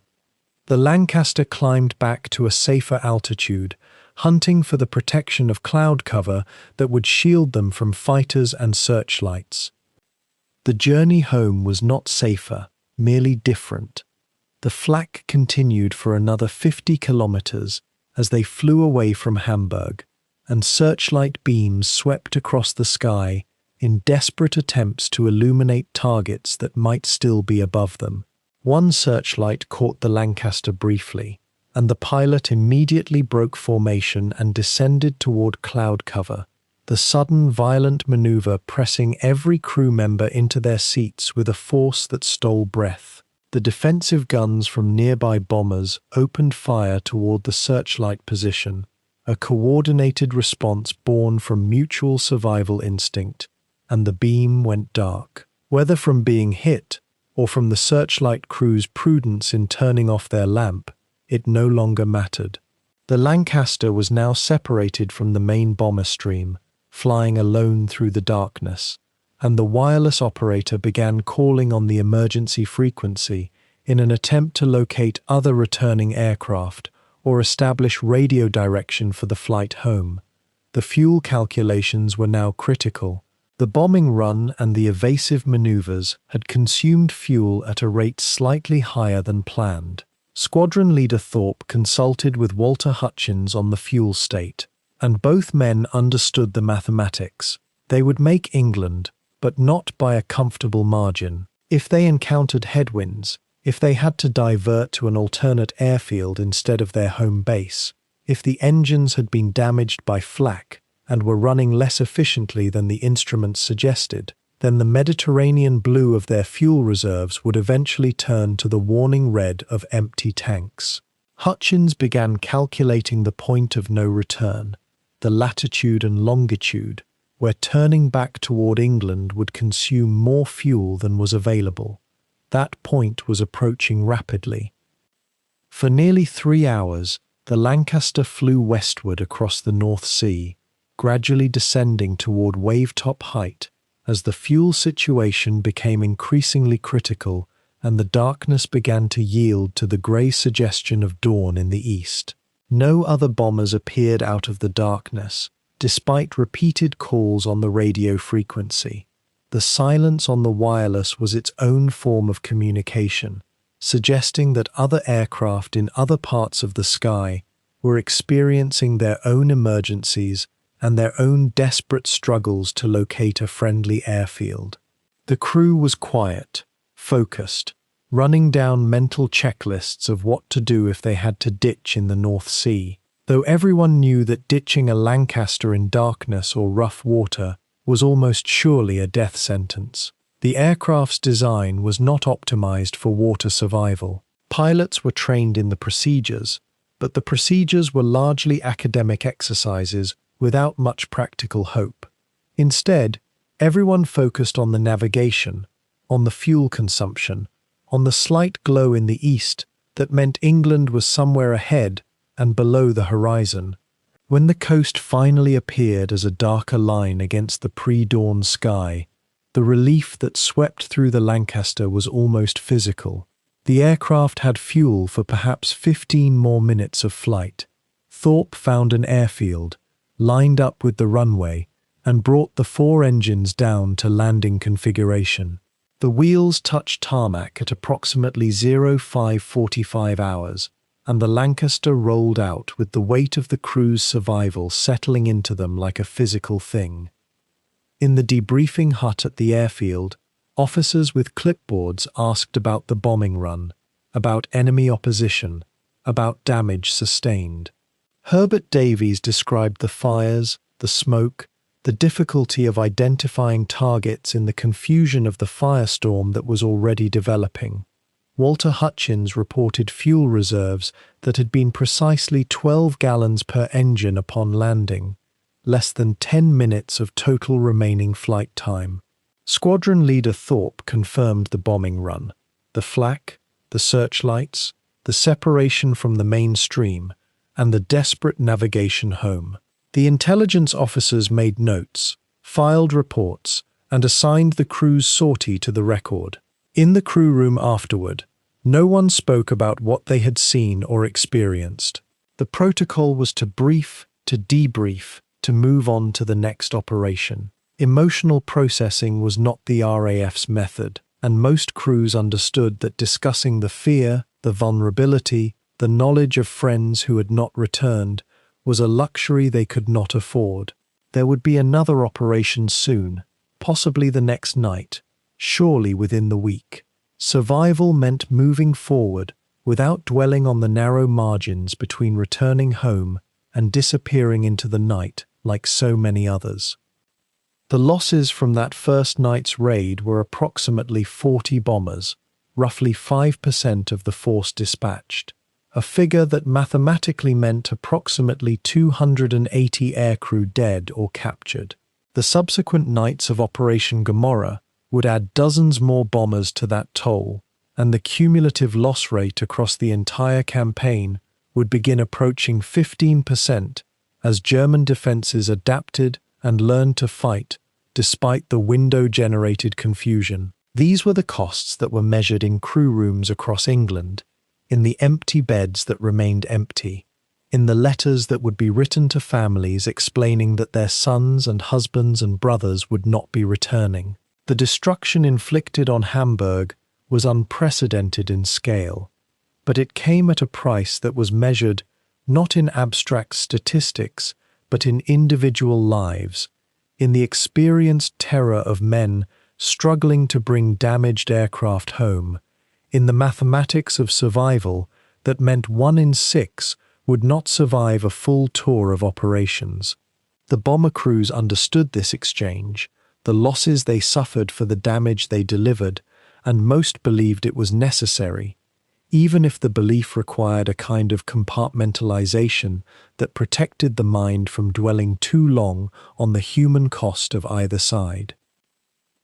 A: The Lancaster climbed back to a safer altitude, hunting for the protection of cloud cover that would shield them from fighters and searchlights. The journey home was not safer, merely different. The flak continued for another 50 kilometers as they flew away from Hamburg, and searchlight beams swept across the sky in desperate attempts to illuminate targets that might still be above them. One searchlight caught the Lancaster briefly, and the pilot immediately broke formation and descended toward cloud cover, the sudden violent maneuver pressing every crew member into their seats with a force that stole breath. The defensive guns from nearby bombers opened fire toward the searchlight position, a coordinated response born from mutual survival instinct, and the beam went dark. Whether from being hit or from the searchlight crew's prudence in turning off their lamp, it no longer mattered. The Lancaster was now separated from the main bomber stream, flying alone through the darkness, and the wireless operator began calling on the emergency frequency in an attempt to locate other returning aircraft or establish radio direction for the flight home. The fuel calculations were now critical. The bombing run and the evasive maneuvers had consumed fuel at a rate slightly higher than planned. Squadron leader Thorpe consulted with Walter Hutchins on the fuel state, and both men understood the mathematics. They would make England, but not by a comfortable margin. If they encountered headwinds, if they had to divert to an alternate airfield instead of their home base, if the engines had been damaged by flak and were running less efficiently than the instruments suggested, then the Mediterranean blue of their fuel reserves would eventually turn to the warning red of empty tanks. Hutchins began calculating the point of no return, the latitude and longitude, where turning back toward England would consume more fuel than was available. That point was approaching rapidly. For nearly 3 hours, the Lancaster flew westward across the North Sea, gradually descending toward wavetop height as the fuel situation became increasingly critical and the darkness began to yield to the grey suggestion of dawn in the east. No other bombers appeared out of the darkness, despite repeated calls on the radio frequency. The silence on the wireless was its own form of communication, suggesting that other aircraft in other parts of the sky were experiencing their own emergencies and their own desperate struggles to locate a friendly airfield. The crew was quiet, focused, running down mental checklists of what to do if they had to ditch in the North Sea, though everyone knew that ditching a Lancaster in darkness or rough water was almost surely a death sentence. The aircraft's design was not optimized for water survival. Pilots were trained in the procedures, but the procedures were largely academic exercises without much practical hope. Instead, everyone focused on the navigation, on the fuel consumption, on the slight glow in the east that meant England was somewhere ahead and below the horizon. When the coast finally appeared as a darker line against the pre-dawn sky, The relief that swept through the Lancaster was almost physical. The aircraft had fuel for perhaps 15 more minutes of flight. Thorpe found an airfield, lined up with the runway, and brought the 4 engines down to landing configuration. The wheels touched tarmac at approximately 05:45 hours, and the Lancaster rolled out with the weight of the crew's survival settling into them like a physical thing. In the debriefing hut at the airfield, officers with clipboards asked about the bombing run, about enemy opposition, about damage sustained. Herbert Davies described the fires, the smoke, the difficulty of identifying targets in the confusion of the firestorm that was already developing. Walter Hutchins reported fuel reserves that had been precisely 12 gallons per engine upon landing, less than 10 minutes of total remaining flight time. Squadron leader Thorpe confirmed the bombing run, the flak, the searchlights, the separation from the mainstream, and the desperate navigation home. The intelligence officers made notes, filed reports, and assigned the crew's sortie to the record. In the crew room afterward, no one spoke about what they had seen or experienced. The protocol was to brief, to debrief, to move on to the next operation. Emotional processing was not the RAF's method, and most crews understood that discussing the fear, the vulnerability, the knowledge of friends who had not returned was a luxury they could not afford. There would be another operation soon, possibly the next night, surely within the week. Survival meant moving forward without dwelling on the narrow margins between returning home and disappearing into the night like so many others. The losses from that first night's raid were approximately 40 bombers, roughly 5% of the force dispatched, a figure that mathematically meant approximately 280 aircrew dead or captured. The subsequent nights of Operation Gomorrah would add dozens more bombers to that toll, and the cumulative loss rate across the entire campaign would begin approaching 15% as German defences adapted and learned to fight despite the window-generated confusion. These were the costs that were measured in crew rooms across England, in the empty beds that remained empty, in the letters that would be written to families explaining that their sons and husbands and brothers would not be returning. The destruction inflicted on Hamburg was unprecedented in scale, but it came at a price that was measured not in abstract statistics, but in individual lives, in the experienced terror of men struggling to bring damaged aircraft home, in the mathematics of survival that meant 1 in 6 would not survive a full tour of operations. The bomber crews understood this exchange, the losses they suffered for the damage they delivered, and most believed it was necessary, even if the belief required a kind of compartmentalization that protected the mind from dwelling too long on the human cost of either side.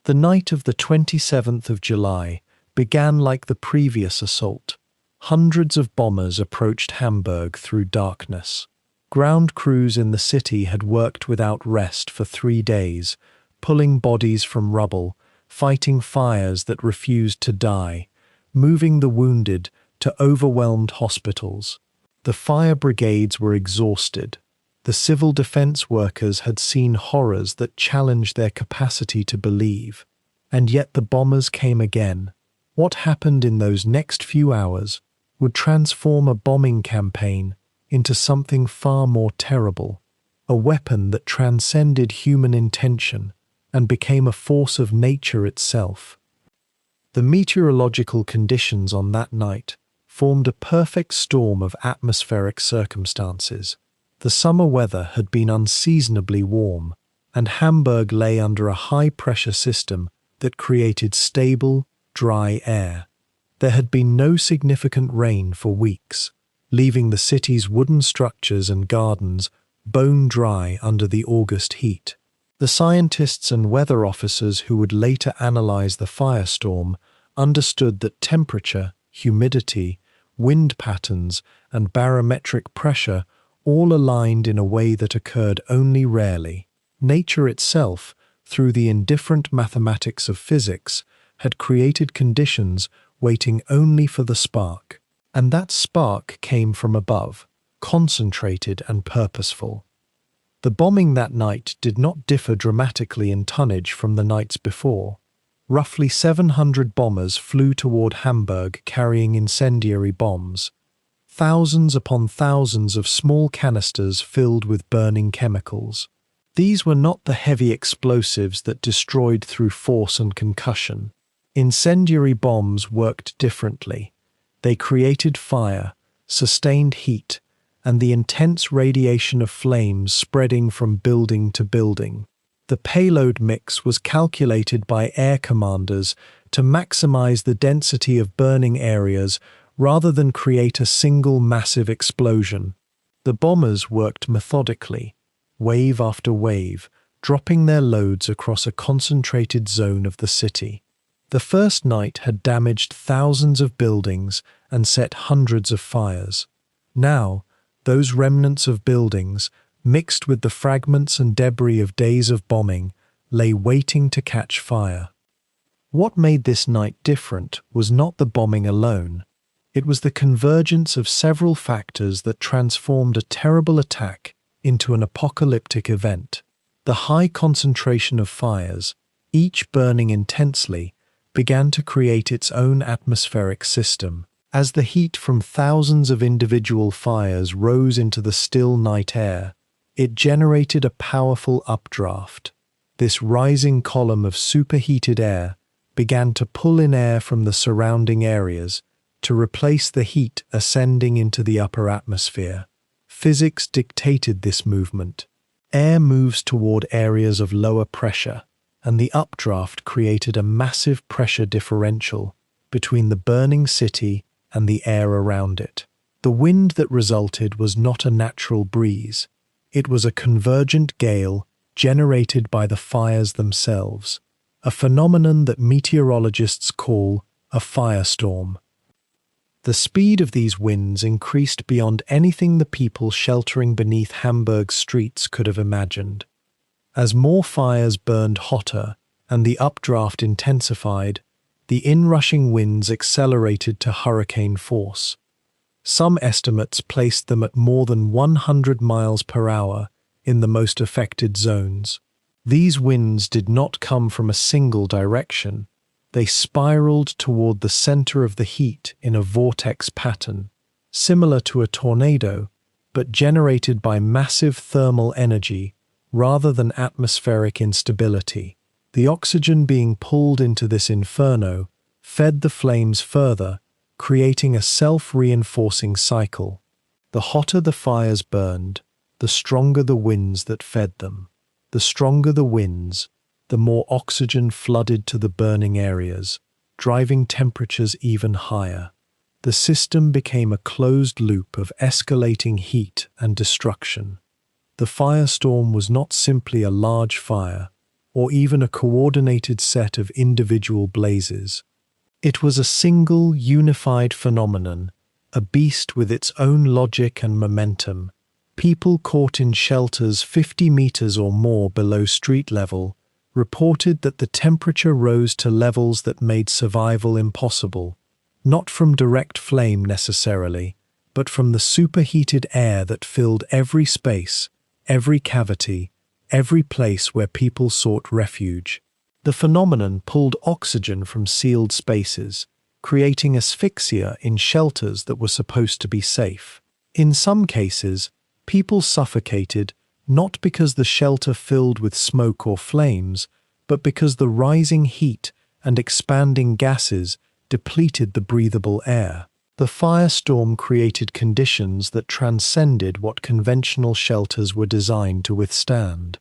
A: The night of the 27th of July began like the previous assault. Hundreds of bombers approached Hamburg through darkness. Ground crews in the city had worked without rest for 3 days, pulling bodies from rubble, fighting fires that refused to die, moving the wounded to overwhelmed hospitals. The fire brigades were exhausted. The civil defense workers had seen horrors that challenged their capacity to believe. And yet the bombers came again. What happened in those next few hours would transform a bombing campaign into something far more terrible, a weapon that transcended human intention and became a force of nature itself. The meteorological conditions on that night formed a perfect storm of atmospheric circumstances. The summer weather had been unseasonably warm, and Hamburg lay under a high-pressure system that created stable, dry air. There had been no significant rain for weeks, leaving the city's wooden structures and gardens bone dry under the August heat. The scientists and weather officers who would later analyze the firestorm understood that temperature, humidity, wind patterns, and barometric pressure all aligned in a way that occurred only rarely. Nature itself, through the indifferent mathematics of physics, had created conditions waiting only for the spark. And that spark came from above, concentrated and purposeful. The bombing that night did not differ dramatically in tonnage from the nights before. Roughly 700 bombers flew toward Hamburg carrying incendiary bombs. Thousands upon thousands of small canisters filled with burning chemicals. These were not the heavy explosives that destroyed through force and concussion. Incendiary bombs worked differently. They created fire, sustained heat, and the intense radiation of flames spreading from building to building. The payload mix was calculated by air commanders to maximize the density of burning areas rather than create a single massive explosion. The bombers worked methodically, wave after wave, dropping their loads across a concentrated zone of the city. The first night had damaged thousands of buildings and set hundreds of fires. Now, those remnants of buildings, mixed with the fragments and debris of days of bombing, lay waiting to catch fire. What made this night different was not the bombing alone. It was the convergence of several factors that transformed a terrible attack into an apocalyptic event. The high concentration of fires, each burning intensely, began to create its own atmospheric system. As the heat from thousands of individual fires rose into the still night air, it generated a powerful updraft. This rising column of superheated air began to pull in air from the surrounding areas to replace the heat ascending into the upper atmosphere. Physics dictated this movement. Air moves toward areas of lower pressure, and the updraft created a massive pressure differential between the burning city and the air around it. The wind that resulted was not a natural breeze. It was a convergent gale generated by the fires themselves, a phenomenon that meteorologists call a firestorm. The speed of these winds increased beyond anything the people sheltering beneath Hamburg's streets could have imagined. As more fires burned hotter and the updraft intensified, the inrushing winds accelerated to hurricane force. Some estimates placed them at more than 100 miles per hour in the most affected zones. These winds did not come from a single direction. They spiraled toward the center of the heat in a vortex pattern, similar to a tornado, but generated by massive thermal energy rather than atmospheric instability. The oxygen being pulled into this inferno fed the flames further, creating a self-reinforcing cycle. The hotter the fires burned, the stronger the winds that fed them. The stronger the winds, the more oxygen flooded to the burning areas, driving temperatures even higher. The system became a closed loop of escalating heat and destruction. The firestorm was not simply a large fire, or even a coordinated set of individual blazes. It was a single, unified phenomenon, a beast with its own logic and momentum. People caught in shelters 50 meters or more below street level reported that the temperature rose to levels that made survival impossible, not from direct flame necessarily, but from the superheated air that filled every space, every cavity, every place where people sought refuge. The phenomenon pulled oxygen from sealed spaces, creating asphyxia in shelters that were supposed to be safe. In some cases, people suffocated not because the shelter filled with smoke or flames, but because the rising heat and expanding gases depleted the breathable air. The firestorm created conditions that transcended what conventional shelters were designed to withstand.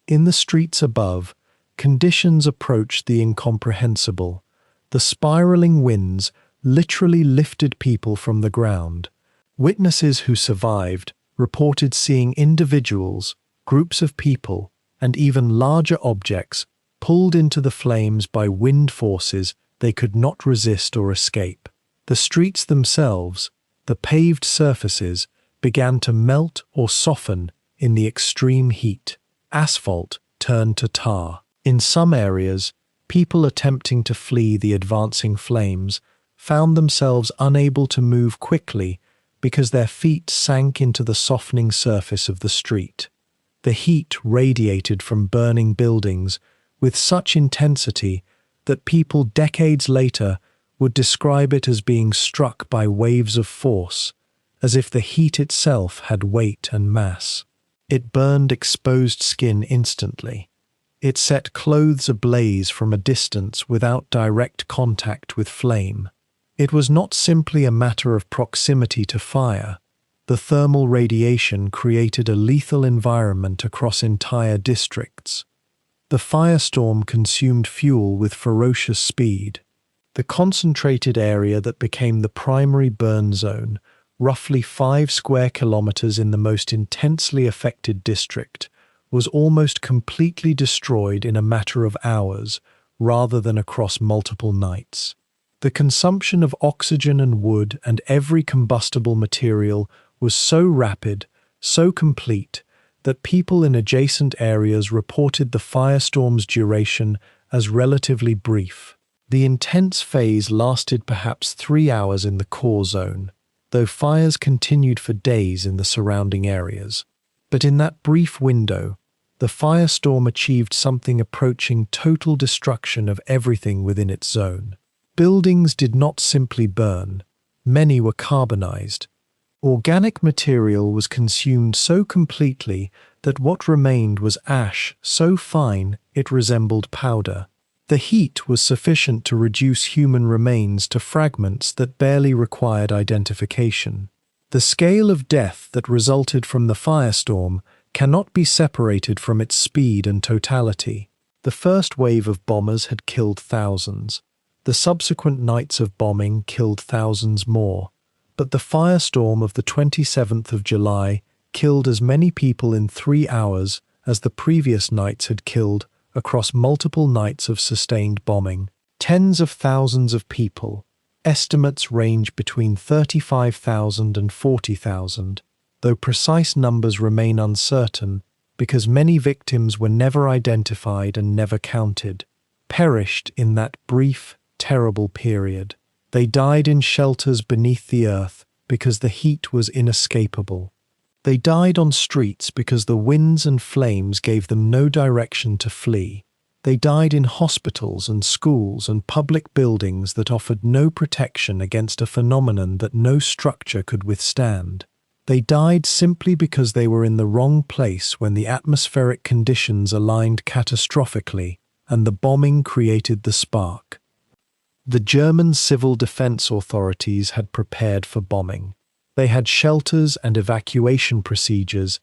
A: In the streets above, conditions approached the incomprehensible. The spiraling winds literally lifted people from the ground. Witnesses who survived reported seeing individuals, groups of people, and even larger objects pulled into the flames by wind forces they could not resist or escape. The streets themselves, the paved surfaces, began to melt or soften in the extreme heat. Asphalt turned to tar. In some areas, people attempting to flee the advancing flames found themselves unable to move quickly because their feet sank into the softening surface of the street. The heat radiated from burning buildings with such intensity that people decades later would describe it as being struck by waves of force, as if the heat itself had weight and mass. It burned exposed skin instantly. It set clothes ablaze from a distance without direct contact with flame. It was not simply a matter of proximity to fire. The thermal radiation created a lethal environment across entire districts. The firestorm consumed fuel with ferocious speed. The concentrated area that became the primary burn zone, roughly 5 square kilometers in the most intensely affected district, was almost completely destroyed in a matter of hours rather than across multiple nights. The consumption of oxygen and wood and every combustible material was so rapid, so complete, that people in adjacent areas reported the firestorm's duration as relatively brief. The intense phase lasted perhaps 3 hours in the core zone, though fires continued for days in the surrounding areas. But in that brief window, the firestorm achieved something approaching total destruction of everything within its zone. Buildings did not simply burn, many were carbonized. Organic material was consumed so completely that what remained was ash so fine it resembled powder. The heat was sufficient to reduce human remains to fragments that barely required identification. The scale of death that resulted from the firestorm cannot be separated from its speed and totality. The first wave of bombers had killed thousands. The subsequent nights of bombing killed thousands more. But the firestorm of the 27th of July killed as many people in 3 hours as the previous nights had killed across multiple nights of sustained bombing. Tens of thousands of people. Estimates range between 35,000 and 40,000, though precise numbers remain uncertain because many victims were never identified and never counted, perished in that brief, terrible period. They died in shelters beneath the earth because the heat was inescapable. They died on streets because the winds and flames gave them no direction to flee. They died in hospitals and schools and public buildings that offered no protection against a phenomenon that no structure could withstand. They died simply because they were in the wrong place when the atmospheric conditions aligned catastrophically and the bombing created the spark. The German civil defense authorities had prepared for bombing. They had shelters and evacuation procedures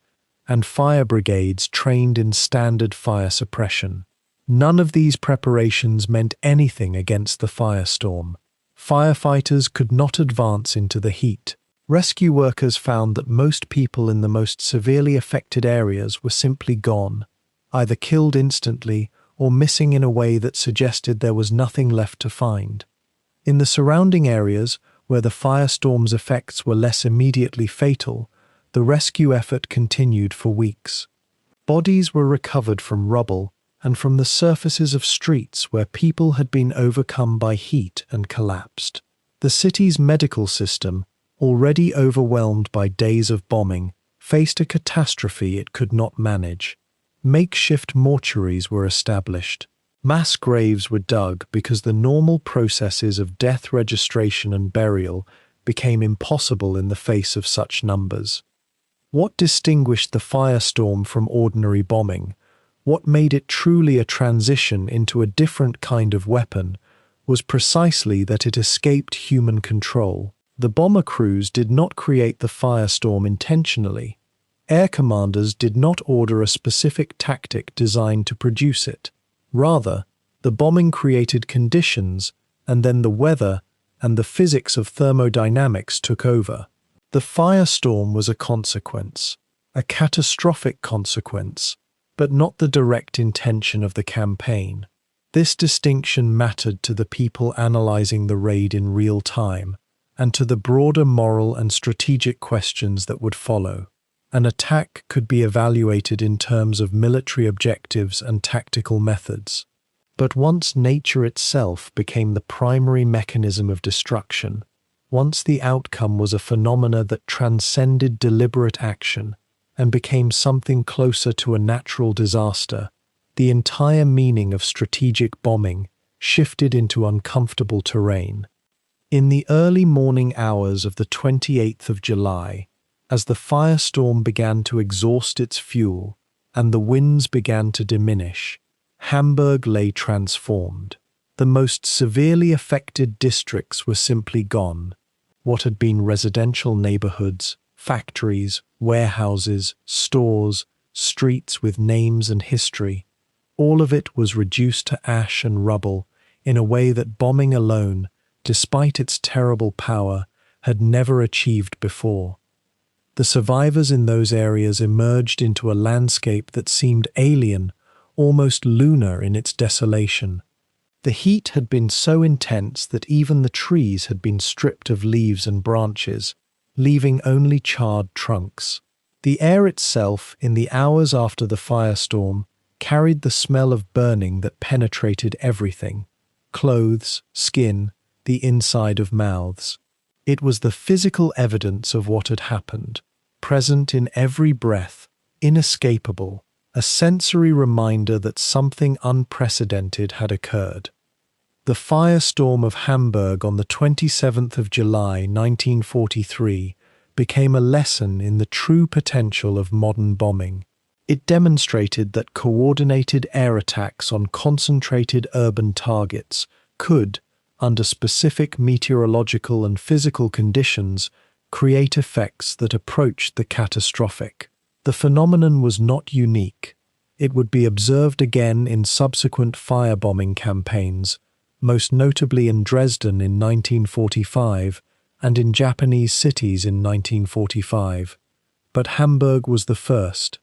A: and fire brigades trained in standard fire suppression. None of these preparations meant anything against the firestorm. Firefighters could not advance into the heat. Rescue workers found that most people in the most severely affected areas were simply gone, either killed instantly or missing in a way that suggested there was nothing left to find. In the surrounding areas, where the firestorm's effects were less immediately fatal, the rescue effort continued for weeks. Bodies were recovered from rubble and from the surfaces of streets where people had been overcome by heat and collapsed. The city's medical system, already overwhelmed by days of bombing, faced a catastrophe it could not manage. Makeshift mortuaries were established. Mass graves were dug because the normal processes of death registration and burial became impossible in the face of such numbers. What distinguished the firestorm from ordinary bombing, what made it truly a transition into a different kind of weapon, was precisely that it escaped human control. The bomber crews did not create the firestorm intentionally. Air commanders did not order a specific tactic designed to produce it. Rather, the bombing created conditions, and then the weather and the physics of thermodynamics took over. The firestorm was a consequence, a catastrophic consequence, but not the direct intention of the campaign. This distinction mattered to the people analyzing the raid in real time, and to the broader moral and strategic questions that would follow. An attack could be evaluated in terms of military objectives and tactical methods. But once nature itself became the primary mechanism of destruction, once the outcome was a phenomena that transcended deliberate action and became something closer to a natural disaster, the entire meaning of strategic bombing shifted into uncomfortable terrain. In the early morning hours of the 28th of July, as the firestorm began to exhaust its fuel and the winds began to diminish, Hamburg lay transformed. The most severely affected districts were simply gone. What had been residential neighborhoods, factories, warehouses, stores, streets with names and history, all of it was reduced to ash and rubble in a way that bombing alone, despite its terrible power, had never achieved before. The survivors in those areas emerged into a landscape that seemed alien, almost lunar in its desolation. The heat had been so intense that even the trees had been stripped of leaves and branches, leaving only charred trunks. The air itself, in the hours after the firestorm, carried the smell of burning that penetrated everything: clothes, skin, the inside of mouths. It was the physical evidence of what had happened, present in every breath, inescapable, a sensory reminder that something unprecedented had occurred. The firestorm of Hamburg on the 27th of July 1943 became a lesson in the true potential of modern bombing. It demonstrated that coordinated air attacks on concentrated urban targets could, under specific meteorological and physical conditions, create effects that approached the catastrophic. The phenomenon was not unique. It would be observed again in subsequent firebombing campaigns, most notably in Dresden in 1945 and in Japanese cities in 1945. But Hamburg was the first.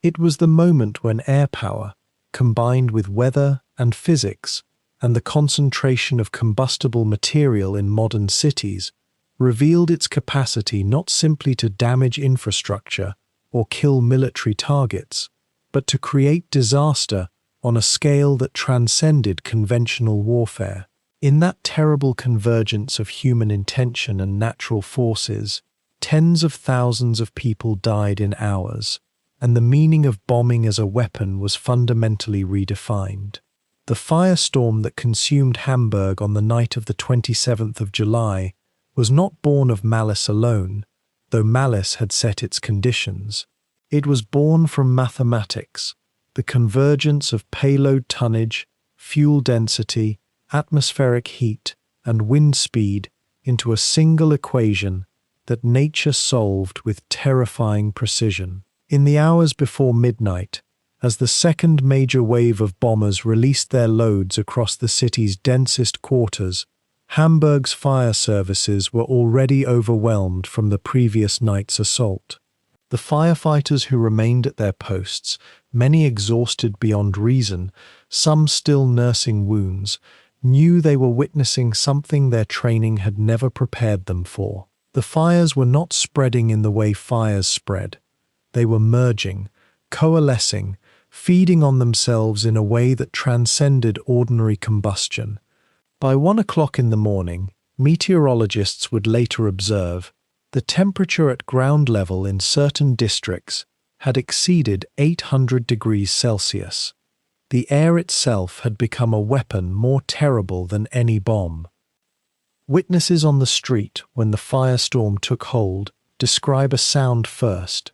A: It was the moment when air power, combined with weather and physics, and the concentration of combustible material in modern cities, revealed its capacity not simply to damage infrastructure or kill military targets, but to create disaster on a scale that transcended conventional warfare. In that terrible convergence of human intention and natural forces, tens of thousands of people died in hours, and the meaning of bombing as a weapon was fundamentally redefined. The firestorm that consumed Hamburg on the night of the 27th of July was not born of malice alone, though malice had set its conditions. It was born from mathematics, the convergence of payload tonnage, fuel density, atmospheric heat, and wind speed into a single equation that nature solved with terrifying precision. In the hours before midnight, as the second major wave of bombers released their loads across the city's densest quarters, Hamburg's fire services were already overwhelmed from the previous night's assault. The firefighters who remained at their posts, many exhausted beyond reason, some still nursing wounds, knew they were witnessing something their training had never prepared them for. The fires were not spreading in the way fires spread. They were merging, coalescing, feeding on themselves in a way that transcended ordinary combustion. By 1 o'clock in the morning, meteorologists would later observe, the temperature at ground level in certain districts had exceeded 800 degrees Celsius. The air itself had become a weapon more terrible than any bomb. Witnesses on the street when the firestorm took hold describe a sound first,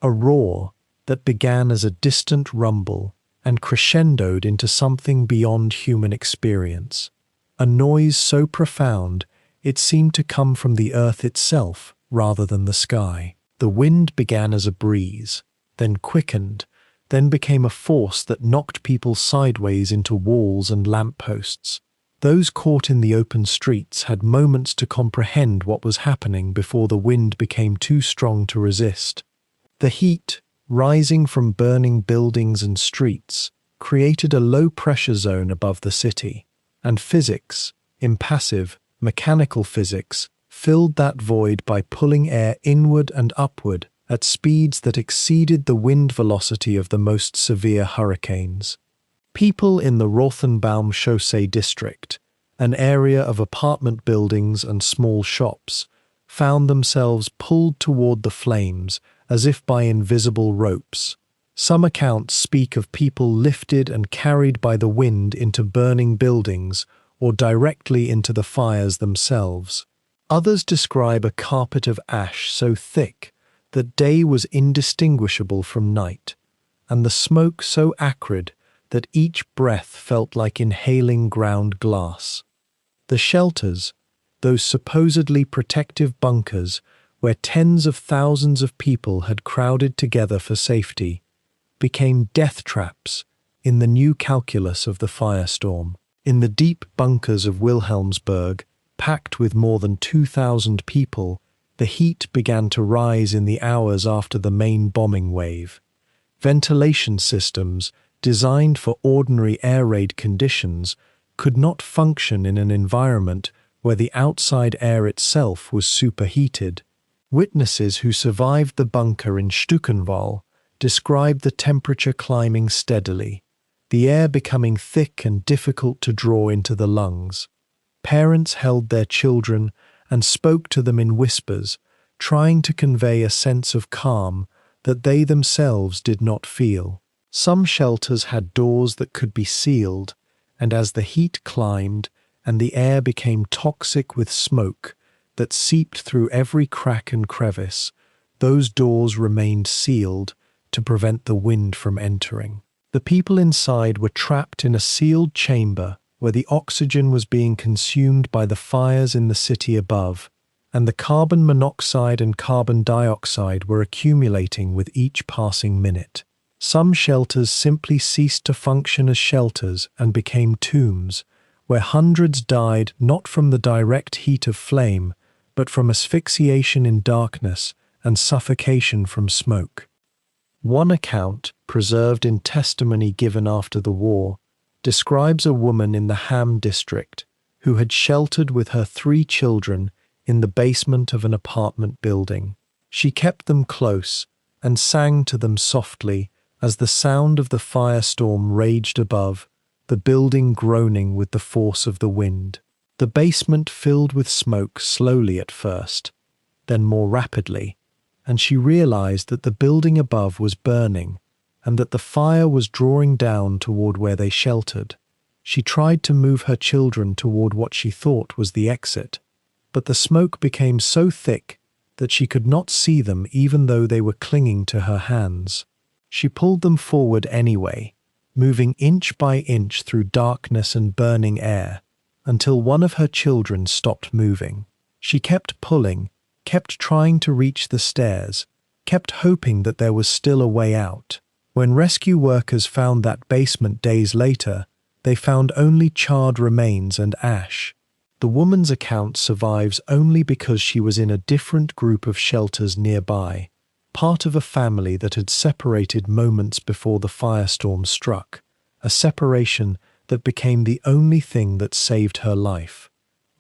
A: a roar that began as a distant rumble and crescendoed into something beyond human experience, a noise so profound it seemed to come from the earth itself rather than the sky. The wind began as a breeze, then quickened, then became a force that knocked people sideways into walls and lampposts. Those caught in the open streets had moments to comprehend what was happening before the wind became too strong to resist. The heat, rising from burning buildings and streets, created a low-pressure zone above the city, and physics, impassive, mechanical physics, filled that void by pulling air inward and upward at speeds that exceeded the wind velocity of the most severe hurricanes. People in the Rothenbaum Chaussee district, an area of apartment buildings and small shops, found themselves pulled toward the flames as if by invisible ropes. Some accounts speak of people lifted and carried by the wind into burning buildings or directly into the fires themselves. Others describe a carpet of ash so thick that day was indistinguishable from night, and the smoke so acrid that each breath felt like inhaling ground glass. The shelters, those supposedly protective bunkers where tens of thousands of people had crowded together for safety, became death traps in the new calculus of the firestorm. In the deep bunkers of Wilhelmsburg, packed with more than 2,000 people, the heat began to rise in the hours after the main bombing wave. Ventilation systems, designed for ordinary air raid conditions, could not function in an environment where the outside air itself was superheated. Witnesses who survived the bunker in Stukenwall described the temperature climbing steadily, the air becoming thick and difficult to draw into the lungs. Parents held their children and spoke to them in whispers, trying to convey a sense of calm that they themselves did not feel. Some shelters had doors that could be sealed, and as the heat climbed and the air became toxic with smoke that seeped through every crack and crevice, those doors remained sealed to prevent the wind from entering. The people inside were trapped in a sealed chamber where the oxygen was being consumed by the fires in the city above, and the carbon monoxide and carbon dioxide were accumulating with each passing minute. Some shelters simply ceased to function as shelters and became tombs, where hundreds died not from the direct heat of flame, but from asphyxiation in darkness and suffocation from smoke. One account, preserved in testimony given after the war, describes a woman in the Ham district who had sheltered with her 3 children in the basement of an apartment building. She kept them close and sang to them softly as the sound of the firestorm raged above, the building groaning with the force of the wind. The basement filled with smoke slowly at first, then more rapidly, and she realized that the building above was burning and that the fire was drawing down toward where they sheltered. She tried to move her children toward what she thought was the exit, but the smoke became so thick that she could not see them even though they were clinging to her hands. She pulled them forward anyway, moving inch by inch through darkness and burning air, until one of her children stopped moving. She kept pulling, kept trying to reach the stairs, kept hoping that there was still a way out. When rescue workers found that basement days later, they found only charred remains and ash. The woman's account survives only because she was in a different group of shelters nearby, part of a family that had separated moments before the firestorm struck, a separation that became the only thing that saved her life.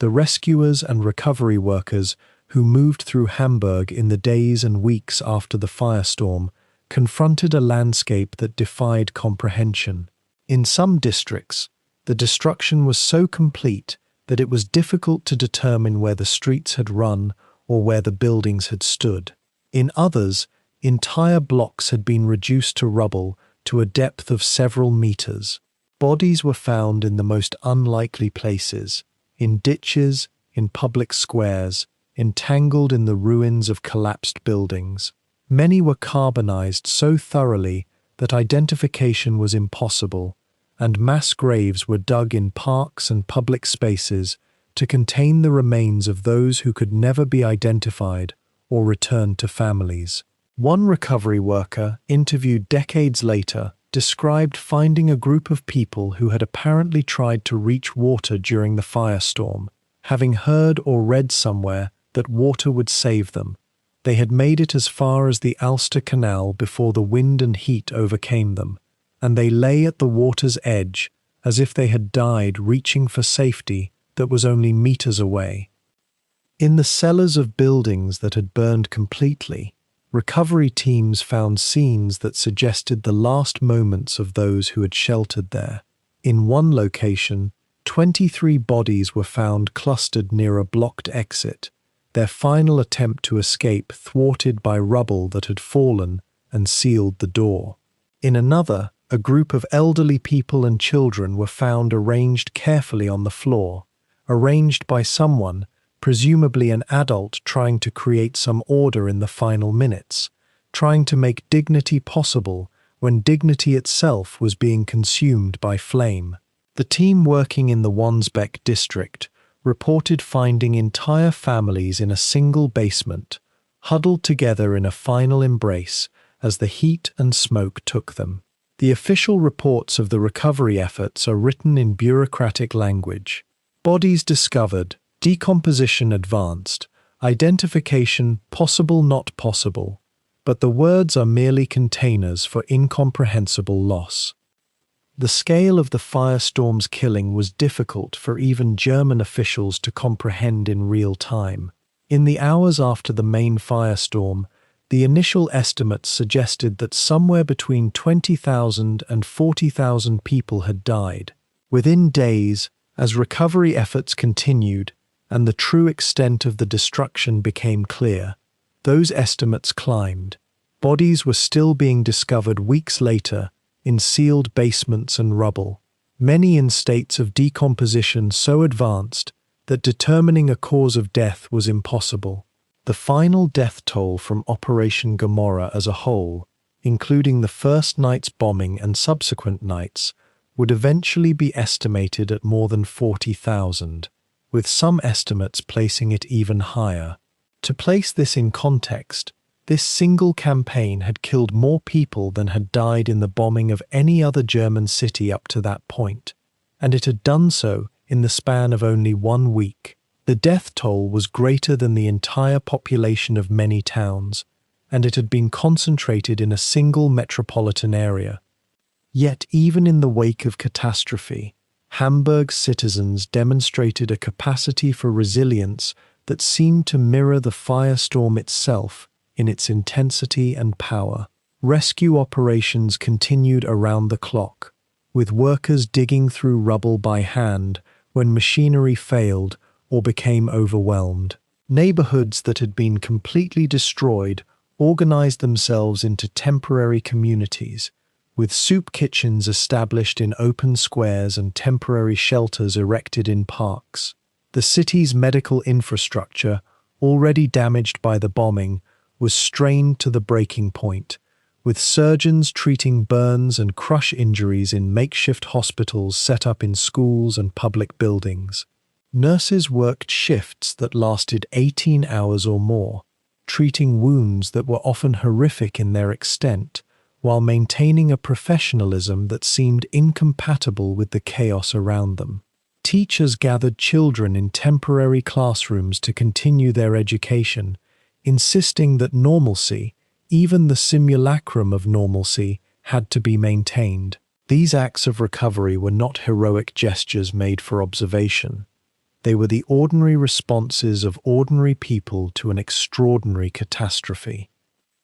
A: The rescuers and recovery workers who moved through Hamburg in the days and weeks after the firestorm confronted a landscape that defied comprehension. In some districts, the destruction was so complete that it was difficult to determine where the streets had run or where the buildings had stood. In others, entire blocks had been reduced to rubble to a depth of several meters. Bodies were found in the most unlikely places, in ditches, in public squares, entangled in the ruins of collapsed buildings. Many were carbonized so thoroughly that identification was impossible, and mass graves were dug in parks and public spaces to contain the remains of those who could never be identified or returned to families. One recovery worker, interviewed decades later, described finding a group of people who had apparently tried to reach water during the firestorm, having heard or read somewhere that water would save them. They had made it as far as the Ulster Canal before the wind and heat overcame them, and they lay at the water's edge as if they had died reaching for safety that was only meters away. In the cellars of buildings that had burned completely, recovery teams found scenes that suggested the last moments of those who had sheltered there. In one location, 23 bodies were found clustered near a blocked exit, their final attempt to escape thwarted by rubble that had fallen and sealed the door. In another, a group of elderly people and children were found arranged carefully on the floor, arranged by someone, presumably an adult trying to create some order in the final minutes, trying to make dignity possible when dignity itself was being consumed by flame. The team working in the Wandsbek district reported finding entire families in a single basement, huddled together in a final embrace as the heat and smoke took them. The official reports of the recovery efforts are written in bureaucratic language. Bodies discovered, decomposition advanced, identification possible not possible, but the words are merely containers for incomprehensible loss. The scale of the firestorm's killing was difficult for even German officials to comprehend in real time. In the hours after the main firestorm, the initial estimates suggested that somewhere between 20,000 and 40,000 people had died. Within days, as recovery efforts continued and the true extent of the destruction became clear, those estimates climbed. Bodies were still being discovered weeks later in sealed basements and rubble, many in states of decomposition so advanced that determining a cause of death was impossible. The final death toll from Operation Gomorrah as a whole, including the first night's bombing and subsequent nights, would eventually be estimated at more than 40,000, with some estimates placing it even higher. To place this in context, this single campaign had killed more people than had died in the bombing of any other German city up to that point, and it had done so in the span of only 1 week. The death toll was greater than the entire population of many towns, and it had been concentrated in a single metropolitan area. Yet even in the wake of catastrophe, Hamburg's citizens demonstrated a capacity for resilience that seemed to mirror the firestorm itself in its intensity and power. Rescue operations continued around the clock, with workers digging through rubble by hand when machinery failed or became overwhelmed. Neighborhoods that had been completely destroyed organized themselves into temporary communities, with soup kitchens established in open squares and temporary shelters erected in parks. The city's medical infrastructure, already damaged by the bombing, was strained to the breaking point, with surgeons treating burns and crush injuries in makeshift hospitals set up in schools and public buildings. Nurses worked shifts that lasted 18 hours or more, treating wounds that were often horrific in their extent, while maintaining a professionalism that seemed incompatible with the chaos around them. Teachers gathered children in temporary classrooms to continue their education, insisting that normalcy, even the simulacrum of normalcy, had to be maintained. These acts of recovery were not heroic gestures made for observation. They were the ordinary responses of ordinary people to an extraordinary catastrophe.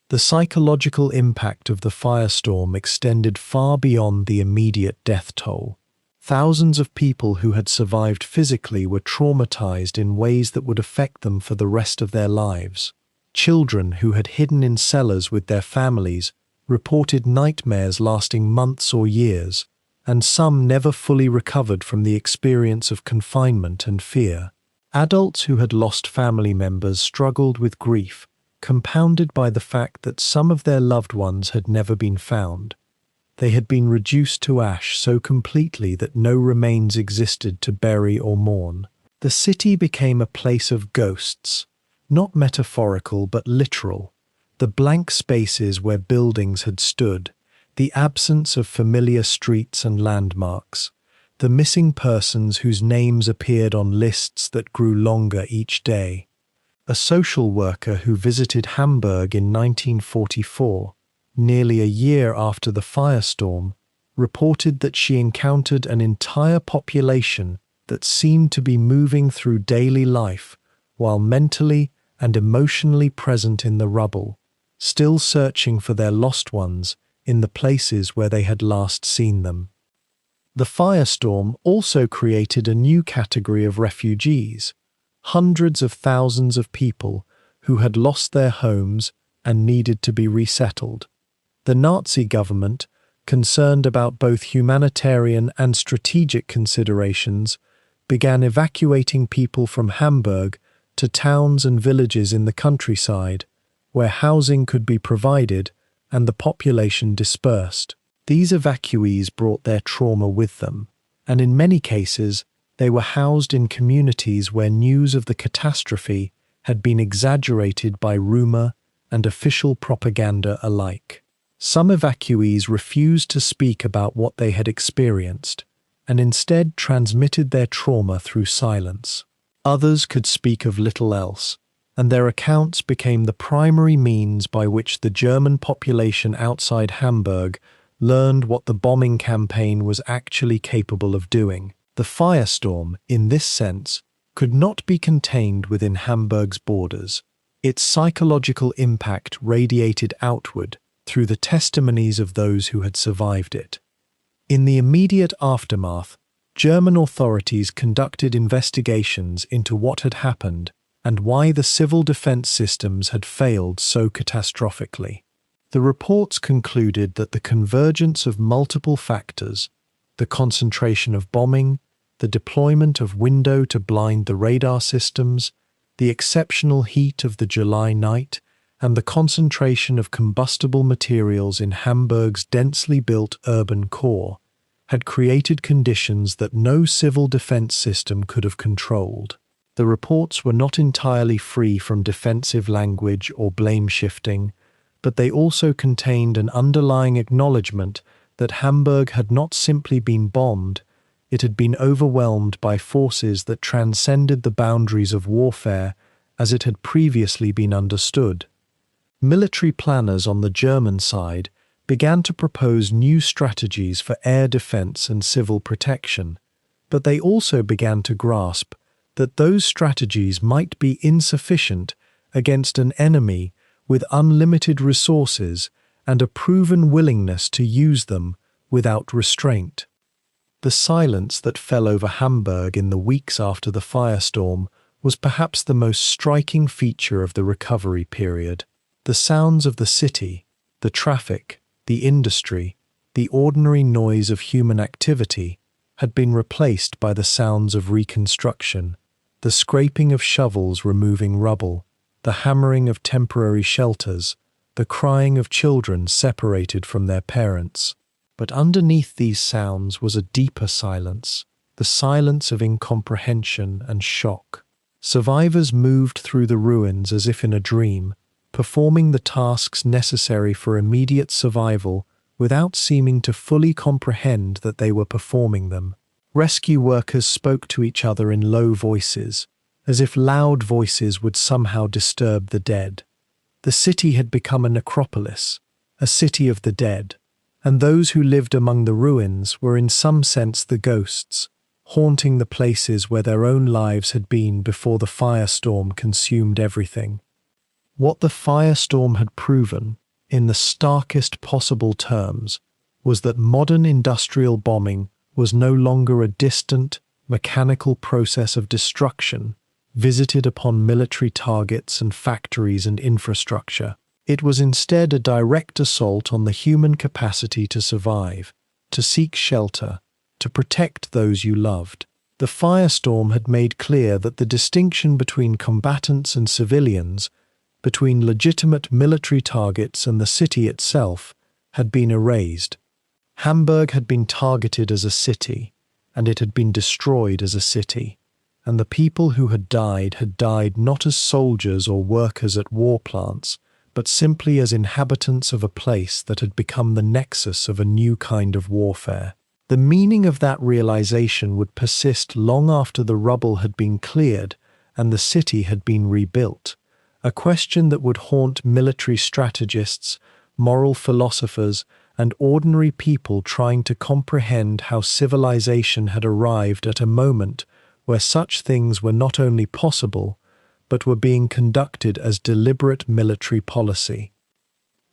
A: The psychological impact of the firestorm extended far beyond the immediate death toll. Thousands of people who had survived physically were traumatized in ways that would affect them for the rest of their lives. Children who had hidden in cellars with their families reported nightmares lasting months or years, and some never fully recovered from the experience of confinement and fear. Adults who had lost family members struggled with grief, compounded by the fact that some of their loved ones had never been found. They had been reduced to ash so completely that no remains existed to bury or mourn. The city became a place of ghosts, not metaphorical but literal. The blank spaces where buildings had stood, the absence of familiar streets and landmarks, the missing persons whose names appeared on lists that grew longer each day. A social worker who visited Hamburg in 1944, nearly a year after the firestorm, reported that she encountered an entire population that seemed to be moving through daily life while mentally and emotionally present in the rubble, still searching for their lost ones in the places where they had last seen them. The firestorm also created a new category of refugees, hundreds of thousands of people who had lost their homes and needed to be resettled. The Nazi government, concerned about both humanitarian and strategic considerations, began evacuating people from Hamburg to towns and villages in the countryside, where housing could be provided and the population dispersed. These evacuees brought their trauma with them, and in many cases, they were housed in communities where news of the catastrophe had been exaggerated by rumor and official propaganda alike. Some evacuees refused to speak about what they had experienced, and instead transmitted their trauma through silence. Others could speak of little else, and their accounts became the primary means by which the German population outside Hamburg learned what the bombing campaign was actually capable of doing. The firestorm, in this sense, could not be contained within Hamburg's borders. Its psychological impact radiated outward through the testimonies of those who had survived it. In the immediate aftermath, German authorities conducted investigations into what had happened and why the civil defense systems had failed so catastrophically. The reports concluded that the convergence of multiple factors, the concentration of bombing, the deployment of window to blind the radar systems, the exceptional heat of the July night, and the concentration of combustible materials in Hamburg's densely built urban core, had created conditions that no civil defense system could have controlled. The reports were not entirely free from defensive language or blame shifting, but they also contained an underlying acknowledgement that Hamburg had not simply been bombed, it had been overwhelmed by forces that transcended the boundaries of warfare as it had previously been understood. Military planners on the German side began to propose new strategies for air defense and civil protection, but they also began to grasp that those strategies might be insufficient against an enemy with unlimited resources and a proven willingness to use them without restraint. The silence that fell over Hamburg in the weeks after the firestorm was perhaps the most striking feature of the recovery period. The sounds of the city, the traffic, the industry, the ordinary noise of human activity had been replaced by the sounds of reconstruction, the scraping of shovels removing rubble, the hammering of temporary shelters, the crying of children separated from their parents. But underneath these sounds was a deeper silence, the silence of incomprehension and shock. Survivors moved through the ruins as if in a dream, performing the tasks necessary for immediate survival without seeming to fully comprehend that they were performing them. Rescue workers spoke to each other in low voices, as if loud voices would somehow disturb the dead. The city had become a necropolis, a city of the dead, and those who lived among the ruins were in some sense the ghosts, haunting the places where their own lives had been before the firestorm consumed everything. What the firestorm had proven, in the starkest possible terms, was that modern industrial bombing was no longer a distant, mechanical process of destruction visited upon military targets and factories and infrastructure. It was instead a direct assault on the human capacity to survive, to seek shelter, to protect those you loved. The firestorm had made clear that the distinction between combatants and civilians, between legitimate military targets and the city itself, had been erased. Hamburg had been targeted as a city, and it had been destroyed as a city, and the people who had died not as soldiers or workers at war plants, but simply as inhabitants of a place that had become the nexus of a new kind of warfare. The meaning of that realization would persist long after the rubble had been cleared and the city had been rebuilt, a question that would haunt military strategists, moral philosophers, and ordinary people trying to comprehend how civilization had arrived at a moment where such things were not only possible, but were being conducted as deliberate military policy.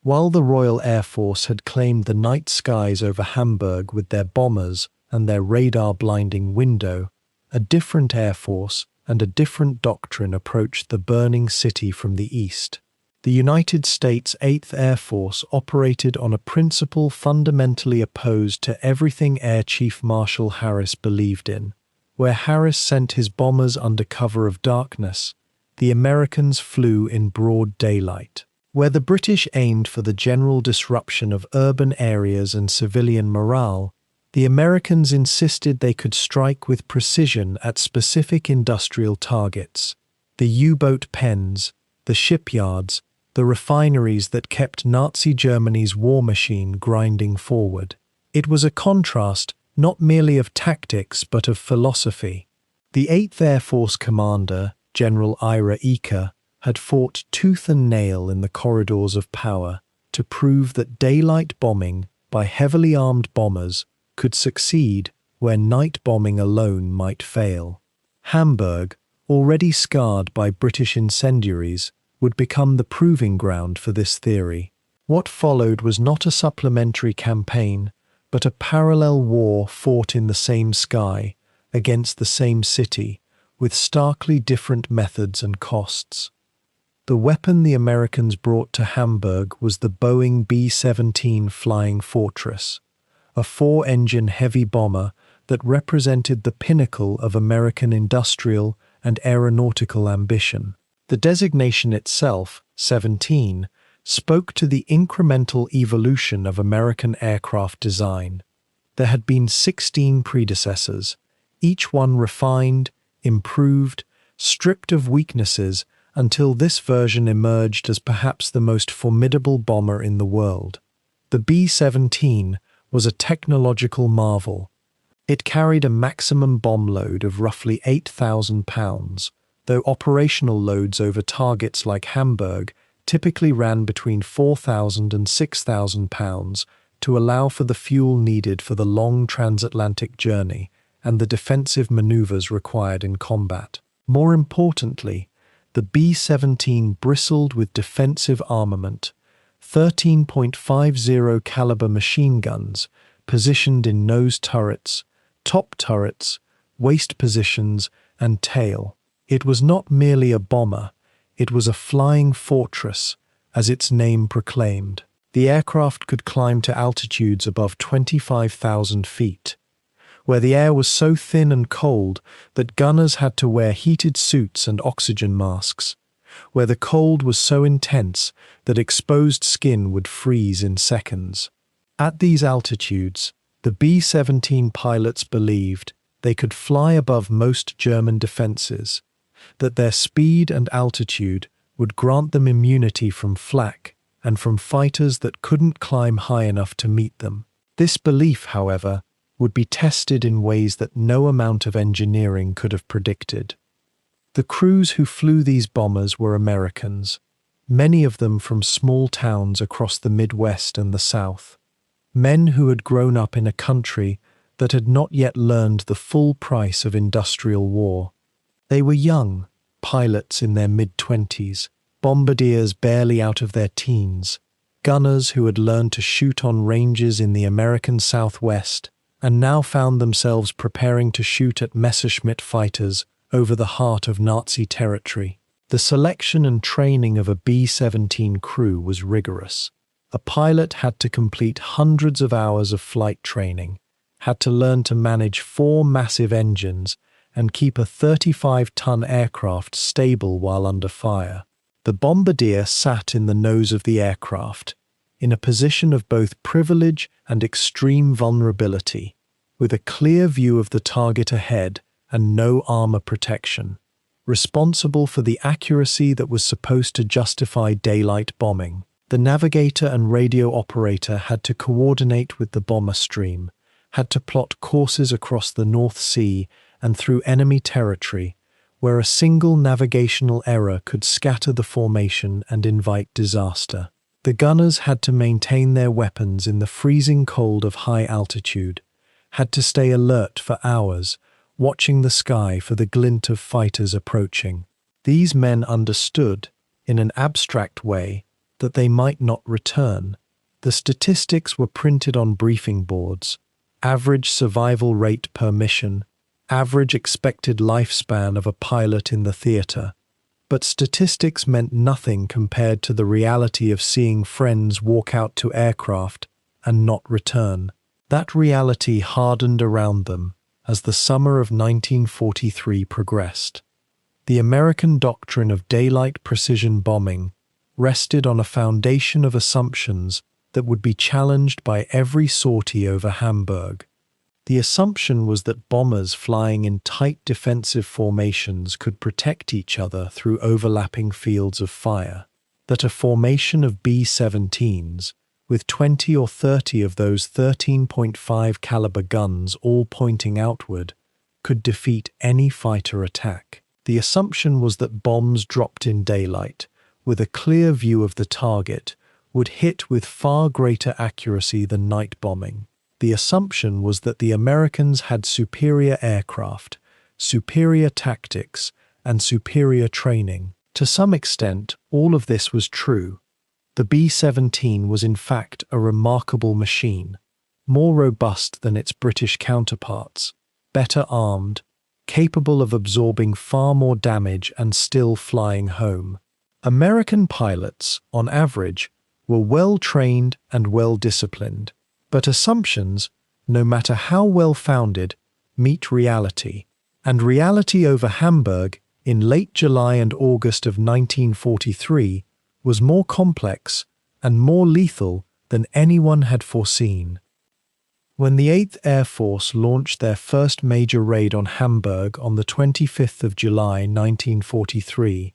A: While the Royal Air Force had claimed the night skies over Hamburg with their bombers and their radar-blinding window, a different air force and a different doctrine approached the burning city from the east. The United States 8th Air Force operated on a principle fundamentally opposed to everything Air Chief Marshal Harris believed in. Where Harris sent his bombers under cover of darkness, the Americans flew in broad daylight. Where the British aimed for the general disruption of urban areas and civilian morale, the Americans insisted they could strike with precision at specific industrial targets: the U-boat pens, the shipyards, the refineries that kept Nazi Germany's war machine grinding forward. It was a contrast not merely of tactics but of philosophy. The 8th Air Force commander, General Ira Eaker, had fought tooth and nail in the corridors of power to prove that daylight bombing by heavily armed bombers could succeed where night bombing alone might fail. Hamburg, already scarred by British incendiaries, would become the proving ground for this theory. What followed was not a supplementary campaign, but a parallel war fought in the same sky, against the same city, with starkly different methods and costs. The weapon the Americans brought to Hamburg was the Boeing B-17 Flying Fortress, a 4-engine heavy bomber that represented the pinnacle of American industrial and aeronautical ambition. The designation itself, 17, spoke to the incremental evolution of American aircraft design. There had been 16 predecessors, each one refined, improved, stripped of weaknesses, until this version emerged as perhaps the most formidable bomber in the world. The B-17 was a technological marvel. It carried a maximum bomb load of roughly 8,000 pounds, though operational loads over targets like Hamburg typically ran between 4,000 and 6,000 pounds to allow for the fuel needed for the long transatlantic journey and the defensive maneuvers required in combat. More importantly, the B-17 bristled with defensive armament, 13.50 caliber machine guns positioned in nose turrets, top turrets, waist positions, and tail. It was not merely a bomber, it was a flying fortress, as its name proclaimed. The aircraft could climb to altitudes above 25,000 feet, where the air was so thin and cold that gunners had to wear heated suits and oxygen masks, where the cold was so intense that exposed skin would freeze in seconds. At these altitudes, the B-17 pilots believed they could fly above most German defenses, that their speed and altitude would grant them immunity from flak and from fighters that couldn't climb high enough to meet them. This belief, however, would be tested in ways that no amount of engineering could have predicted. The crews who flew these bombers were Americans, many of them from small towns across the Midwest and the South, men who had grown up in a country that had not yet learned the full price of industrial war. They were young, pilots in their mid-20s, bombardiers barely out of their teens, gunners who had learned to shoot on ranges in the American Southwest and now found themselves preparing to shoot at Messerschmitt fighters over the heart of Nazi territory. The selection and training of a B-17 crew was rigorous. A pilot had to complete hundreds of hours of flight training, had to learn to manage 4 massive engines, and keep a 35-ton aircraft stable while under fire. The bombardier sat in the nose of the aircraft, in a position of both privilege and extreme vulnerability, with a clear view of the target ahead and no armor protection, responsible for the accuracy that was supposed to justify daylight bombing. The navigator and radio operator had to coordinate with the bomber stream, had to plot courses across the North Sea and through enemy territory, where a single navigational error could scatter the formation and invite disaster. The gunners had to maintain their weapons in the freezing cold of high altitude, had to stay alert for hours, watching the sky for the glint of fighters approaching. These men understood, in an abstract way, that they might not return. The statistics were printed on briefing boards: average survival rate per mission, average expected lifespan of a pilot in the theater. But statistics meant nothing compared to the reality of seeing friends walk out to aircraft and not return. That reality hardened around them as the summer of 1943 progressed. The American doctrine of daylight precision bombing rested on a foundation of assumptions that would be challenged by every sortie over Hamburg. The assumption was that bombers flying in tight defensive formations could protect each other through overlapping fields of fire, that a formation of B-17s, with 20 or 30 of those 13.5 caliber guns all pointing outward, could defeat any fighter attack. The assumption was that bombs dropped in daylight, with a clear view of the target, would hit with far greater accuracy than night bombing. The assumption was that the Americans had superior aircraft, superior tactics, and superior training. To some extent, all of this was true. The B-17 was in fact a remarkable machine, more robust than its British counterparts, better armed, capable of absorbing far more damage and still flying home. American pilots, on average, were well trained and well disciplined. But assumptions, no matter how well founded, meet reality. And reality over Hamburg in late July and August of 1943 was more complex and more lethal than anyone had foreseen. When the 8th Air Force launched their first major raid on Hamburg on the 25th of July 1943,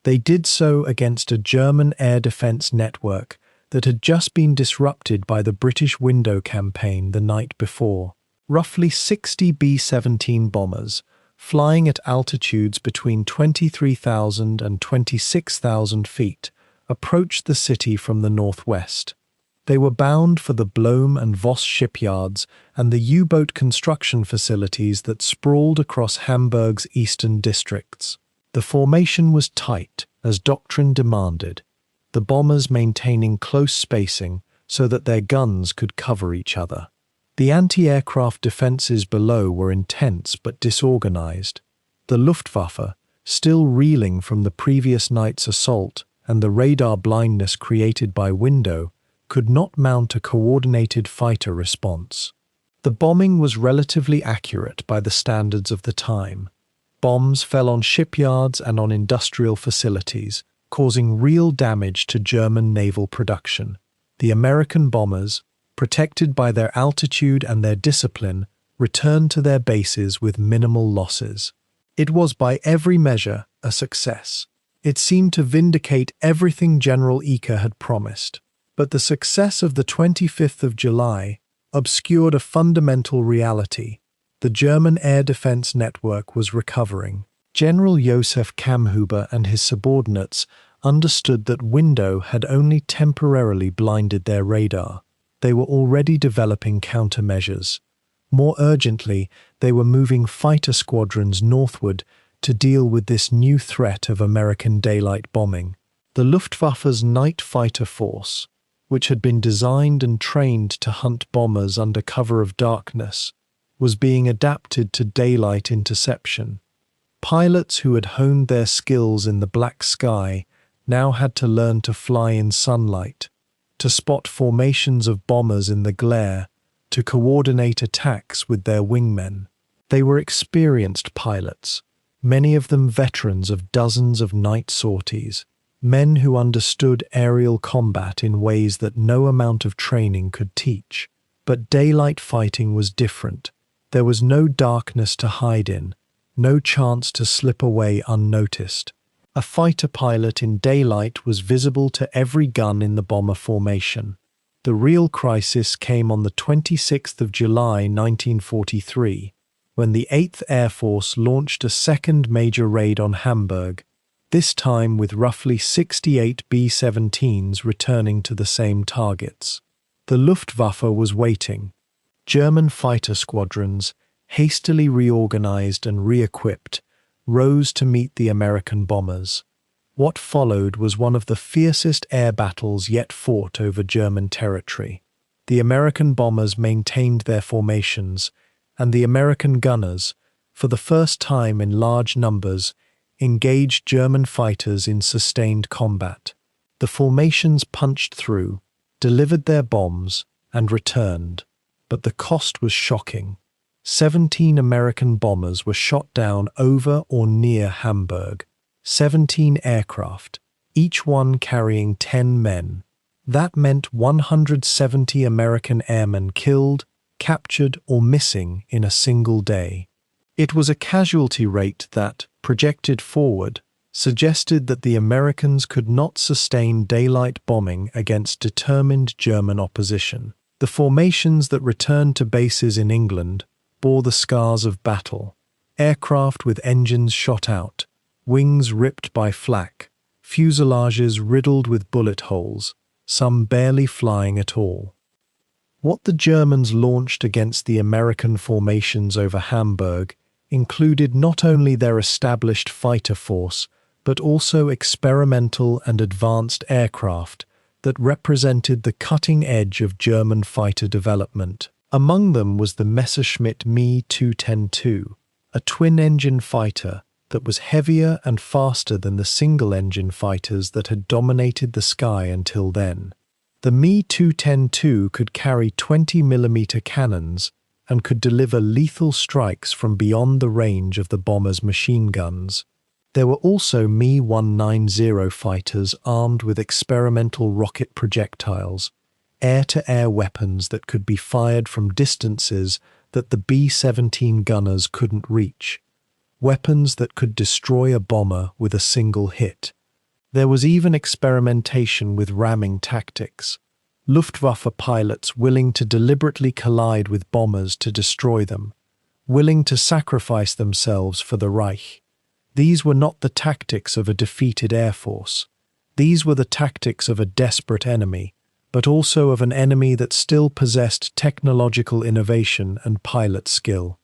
A: they did so against a German air defense network that had just been disrupted by the British Window campaign the night before. Roughly 60 B-17 bombers, flying at altitudes between 23,000 and 26,000 feet, approached the city from the northwest. They were bound for the Blome and Voss shipyards and the U-boat construction facilities that sprawled across Hamburg's eastern districts. The formation was tight, as doctrine demanded, the bombers maintaining close spacing so that their guns could cover each other. The anti-aircraft defenses below were intense but disorganized. The Luftwaffe, still reeling from the previous night's assault and the radar blindness created by Window, could not mount a coordinated fighter response. The bombing was relatively accurate by the standards of the time. Bombs fell on shipyards and on industrial facilities, causing real damage to German naval production. The American bombers, protected by their altitude and their discipline, returned to their bases with minimal losses. It was by every measure a success. It seemed to vindicate everything General Eaker had promised. But the success of the 25th of July obscured a fundamental reality. The German air defense network was recovering. General Josef Kammhuber and his subordinates understood that Window had only temporarily blinded their radar. They were already developing countermeasures. More urgently, they were moving fighter squadrons northward to deal with this new threat of American daylight bombing. The Luftwaffe's night fighter force, which had been designed and trained to hunt bombers under cover of darkness, was being adapted to daylight interception. Pilots who had honed their skills in the black sky now had to learn to fly in sunlight, to spot formations of bombers in the glare, to coordinate attacks with their wingmen. They were experienced pilots, many of them veterans of dozens of night sorties, men who understood aerial combat in ways that no amount of training could teach. But daylight fighting was different. There was no darkness to hide in, no chance to slip away unnoticed. A fighter pilot in daylight was visible to every gun in the bomber formation. The real crisis came on the 26th of July 1943, when the 8th Air Force launched a second major raid on Hamburg, this time with roughly 68 B-17s returning to the same targets. The Luftwaffe was waiting. German fighter squadrons, hastily reorganized and re-equipped, rose to meet the American bombers. What followed was one of the fiercest air battles yet fought over German territory. The American bombers maintained their formations, and the American gunners, for the first time in large numbers, engaged German fighters in sustained combat. The formations punched through, delivered their bombs, and returned. But the cost was shocking. 17 American bombers were shot down over or near Hamburg. 17 aircraft, each one carrying 10 men. That meant 170 American airmen killed, captured, or missing in a single day. It was a casualty rate that, projected forward, suggested that the Americans could not sustain daylight bombing against determined German opposition. The formations that returned to bases in England bore the scars of battle. Aircraft with engines shot out, wings ripped by flak, fuselages riddled with bullet holes, some barely flying at all. What the Germans launched against the American formations over Hamburg included not only their established fighter force, but also experimental and advanced aircraft that represented the cutting edge of German fighter development. Among them was the Messerschmitt Me 210-2, a twin-engine fighter that was heavier and faster than the single-engine fighters that had dominated the sky until then. The Me 210-2 could carry 20mm cannons and could deliver lethal strikes from beyond the range of the bomber's machine guns. There were also Me 190 fighters armed with experimental rocket projectiles, air-to-air weapons that could be fired from distances that the B-17 gunners couldn't reach. Weapons that could destroy a bomber with a single hit. There was even experimentation with ramming tactics. Luftwaffe pilots willing to deliberately collide with bombers to destroy them, willing to sacrifice themselves for the Reich. These were not the tactics of a defeated air force. These were the tactics of a desperate enemy, but also of an enemy that still possessed technological innovation and pilot skill.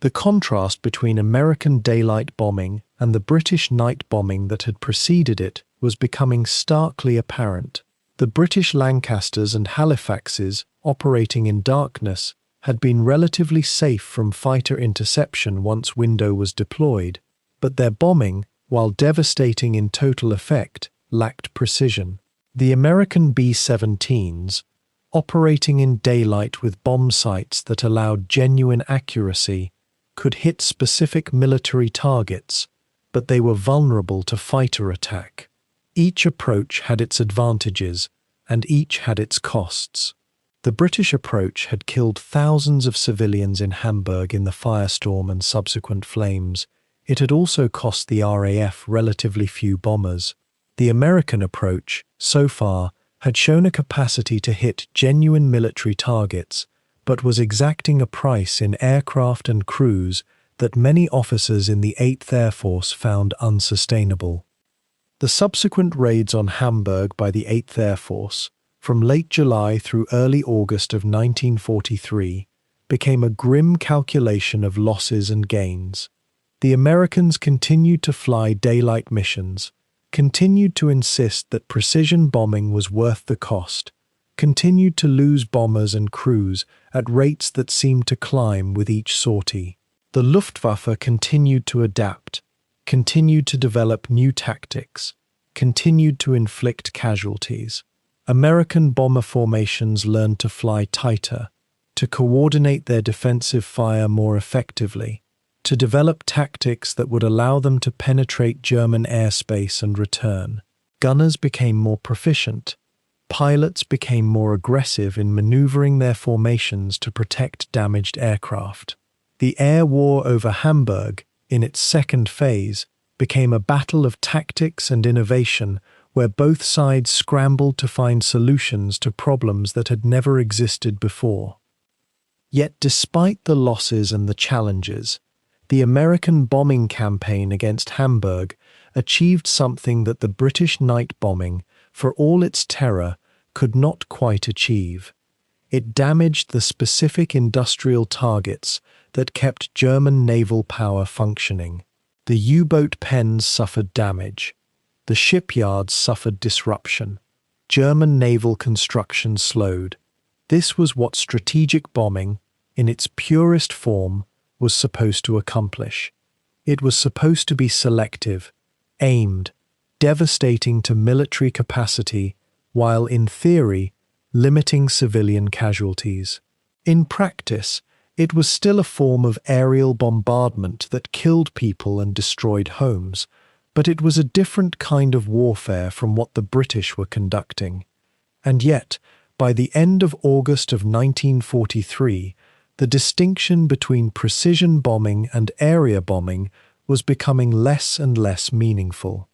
A: The contrast between American daylight bombing and the British night bombing that had preceded it was becoming starkly apparent. The British Lancasters and Halifaxes, operating in darkness, had been relatively safe from fighter interception once window was deployed, but their bombing, while devastating in total effect, lacked precision. The American B-17s, operating in daylight with bomb sights that allowed genuine accuracy, could hit specific military targets, but they were vulnerable to fighter attack. Each approach had its advantages, and each had its costs. The British approach had killed thousands of civilians in Hamburg in the firestorm and subsequent flames. It had also cost the RAF relatively few bombers. The American approach, so far, had shown a capacity to hit genuine military targets, but was exacting a price in aircraft and crews that many officers in the 8th Air Force found unsustainable. The subsequent raids on Hamburg by the 8th Air Force, from late July through early August of 1943, became a grim calculation of losses and gains. The Americans continued to fly daylight missions, continued to insist that precision bombing was worth the cost, continued to lose bombers and crews at rates that seemed to climb with each sortie. The Luftwaffe continued to adapt, continued to develop new tactics, continued to inflict casualties. American bomber formations learned to fly tighter, to coordinate their defensive fire more effectively, to develop tactics that would allow them to penetrate German airspace and return. Gunners became more proficient. Pilots became more aggressive in maneuvering their formations to protect damaged aircraft. The air war over Hamburg, in its second phase, became a battle of tactics and innovation where both sides scrambled to find solutions to problems that had never existed before. Yet despite the losses and the challenges, the American bombing campaign against Hamburg achieved something that the British night bombing, for all its terror, could not quite achieve. It damaged the specific industrial targets that kept German naval power functioning. The U-boat pens suffered damage. The shipyards suffered disruption. German naval construction slowed. This was what strategic bombing, in its purest form, was supposed to accomplish. It was supposed to be selective, aimed, devastating to military capacity, while in theory, limiting civilian casualties. In practice, it was still a form of aerial bombardment that killed people and destroyed homes, but it was a different kind of warfare from what the British were conducting. And yet, by the end of August of 1943, the distinction between precision bombing and area bombing was becoming less and less meaningful.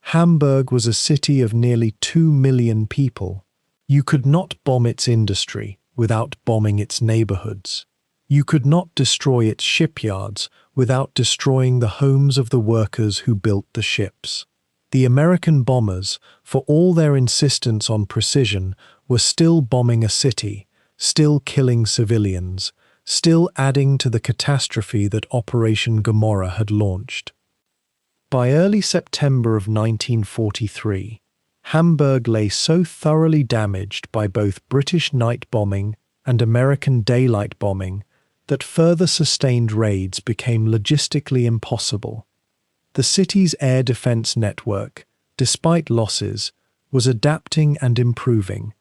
A: Hamburg was a city of nearly 2 million people. You could not bomb its industry without bombing its neighborhoods. You could not destroy its shipyards without destroying the homes of the workers who built the ships. The American bombers, for all their insistence on precision, were still bombing a city, still killing civilians, still adding to the catastrophe that Operation Gomorrah had launched. By early September of 1943, Hamburg lay so thoroughly damaged by both British night bombing and American daylight bombing that further sustained raids became logistically impossible. The city's air defense network, despite losses, was adapting and improving.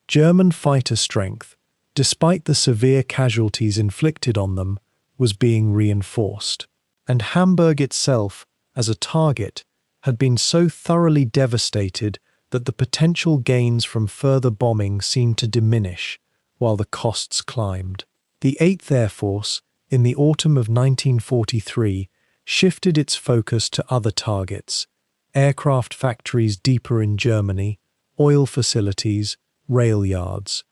A: German fighter strength, despite the severe casualties inflicted on them, was being reinforced. And Hamburg itself, as a target, had been so thoroughly devastated that the potential gains from further bombing seemed to diminish, while the costs climbed. The 8th Air Force, in the autumn of 1943, shifted its focus to other targets: aircraft factories deeper in Germany, oil facilities, rail yards.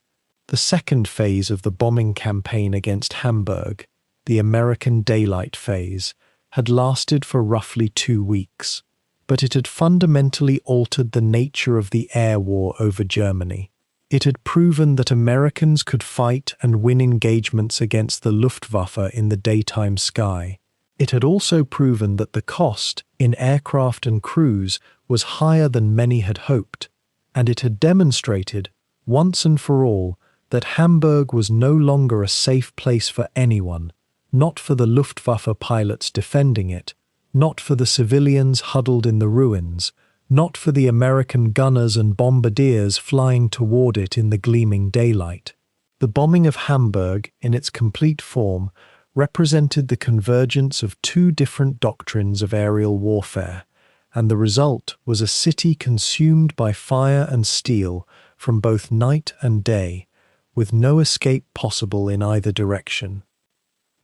A: The second phase of the bombing campaign against Hamburg, the American daylight phase, had lasted for roughly 2 weeks, but it had fundamentally altered the nature of the air war over Germany. It had proven that Americans could fight and win engagements against the Luftwaffe in the daytime sky. It had also proven that the cost, in aircraft and crews, was higher than many had hoped, and it had demonstrated, once and for all, that Hamburg was no longer a safe place for anyone, not for the Luftwaffe pilots defending it, not for the civilians huddled in the ruins, not for the American gunners and bombardiers flying toward it in the gleaming daylight. The bombing of Hamburg, in its complete form, represented the convergence of 2 different doctrines of aerial warfare, and the result was a city consumed by fire and steel from both night and day, with no escape possible in either direction.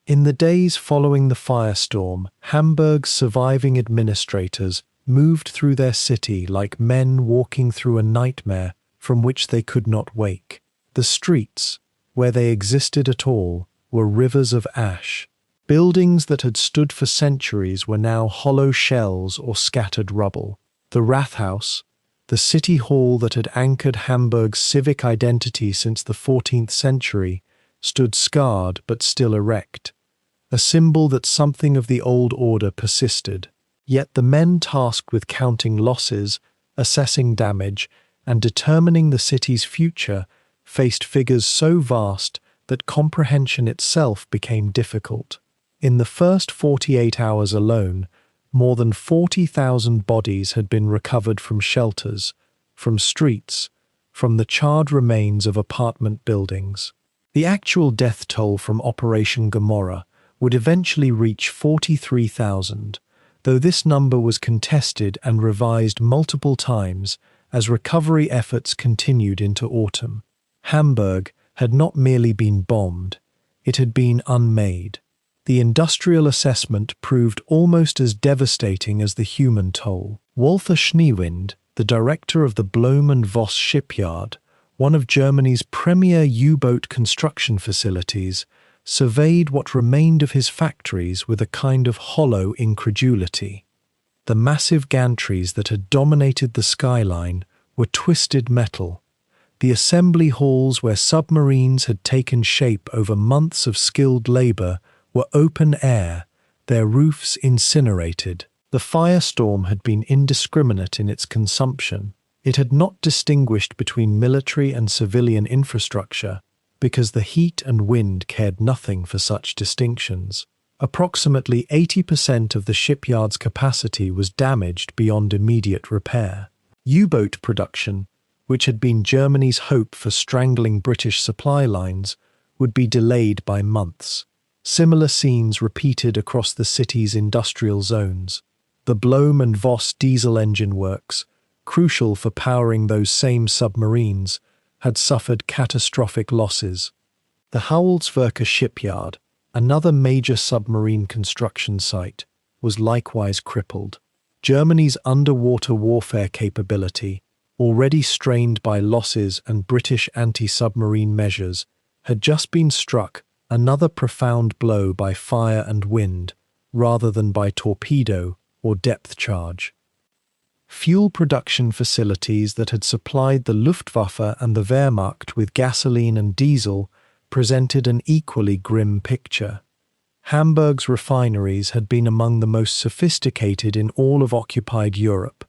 A: In the days following the firestorm, Hamburg's surviving administrators moved through their city like men walking through a nightmare from which they could not wake. The streets, where they existed at all, were rivers of ash. Buildings that had stood for centuries were now hollow shells or scattered rubble. The Rathaus, the city hall that had anchored Hamburg's civic identity since the 14th century, stood scarred but still erect, a symbol that something of the old order persisted. Yet the men tasked with counting losses, assessing damage, and determining the city's future faced figures so vast that comprehension itself became difficult. In the first 48 hours alone, more than 40,000 bodies had been recovered from shelters, from streets, from the charred remains of apartment buildings. The actual death toll from Operation Gomorrah would eventually reach 43,000, though this number was contested and revised multiple times as recovery efforts continued into autumn. Hamburg had not merely been bombed, it had been unmade. The industrial assessment proved almost as devastating as the human toll. Walter Schneewind, the director of the Blohm and Voss shipyard, one of Germany's premier U-boat construction facilities, surveyed what remained of his factories with a kind of hollow incredulity. The massive gantries that had dominated the skyline were twisted metal. The assembly halls where submarines had taken shape over months of skilled labor were open air, their roofs incinerated. The firestorm had been indiscriminate in its consumption. It had not distinguished between military and civilian infrastructure because the heat and wind cared nothing for such distinctions. Approximately 80% of the shipyard's capacity was damaged beyond immediate repair. U-boat production, which had been Germany's hope for strangling British supply lines, would be delayed by months. Similar scenes repeated across the city's industrial zones. The Blohm and Voss diesel engine works, crucial for powering those same submarines, had suffered catastrophic losses. The Howelswerke shipyard, another major submarine construction site, was likewise crippled. Germany's underwater warfare capability, already strained by losses and British anti-submarine measures, had just been struck another profound blow by fire and wind, rather than by torpedo or depth charge. Fuel production facilities that had supplied the Luftwaffe and the Wehrmacht with gasoline and diesel presented an equally grim picture. Hamburg's refineries had been among the most sophisticated in all of occupied Europe,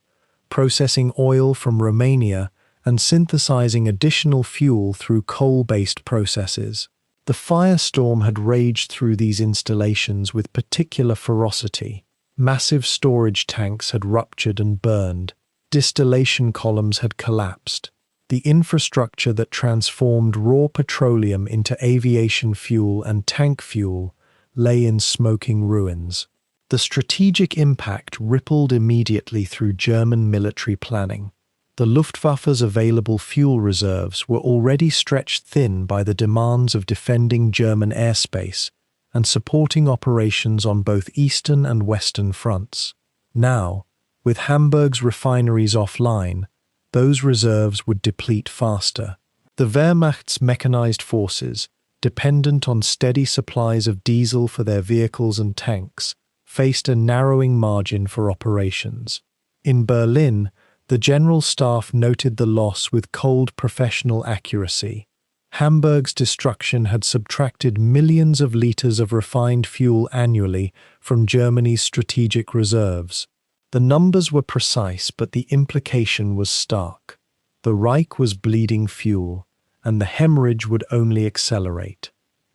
A: processing oil from Romania and synthesizing additional fuel through coal-based processes. The firestorm had raged through these installations with particular ferocity. Massive storage tanks had ruptured and burned. Distillation columns had collapsed. The infrastructure that transformed raw petroleum into aviation fuel and tank fuel lay in smoking ruins. The strategic impact rippled immediately through German military planning. The Luftwaffe's available fuel reserves were already stretched thin by the demands of defending German airspace and supporting operations on both eastern and western fronts. Now, with Hamburg's refineries offline, those reserves would deplete faster. The Wehrmacht's mechanized forces, dependent on steady supplies of diesel for their vehicles and tanks, faced a narrowing margin for operations. In Berlin, the General Staff noted the loss with cold professional accuracy. Hamburg's destruction had subtracted millions of liters of refined fuel annually from Germany's strategic reserves. The numbers were precise, but the implication was stark. The Reich was bleeding fuel, and the hemorrhage would only accelerate.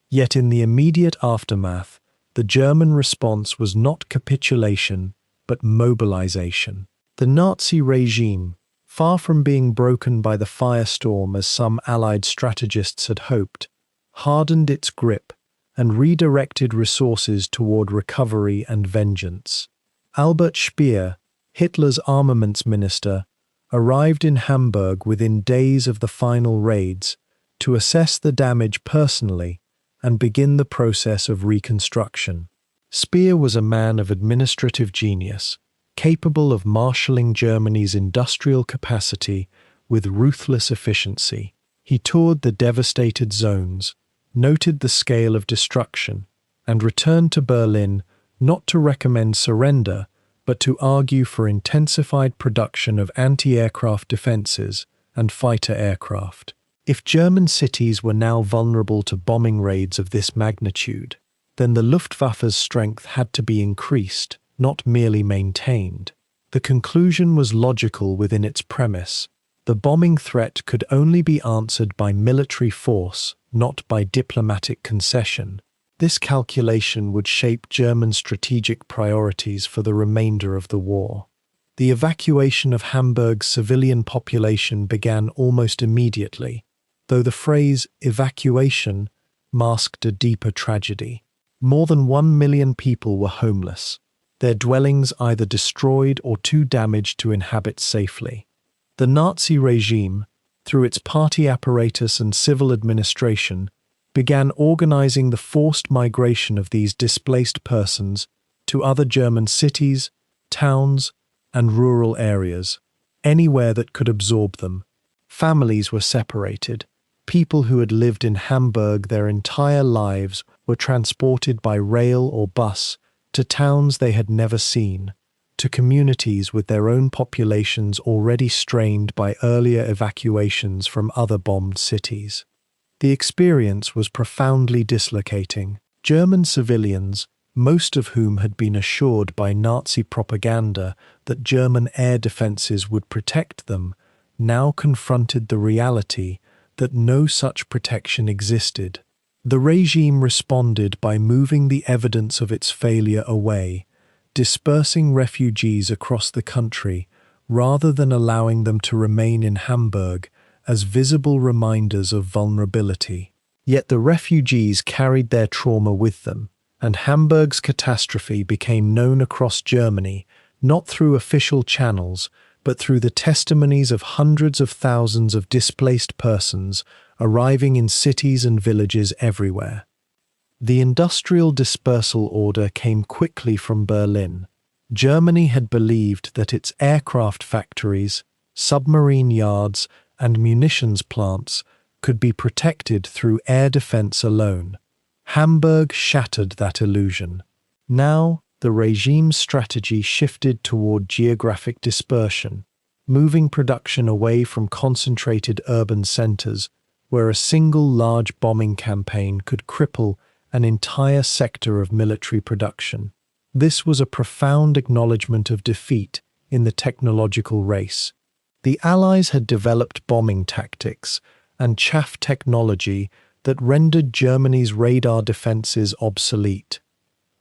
A: Yet in the immediate aftermath, the German response was not capitulation, but mobilization. The Nazi regime, far from being broken by the firestorm as some Allied strategists had hoped, hardened its grip and redirected resources toward recovery and vengeance. Albert Speer, Hitler's armaments minister, arrived in Hamburg within days of the final raids to assess the damage personally and begin the process of reconstruction. Speer was a man of administrative genius, capable of marshalling Germany's industrial capacity with ruthless efficiency. He toured the devastated zones, noted the scale of destruction, and returned to Berlin not to recommend surrender, but to argue for intensified production of anti-aircraft defenses and fighter aircraft. If German cities were now vulnerable to bombing raids of this magnitude, then the Luftwaffe's strength had to be increased, not merely maintained. The conclusion was logical within its premise. The bombing threat could only be answered by military force, not by diplomatic concession. This calculation would shape German strategic priorities for the remainder of the war. The evacuation of Hamburg's civilian population began almost immediately, though the phrase evacuation masked a deeper tragedy. More than 1 million people were homeless, their dwellings either destroyed or too damaged to inhabit safely. The Nazi regime, through its party apparatus and civil administration, began organizing the forced migration of these displaced persons to other German cities, towns, and rural areas, anywhere that could absorb them. Families were separated. People who had lived in Hamburg their entire lives were transported by rail or bus to towns they had never seen, to communities with their own populations already strained by earlier evacuations from other bombed cities. The experience was profoundly dislocating. German civilians, most of whom had been assured by Nazi propaganda that German air defenses would protect them, now confronted the reality that no such protection existed. The regime responded by moving the evidence of its failure away, dispersing refugees across the country rather than allowing them to remain in Hamburg as visible reminders of vulnerability. Yet the refugees carried their trauma with them, and Hamburg's catastrophe became known across Germany, not through official channels, but through the testimonies of hundreds of thousands of displaced persons arriving in cities and villages everywhere. The industrial dispersal order came quickly from Berlin. Germany had believed that its aircraft factories, submarine yards, and munitions plants could be protected through air defense alone. Hamburg shattered that illusion. Now, the regime's strategy shifted toward geographic dispersion, moving production away from concentrated urban centers where a single large bombing campaign could cripple an entire sector of military production. This was a profound acknowledgement of defeat in the technological race. The Allies had developed bombing tactics and chaff technology that rendered Germany's radar defenses obsolete.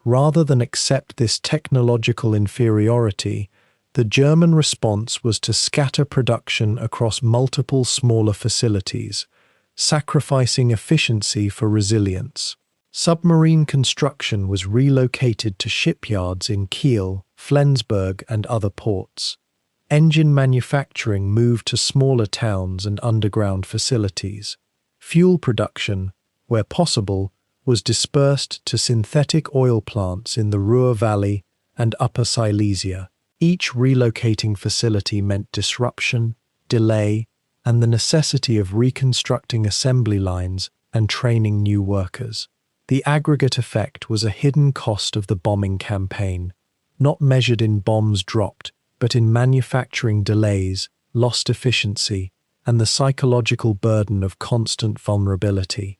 A: Rather than accept this technological inferiority, the German response was to scatter production across multiple smaller facilities, sacrificing efficiency for resilience. Submarine construction was relocated to shipyards in Kiel, Flensburg, and other ports. Engine manufacturing moved to smaller towns and underground facilities. Fuel production, where possible, was dispersed to synthetic oil plants in the Ruhr Valley and Upper Silesia. Each relocating facility meant disruption, delay, and the necessity of reconstructing assembly lines and training new workers. The aggregate effect was a hidden cost of the bombing campaign, not measured in bombs dropped, but in manufacturing delays, lost efficiency, and the psychological burden of constant vulnerability.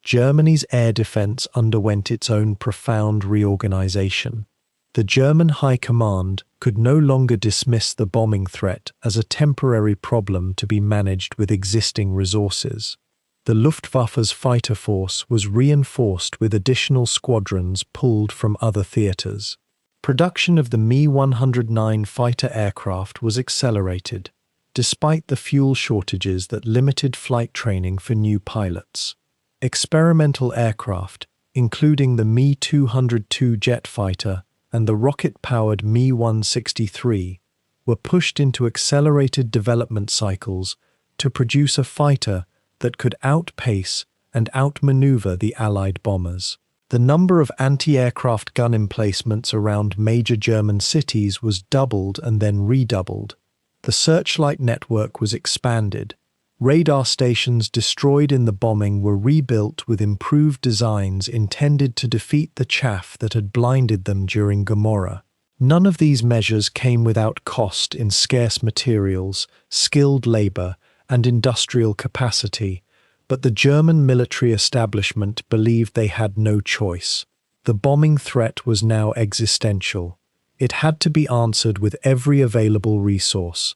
A: Germany's air defense underwent its own profound reorganization. The German High Command could no longer dismiss the bombing threat as a temporary problem to be managed with existing resources. The Luftwaffe's fighter force was reinforced with additional squadrons pulled from other theaters. Production of the Me-109 fighter aircraft was accelerated, despite the fuel shortages that limited flight training for new pilots. Experimental aircraft, including the Me-202 jet fighter and the rocket-powered Me-163, were pushed into accelerated development cycles to produce a fighter that could outpace and outmaneuver the Allied bombers. The number of anti-aircraft gun emplacements around major German cities was doubled and then redoubled. The searchlight network was expanded. Radar stations destroyed in the bombing were rebuilt with improved designs intended to defeat the chaff that had blinded them during Gomorrah. None of these measures came without cost in scarce materials, skilled labor, and industrial capacity, but the German military establishment believed they had no choice. The bombing threat was now existential. It had to be answered with every available resource.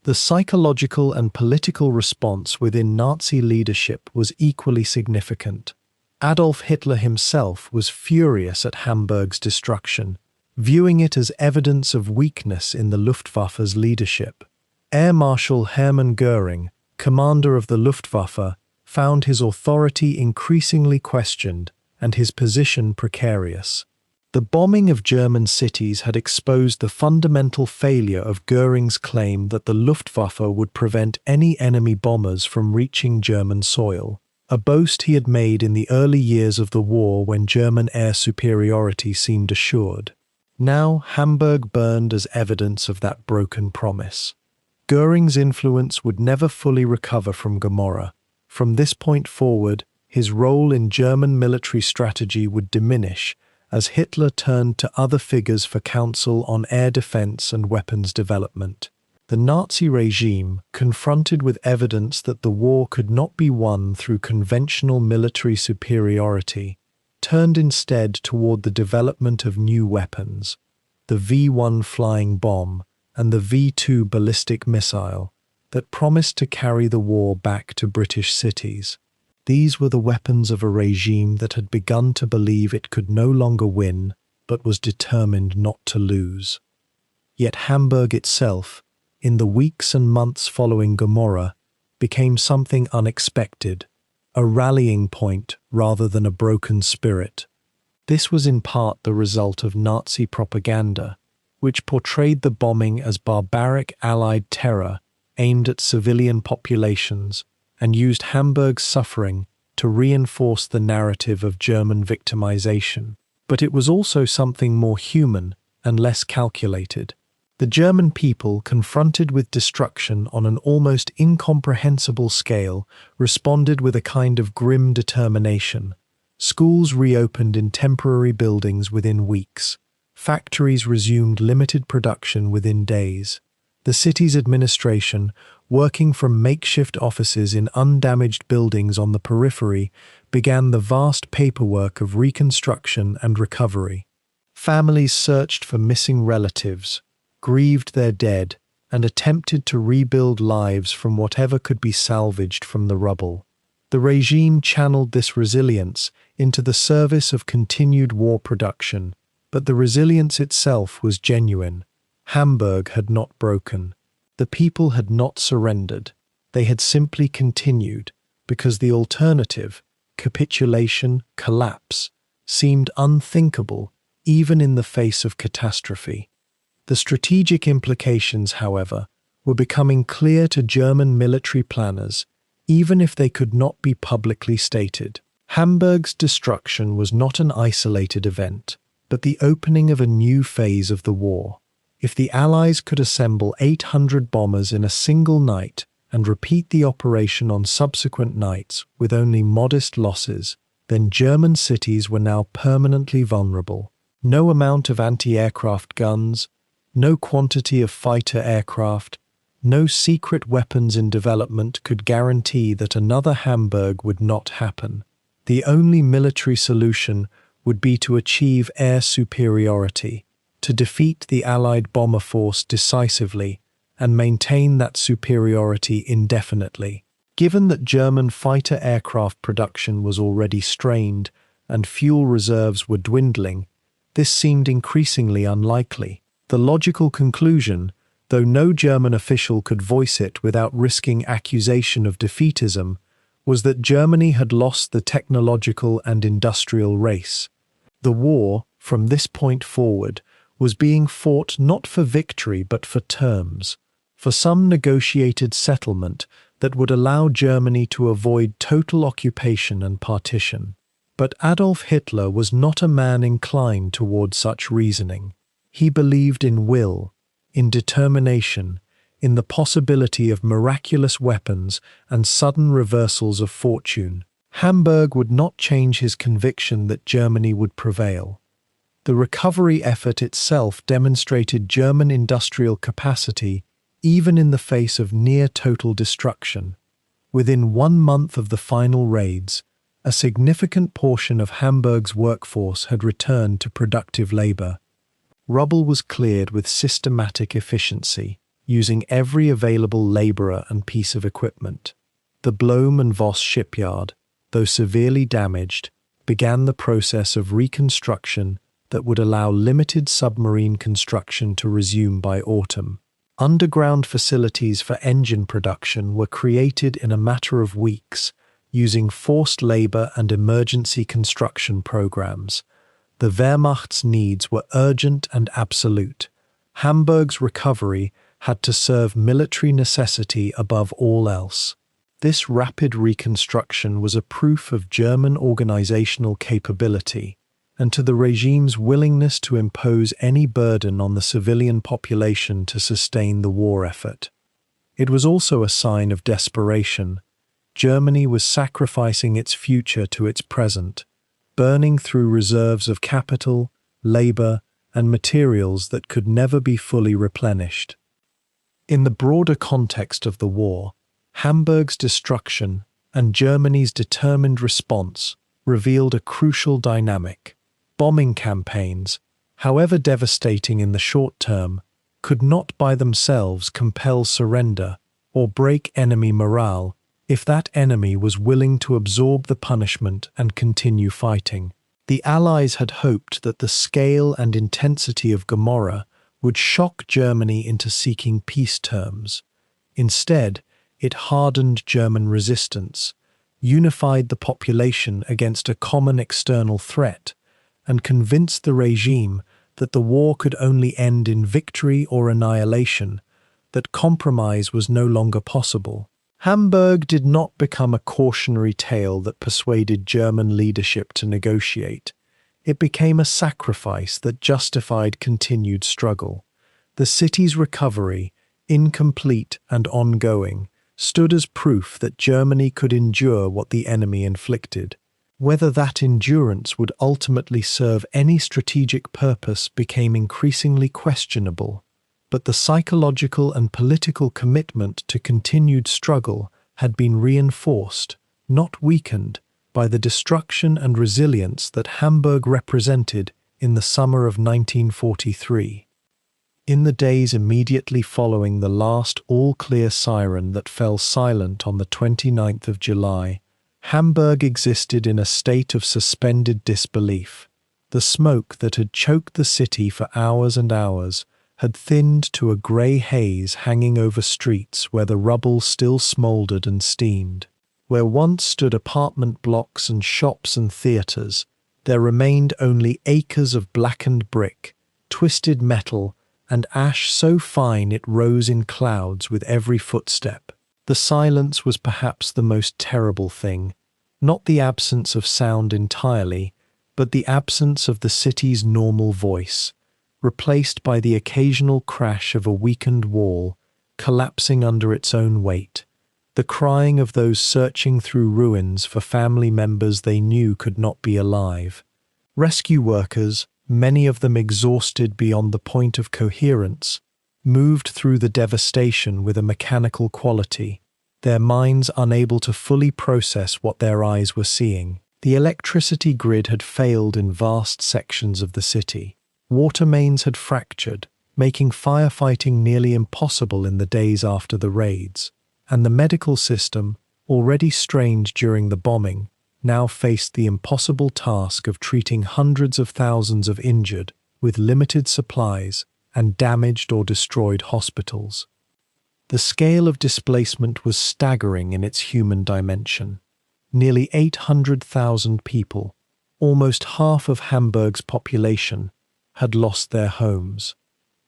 A: The psychological and political response within Nazi leadership was equally significant. Adolf Hitler himself was furious at Hamburg's destruction, viewing it as evidence of weakness in the Luftwaffe's leadership. Air Marshal Hermann Göring, commander of the Luftwaffe, found his authority increasingly questioned and his position precarious. The bombing of German cities had exposed the fundamental failure of Göring's claim that the Luftwaffe would prevent any enemy bombers from reaching German soil, a boast he had made in the early years of the war when German air superiority seemed assured. Now Hamburg burned as evidence of that broken promise. Göring's influence would never fully recover from Gomorrah. From this point forward, his role in German military strategy would diminish as Hitler turned to other figures for counsel on air defense and weapons development. The Nazi regime, confronted with evidence that the war could not be won through conventional military superiority, turned instead toward the development of new weapons, the V-1 flying bomb and the V-2 ballistic missile, that promised to carry the war back to British cities. These were the weapons of a regime that had begun to believe it could no longer win, but was determined not to lose. Yet Hamburg itself, in the weeks and months following Gomorrah, became something unexpected, a rallying point rather than a broken spirit. This was in part the result of Nazi propaganda, which portrayed the bombing as barbaric Allied terror aimed at civilian populations and used Hamburg's suffering to reinforce the narrative of German victimization. But it was also something more human and less calculated. The German people, confronted with destruction on an almost incomprehensible scale, responded with a kind of grim determination. Schools reopened in temporary buildings within weeks. Factories resumed limited production within days. The city's administration, working from makeshift offices in undamaged buildings on the periphery, began the vast paperwork of reconstruction and recovery. Families searched for missing relatives, grieved their dead, and attempted to rebuild lives from whatever could be salvaged from the rubble. The regime channeled this resilience into the service of continued war production, but the resilience itself was genuine. Hamburg had not broken. The people had not surrendered. They had simply continued, because the alternative, capitulation, collapse, seemed unthinkable even in the face of catastrophe. The strategic implications, however, were becoming clear to German military planners, even if they could not be publicly stated. Hamburg's destruction was not an isolated event, but the opening of a new phase of the war. If the Allies could assemble 800 bombers in a single night and repeat the operation on subsequent nights with only modest losses, then German cities were now permanently vulnerable. No amount of anti-aircraft guns, no quantity of fighter aircraft, no secret weapons in development could guarantee that another Hamburg would not happen. The only military solution would be to achieve air superiority, to defeat the Allied bomber force decisively and maintain that superiority indefinitely. Given that German fighter aircraft production was already strained and fuel reserves were dwindling, this seemed increasingly unlikely. The logical conclusion, though no German official could voice it without risking accusation of defeatism, was that Germany had lost the technological and industrial race. The war, from this point forward, was being fought not for victory but for terms, for some negotiated settlement that would allow Germany to avoid total occupation and partition. But Adolf Hitler was not a man inclined toward such reasoning. He believed in will, in determination, in the possibility of miraculous weapons and sudden reversals of fortune. Hamburg would not change his conviction that Germany would prevail. The recovery effort itself demonstrated German industrial capacity even in the face of near-total destruction. Within 1 month of the final raids, a significant portion of Hamburg's workforce had returned to productive labor. Rubble was cleared with systematic efficiency, using every available laborer and piece of equipment. The Blome and Voss shipyard, though severely damaged, began the process of reconstruction that would allow limited submarine construction to resume by autumn. Underground facilities for engine production were created in a matter of weeks, using forced labor and emergency construction programs. The Wehrmacht's needs were urgent and absolute. Hamburg's recovery had to serve military necessity above all else. This rapid reconstruction was a proof of German organizational capability, and to the regime's willingness to impose any burden on the civilian population to sustain the war effort. It was also a sign of desperation. Germany was sacrificing its future to its present, burning through reserves of capital, labor, and materials that could never be fully replenished. In the broader context of the war, Hamburg's destruction and Germany's determined response revealed a crucial dynamic. Bombing campaigns, however devastating in the short term, could not by themselves compel surrender or break enemy morale if that enemy was willing to absorb the punishment and continue fighting. The Allies had hoped that the scale and intensity of Gomorrah would shock Germany into seeking peace terms. Instead, it hardened German resistance, unified the population against a common external threat, and convinced the regime that the war could only end in victory or annihilation, that compromise was no longer possible. Hamburg did not become a cautionary tale that persuaded German leadership to negotiate. It became a sacrifice that justified continued struggle. The city's recovery, incomplete and ongoing, stood as proof that Germany could endure what the enemy inflicted. Whether that endurance would ultimately serve any strategic purpose became increasingly questionable, but the psychological and political commitment to continued struggle had been reinforced, not weakened, by the destruction and resilience that Hamburg represented in the summer of 1943. In the days immediately following the last all-clear siren that fell silent on the 29th of July, Hamburg existed in a state of suspended disbelief. The smoke that had choked the city for hours and hours had thinned to a grey haze hanging over streets where the rubble still smouldered and steamed. Where once stood apartment blocks and shops and theatres, there remained only acres of blackened brick, twisted metal, and ash so fine it rose in clouds with every footstep. The silence was perhaps the most terrible thing, not the absence of sound entirely, but the absence of the city's normal voice, replaced by the occasional crash of a weakened wall, collapsing under its own weight, the crying of those searching through ruins for family members they knew could not be alive. Rescue workers, many of them exhausted beyond the point of coherence, moved through the devastation with a mechanical quality, their minds unable to fully process what their eyes were seeing. The electricity grid had failed in vast sections of the city. Water mains had fractured, making firefighting nearly impossible in the days after the raids, and the medical system, already strained during the bombing, now faced the impossible task of treating hundreds of thousands of injured with limited supplies and damaged or destroyed hospitals. The scale of displacement was staggering in its human dimension. Nearly 800,000 people, almost half of Hamburg's population, had lost their homes.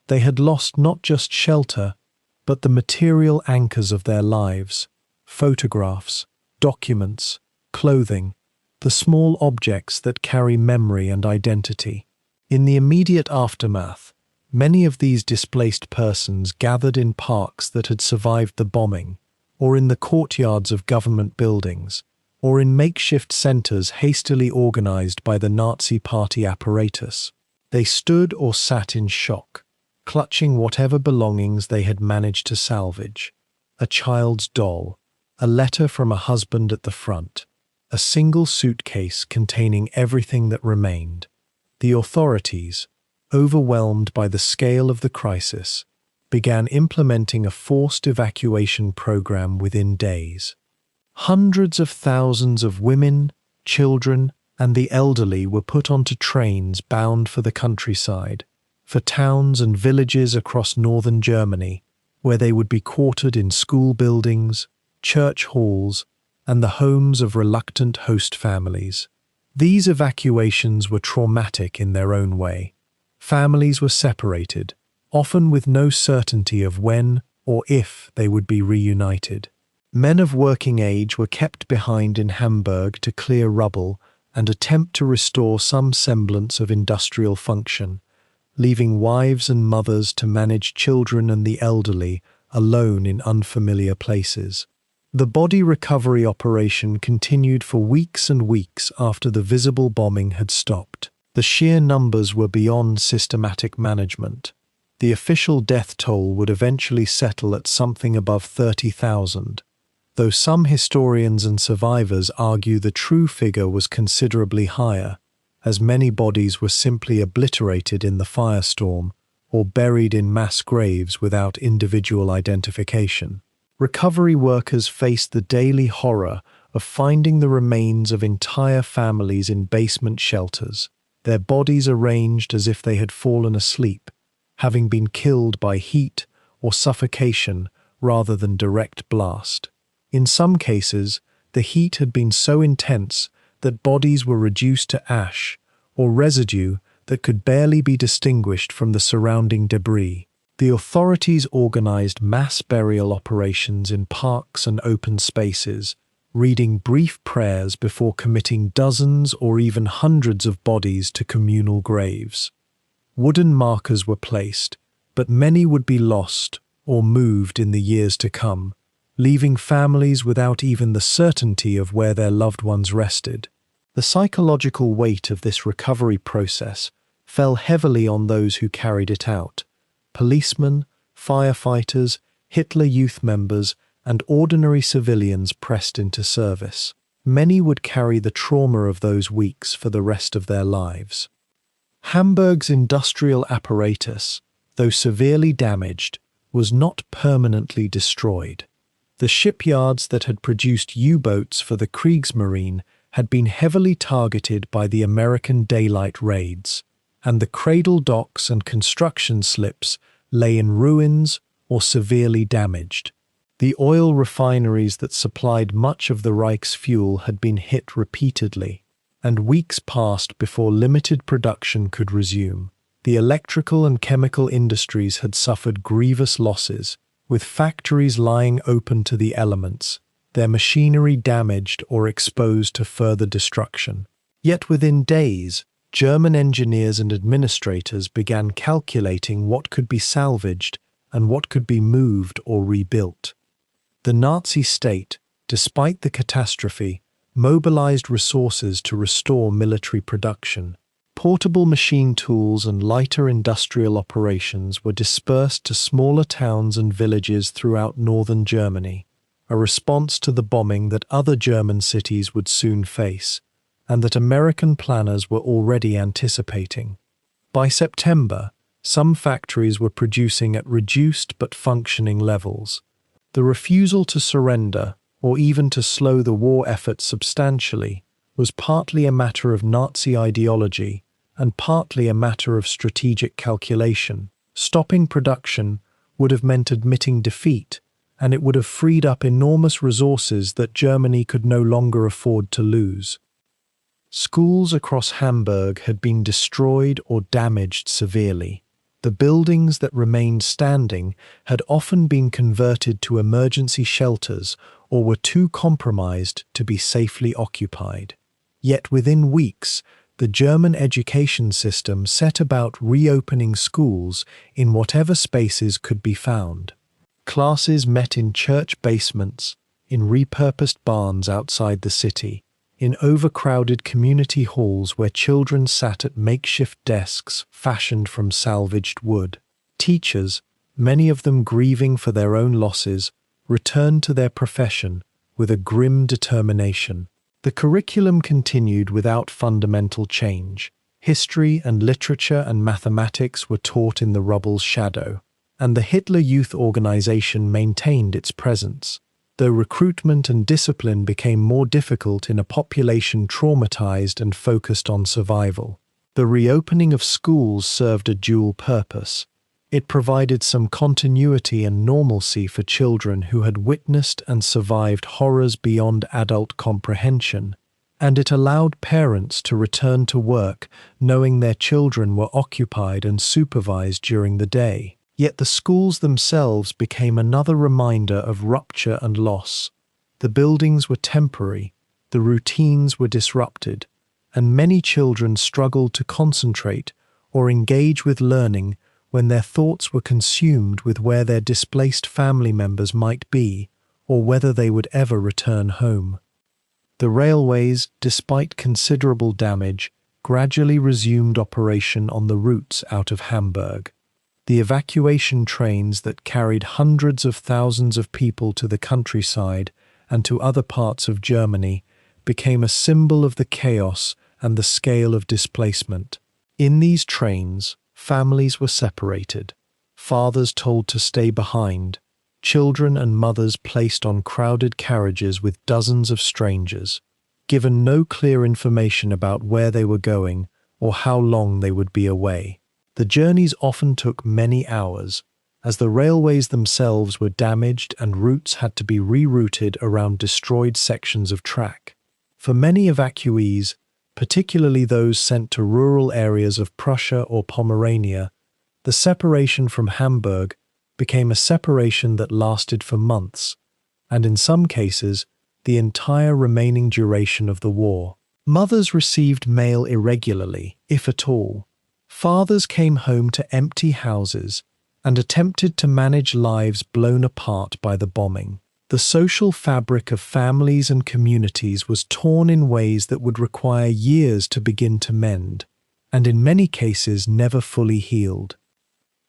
A: They had lost not just shelter, but the material anchors of their lives: photographs, documents, clothing, the small objects that carry memory and identity. In the immediate aftermath, many of these displaced persons gathered in parks that had survived the bombing, or in the courtyards of government buildings, or in makeshift centers hastily organized by the Nazi Party apparatus. They stood or sat in shock, clutching whatever belongings they had managed to salvage: a child's doll, a letter from a husband at the front, a single suitcase containing everything that remained. The authorities, overwhelmed by the scale of the crisis, began implementing a forced evacuation program within days. Hundreds of thousands of women, children, and the elderly were put onto trains bound for the countryside, for towns and villages across northern Germany, where they would be quartered in school buildings, church halls, and the homes of reluctant host families. These evacuations were traumatic in their own way. Families were separated, often with no certainty of when or if they would be reunited. Men of working age were kept behind in Hamburg to clear rubble and attempt to restore some semblance of industrial function, leaving wives and mothers to manage children and the elderly alone in unfamiliar places. The body recovery operation continued for weeks and weeks after the visible bombing had stopped. The sheer numbers were beyond systematic management. The official death toll would eventually settle at something above 30,000. though some historians and survivors argue the true figure was considerably higher, as many bodies were simply obliterated in the firestorm or buried in mass graves without individual identification. Recovery workers faced the daily horror of finding the remains of entire families in basement shelters, their bodies arranged as if they had fallen asleep, having been killed by heat or suffocation rather than direct blast. In some cases, the heat had been so intense that bodies were reduced to ash or residue that could barely be distinguished from the surrounding debris. The authorities organized mass burial operations in parks and open spaces, reading brief prayers before committing dozens or even hundreds of bodies to communal graves. Wooden markers were placed, but many would be lost or moved in the years to come, leaving families without even the certainty of where their loved ones rested. The psychological weight of this recovery process fell heavily on those who carried it out. Policemen, firefighters, Hitler Youth members, and ordinary civilians pressed into service. Many would carry the trauma of those weeks for the rest of their lives. Hamburg's industrial apparatus, though severely damaged, was not permanently destroyed. The shipyards that had produced U-boats for the Kriegsmarine had been heavily targeted by the American daylight raids, and the cradle docks and construction slips lay in ruins or severely damaged. The oil refineries that supplied much of the Reich's fuel had been hit repeatedly, and weeks passed before limited production could resume. The electrical and chemical industries had suffered grievous losses, with factories lying open to the elements, their machinery damaged or exposed to further destruction. Yet within days, German engineers and administrators began calculating what could be salvaged and what could be moved or rebuilt. The Nazi state, despite the catastrophe, mobilized resources to restore military production. Portable machine tools and lighter industrial operations were dispersed to smaller towns and villages throughout northern Germany, a response to the bombing that other German cities would soon face, and that American planners were already anticipating. By September, some factories were producing at reduced but functioning levels. The refusal to surrender, or even to slow the war effort substantially, was partly a matter of Nazi ideology and partly a matter of strategic calculation. Stopping production would have meant admitting defeat, and it would have freed up enormous resources that Germany could no longer afford to lose. Schools across Hamburg had been destroyed or damaged severely. The buildings that remained standing had often been converted to emergency shelters or were too compromised to be safely occupied. Yet within weeks, the German education system set about reopening schools in whatever spaces could be found. Classes met in church basements, in repurposed barns outside the city, in overcrowded community halls where children sat at makeshift desks fashioned from salvaged wood. Teachers, many of them grieving for their own losses, returned to their profession with a grim determination. The curriculum continued without fundamental change. History and literature and mathematics were taught in the rubble's shadow, and the Hitler Youth Organization maintained its presence, though recruitment and discipline became more difficult in a population traumatized and focused on survival. The reopening of schools served a dual purpose. It provided some continuity and normalcy for children who had witnessed and survived horrors beyond adult comprehension, and it allowed parents to return to work knowing their children were occupied and supervised during the day. Yet the schools themselves became another reminder of rupture and loss. The buildings were temporary, the routines were disrupted, and many children struggled to concentrate or engage with learning when their thoughts were consumed with where their displaced family members might be or whether they would ever return home. The railways, despite considerable damage, gradually resumed operation on the routes out of Hamburg. The evacuation trains that carried hundreds of thousands of people to the countryside and to other parts of Germany, became a symbol of the chaos and the scale of displacement. In these trains, families were separated, fathers told to stay behind, children and mothers placed on crowded carriages with dozens of strangers, given no clear information about where they were going or how long they would be away. The journeys often took many hours, as the railways themselves were damaged and routes had to be rerouted around destroyed sections of track. For many evacuees, particularly those sent to rural areas of Prussia or Pomerania, the separation from Hamburg became a separation that lasted for months, and in some cases, the entire remaining duration of the war. Mothers received mail irregularly, if at all. Fathers came home to empty houses and attempted to manage lives blown apart by the bombing. The social fabric of families and communities was torn in ways that would require years to begin to mend, and in many cases never fully healed.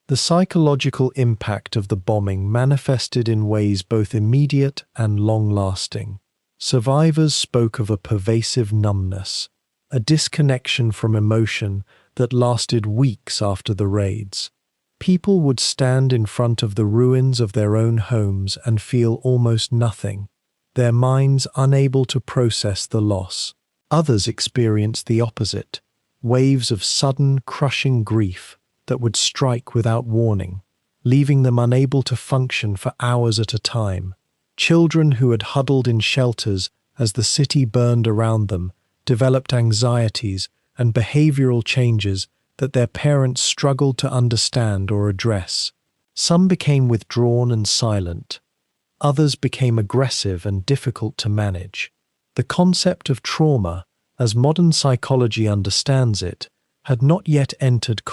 A: The psychological impact of the bombing manifested in ways both immediate and long-lasting. Survivors spoke of a pervasive numbness, a disconnection from emotion that lasted weeks after the raids. People would stand in front of the ruins of their own homes and feel almost nothing, their minds unable to process the loss. Others experienced the opposite, waves of sudden, crushing grief that would strike without warning, leaving them unable to function for hours at a time. Children who had huddled in shelters as the city burned around them developed anxieties and behavioral changes that their parents struggled to understand or address. Some became withdrawn and silent. Others became aggressive and difficult to manage. The concept of trauma, as modern psychology understands it, had not yet entered